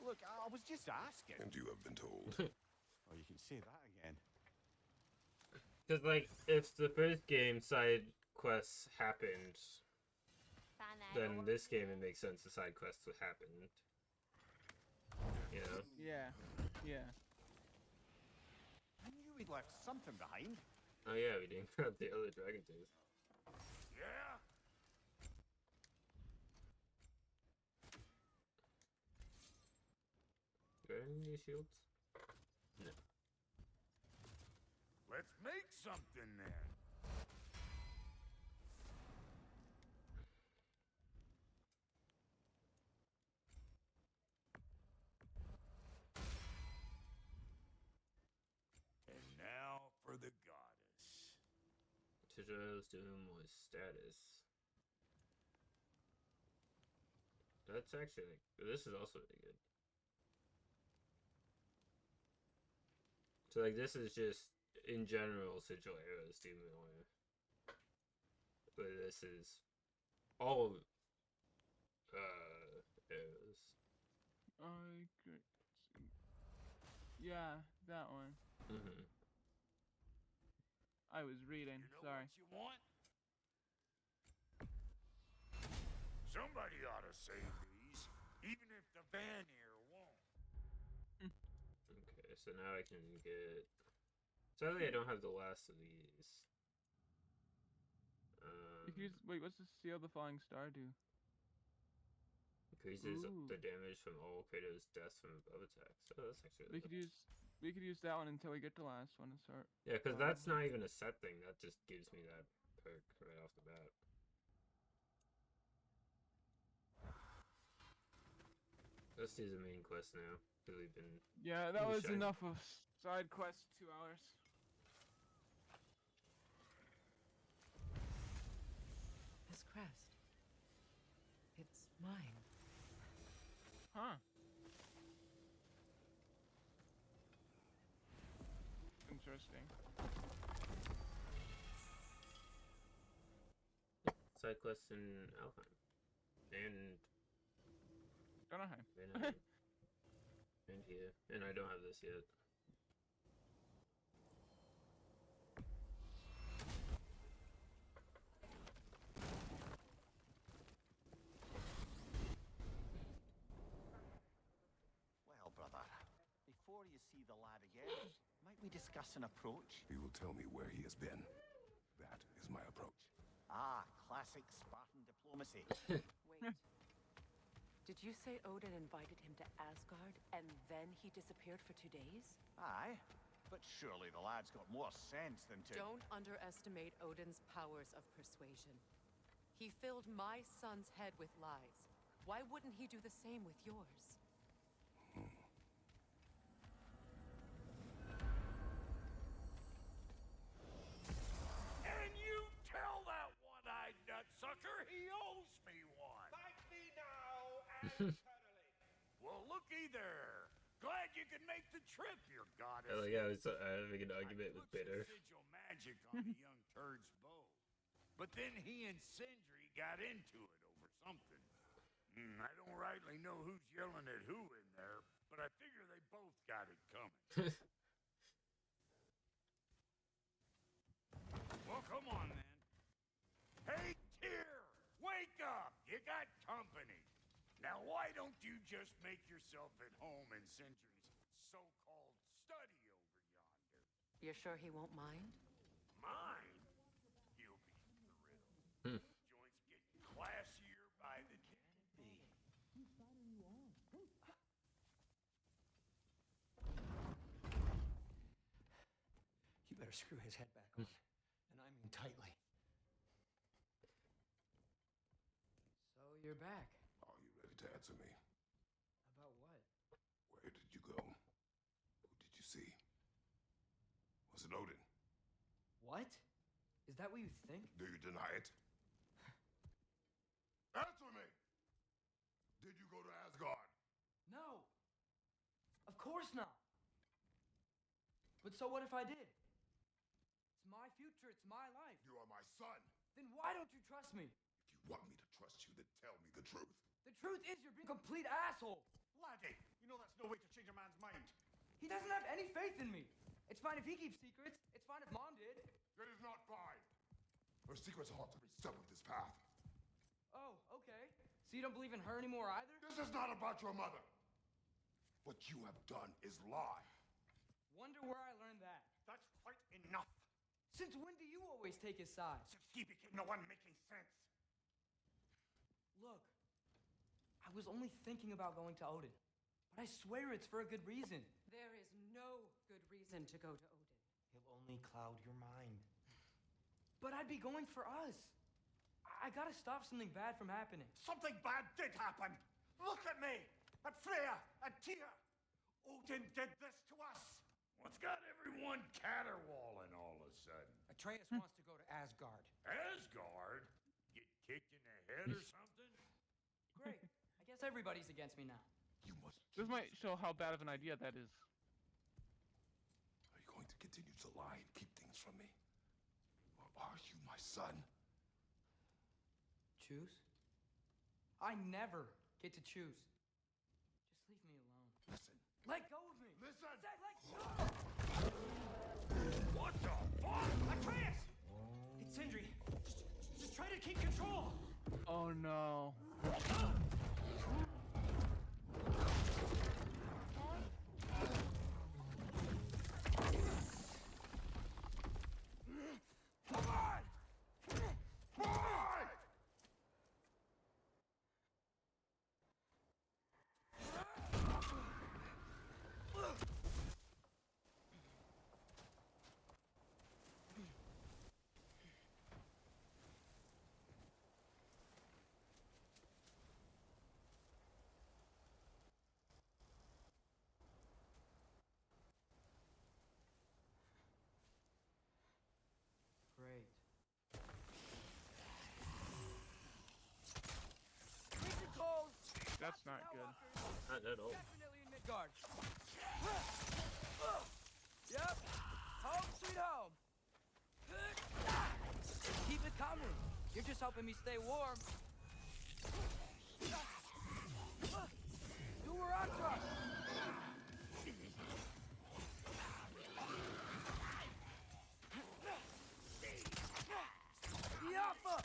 Look, I was just asking. And you have been told. Oh, you can say that again. Because, like, if the first game side quests happened, then this game it makes sense the side quests would happen. You know? Yeah. Yeah. I knew we'd left something behind. Oh yeah, we didn't grab the other dragon tooth. Yeah? Got any new shields? No. Let's make something then. And now for the goddess. Tijo's Doom was status. That's actually like, this is also really good. So like this is just in general Sigil arrows Demon Warrior. But this is all arrows. I could see. Yeah, that one. Mm-hmm. I was reading. You know Sorry. what you want? Somebody ought to save these, even if the Vanir won't. Okay, so now I can get. Sadly, I don't have the last of these. You could use, wait, what's the seal of the falling star do? Increases Ooh. the damage from all Kratos' deaths from above attacks. Oh, that's actually really We could use that one until we get to the last one and start. Yeah, because that's not even a set thing. That just gives me that perk right off the bat. Let's do the main quest now. Because we've been. Yeah, that was shiny. enough of side quest 2 hours. This crest. It's mine. Huh. Interesting. Side quests in Alfheim. And. Anaheim. And here. And I don't have this yet. Well, brother, before you see the lad again, might we discuss an approach? He will tell me where he has been. That is my approach. Ah, classic Spartan diplomacy. Wait. Did you say Odin invited him to Asgard and then he disappeared for 2 days? Aye, but surely the lad's got more sense than to... Don't underestimate Odin's powers of persuasion. He filled my son's head with lies. Why wouldn't he do the same with yours? And you tell that one-eyed nutsucker he owes me one. Fight me now and Well, looky there. Glad you can make the trip, your goddess. I like how he's having an argument with Bitter. Sigil magic on the young turd's bow. But then he and Sindri got into it over something. I don't rightly know who's yelling at who in there, but I figure they both got it coming. Well, come on then. Hey, Tyr! Wake up! You got company. Now, why don't you just make yourself at home in Sindri's so-called study over yonder? You're sure he won't mind? Mine? He'll be thrilled. Joints get classier by the day. You better screw his head back on. And I mean tightly. So you're back. Are you ready to answer me? About what? Where did you go? Who did you see? Was it Odin? What? Is that what you think? Do you deny it? Answer me! Did you go to Asgard? No. Of course not. But so what if I did? It's my future, it's my life. You are my son. Then why don't you trust me? If you want me to trust you, then tell me the truth. The truth is you're being a complete asshole. Laddie, you know that's no way to change a man's mind. He doesn't have any faith in me. It's fine if he keeps secrets. It's fine if Mom did. It is not fine. Her secrets ought to be stuck with this path. Oh, okay. So you don't believe in her anymore either? This is not about your mother. What you have done is lie. Wonder where I learned that. That's quite enough. Since when do you always take his side? Since he became the one making sense. Look, I was only thinking about going to Odin. But I swear it's for a good reason. There is no good reason to go to Odin. He'll only cloud your mind. But I'd be going for us. I gotta stop something bad from happening. Something bad did happen. Look at me, at Freya, at Tyr. Odin did this to us. What's got everyone caterwauling all of a sudden? Atreus wants to go to Asgard. Asgard? Get kicked in the head or something? Great. I guess everybody's against me now. You must. This might show how bad of an idea that is. Are you going to continue to lie and keep things from me? Or are you my son? Choose? I never get to choose. Just leave me alone. Listen. Let go of me. Listen. Say, let go. What the fuck? Atreus! It's Sindri. Just try to keep control. Oh no. Come on! Come on! Great. That's not good. Not at all. Definitely in Midgard. Yep. Home sweet home. Keep it coming. You're just helping me stay warm. Do where I'm from. Yaffa!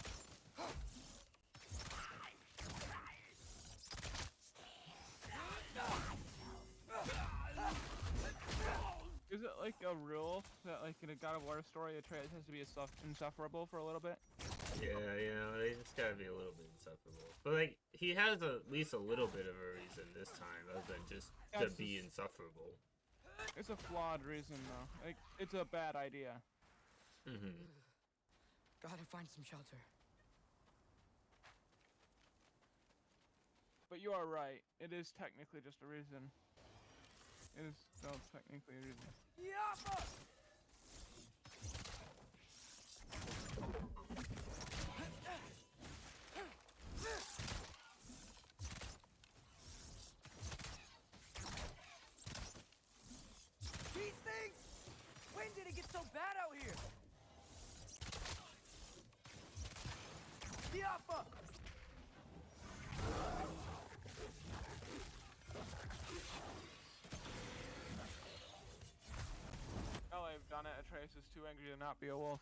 Is it like a rule that like in a God of War story, Atreus has to be insufferable for a little bit? Yeah, you know, they just gotta be a little bit insufferable. But like, he has at least a little bit of a reason this time, other than just to That's be just- insufferable. It's a flawed reason though. Like, it's a bad idea. Mm-hmm. Gotta find some shelter. But you are right. It is technically just a reason. It is still technically a reason. Yappa! These things! When did it get so bad out here? Yappa! Oh, I've done it. Atreus is too angry to not be a wolf.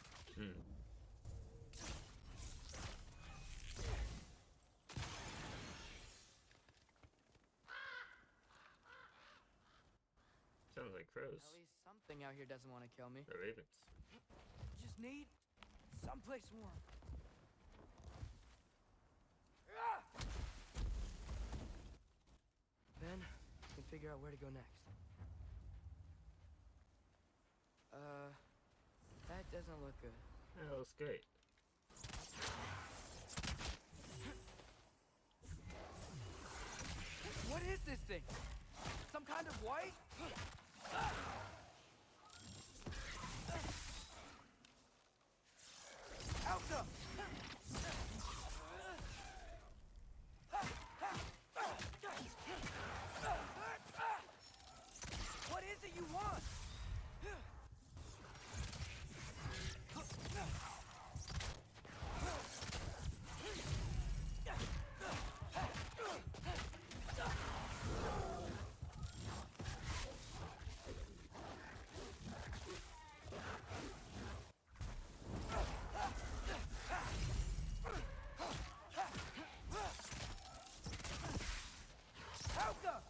Sounds like crows. At least something out here doesn't want to kill me. The ravens. Just need someplace warm. Then we can figure out where to go next. That doesn't look good. Yeah, that looks great. What is this thing? Some kind of white? Alta! What is it you want? Alta!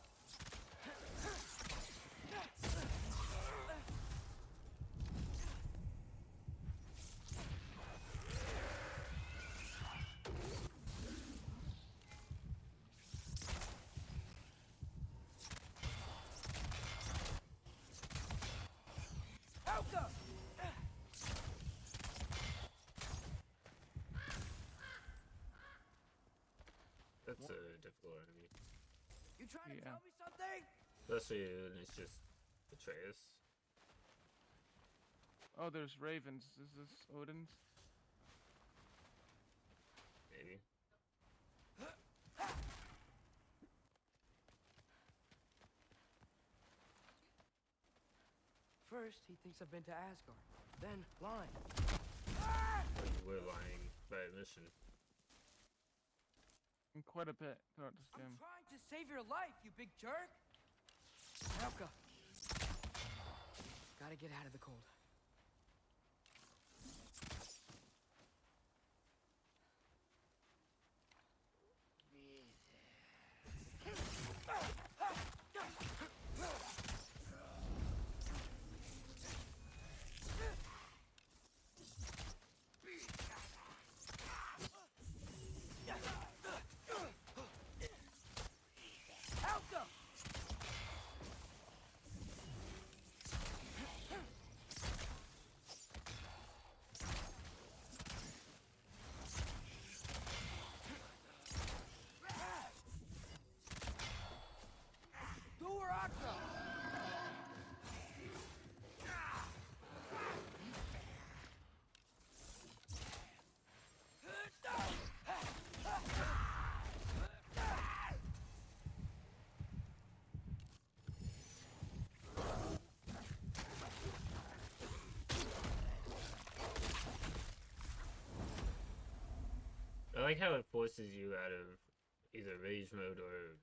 Alta! That's a difficult enemy. You trying to Yeah. tell me something? Especially when it's just Atreus. Oh, there's ravens. Is this Odin's? Maybe. First, he thinks I've been to Asgard. Then, lying. Like we're lying by admission. And quite a bit throughout this I'm game. trying to save your life, you big jerk! Helka. Gotta get out of the cold. Helka! Durakta! I like how it forces you out of either rage mode or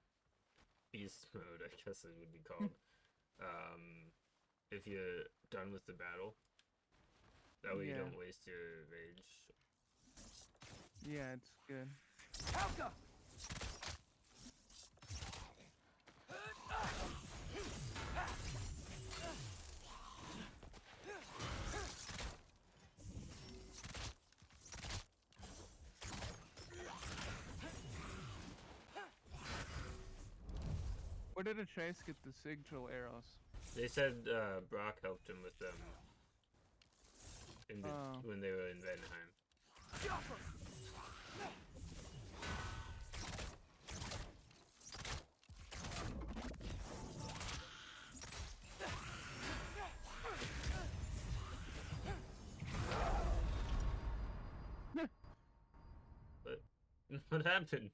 beast mode, I guess it would be called. If you're done with the battle. That way you Yeah. don't waste your rage. Yeah, it's good. Helka! Where did Atreus get the sigil arrows? They said Brock helped him with them Oh. when they were in Venheim. What happened?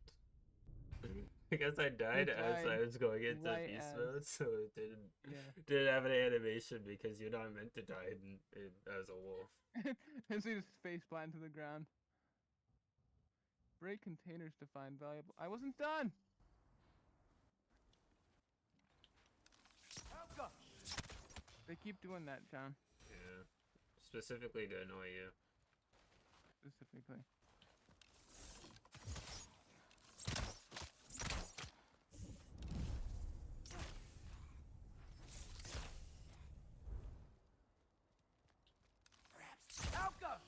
I guess I died as I died was going into right beast as- mode, so it Yeah. didn't have an animation because you're not meant to die as a wolf. As he just face plant to the ground. Break containers to find valuable. I wasn't done. Helga! They keep doing that, John. Yeah, specifically to annoy you. Specifically. Helga!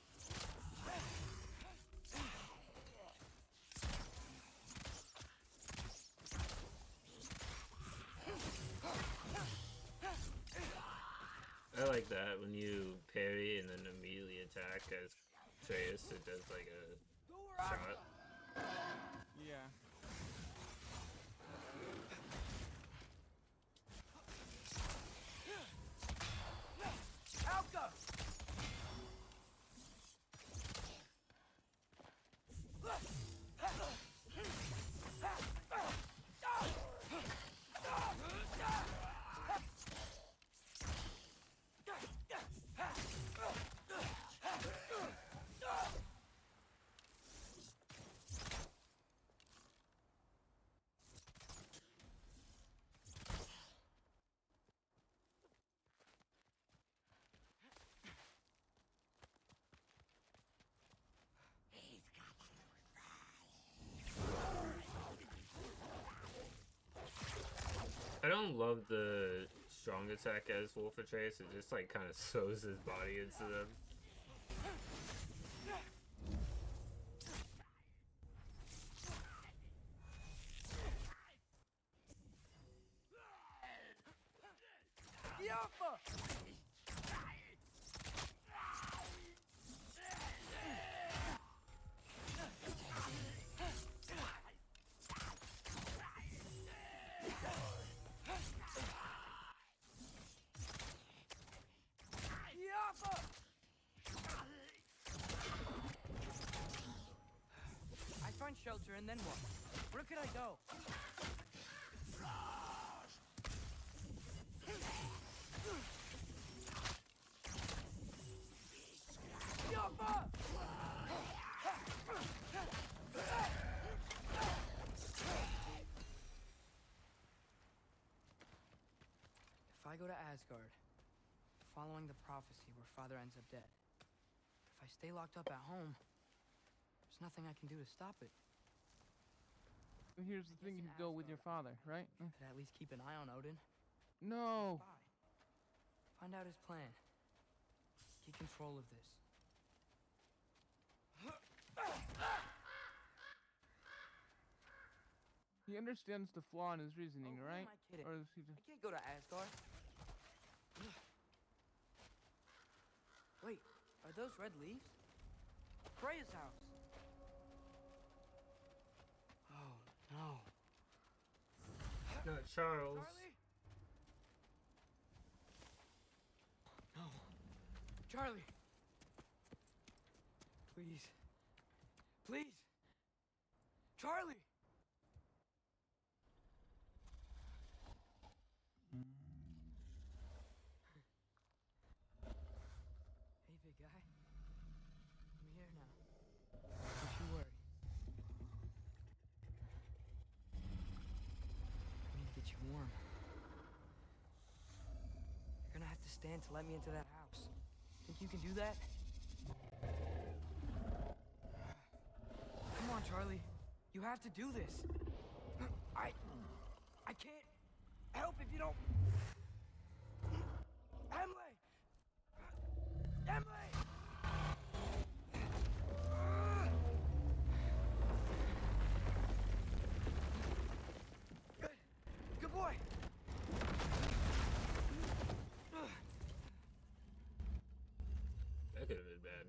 I like that when you parry and then immediately attack as Atreus. It does like a shot. Yeah. Helga! I don't love the strong attack as Wolf Atreus. It just like kind of sews his body into them. Yaffa! Yaffa! I find shelter and then what? Where could I go? Yaffa! If I go to Asgard, following the prophecy where father ends up dead, if I stay locked up at home, there's nothing I can do to stop it. But here's the thing, you can go with your father, right? Could at least keep an eye on Odin. No. Spy. Find out his plan. Get control of this. He understands the flaw in his reasoning, Oh, who right? am I kidding? Or is he just... I can't go to Asgard. Wait, are those red leaves? Freya's house. Oh, no. Not Charles. Charlie? No. Charlie. Please. Please. Charlie. Hey, big guy. I'm here now. Don't you worry. I need to get you warm. You're gonna have to stand to let me into that house. Think you can do that? Come on, Charlie. You have to do this. I can't help if you don't. Emily! Emily! Good boy. That could have been bad.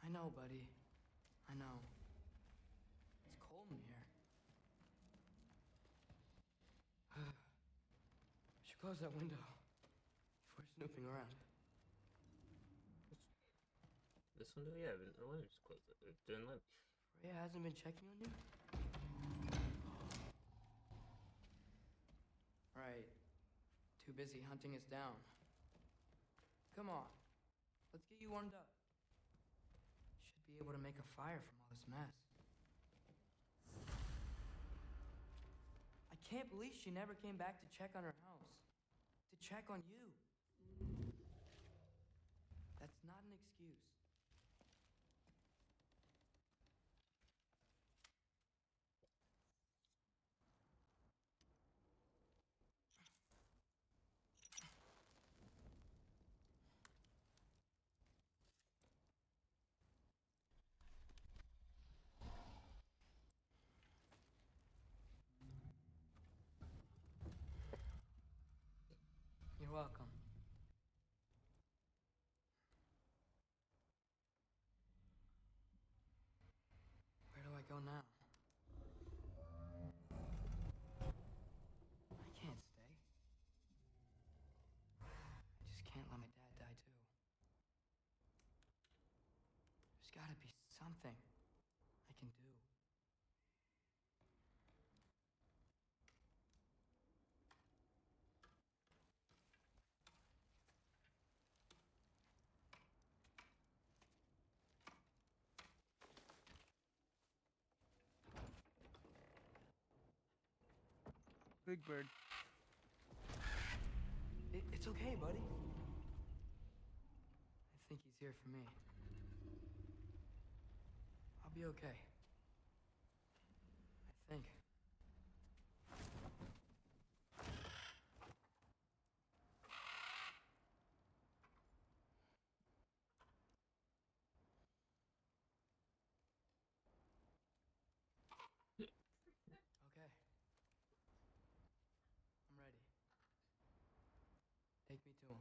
I know, buddy. I know. It's cold in here. I should close that window before snooping around. This one, yeah, but I wanted to just close it. It didn't let me. Freya hasn't been checking on you? Right. Too busy hunting us down. Come on. Let's get you warmed up. Should be able to make a fire from all this mess. I can't believe she never came back to check on her house. To check on you. That's not an excuse. You're welcome. Where do I go now? I can't stay. I just can't let my dad die too. There's gotta be something I can do. Big Bird. It's okay, buddy. I think he's here for me. I'll be okay. I think. Okay. I'm ready. Take me to him.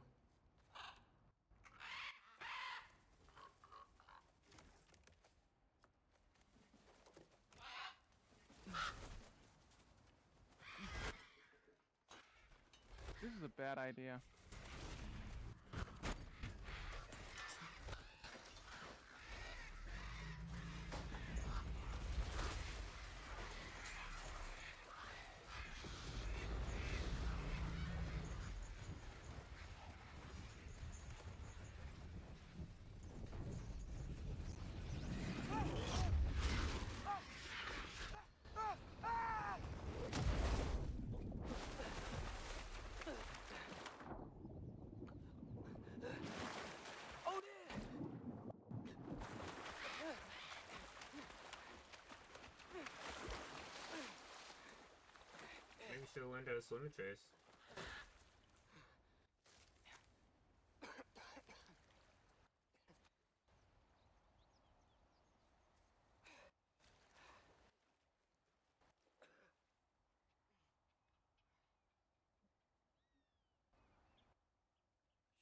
This is a bad idea. Maybe you should have learned how to swim a trace.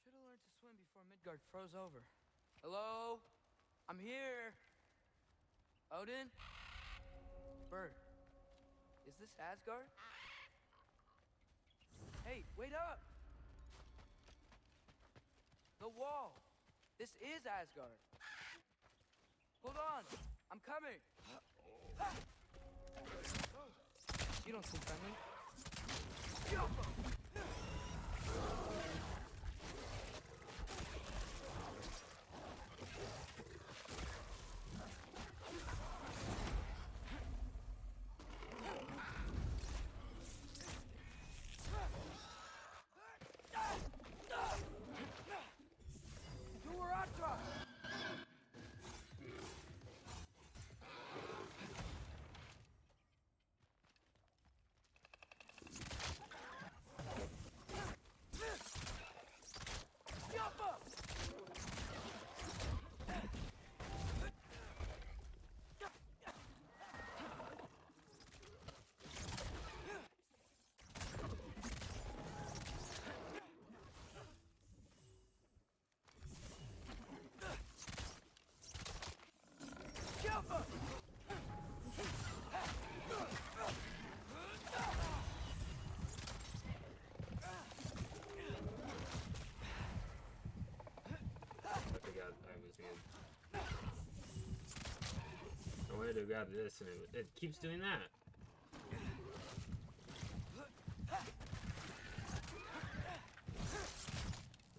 Should have learned to swim before Midgard froze over. Hello? I'm here. Odin? Bird. Is this Asgard? Hey, wait up! The wall! This is Asgard! Hold on! I'm coming! You don't seem friendly. wanted to grab this, and it keeps doing that.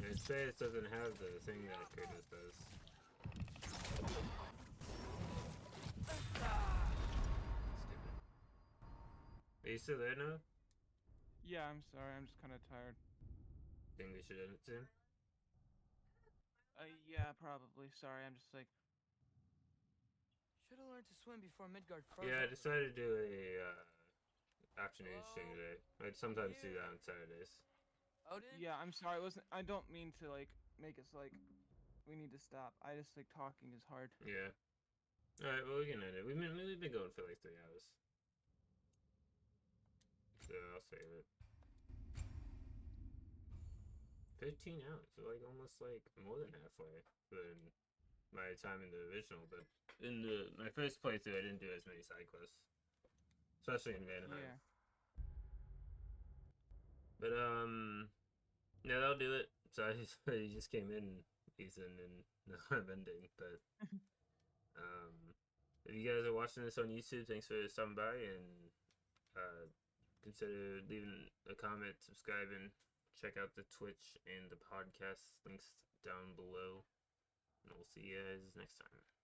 And Atreus doesn't have the thing that Kratos does. Stupid. Are you still there now? Yeah, I'm sorry. I'm just kind of tired. Think we should end it soon? Yeah, probably. Sorry, I'm just like. Should have learned to swim before Midgard froze Yeah, I over. decided to do a afternoon stream today. I'd sometimes do that on Saturdays. Odin? Yeah, I'm sorry. I don't mean to like make us like. We need to stop. I just like talking is hard. Yeah. Alright, well, we can end it. We've been going for like 3 hours. So I'll save it. 15 hours, so like almost like more than halfway than my time in the original, but in my first playthrough I didn't do as many side quests. Especially in Vanheim. Yeah. But yeah, that'll do it. So you just came in, Ethan, and now I'm ending, but if you guys are watching this on YouTube, thanks for stopping by, and consider leaving a comment, subscribing, check out the Twitch and the podcast links down below, and we'll see you guys next time.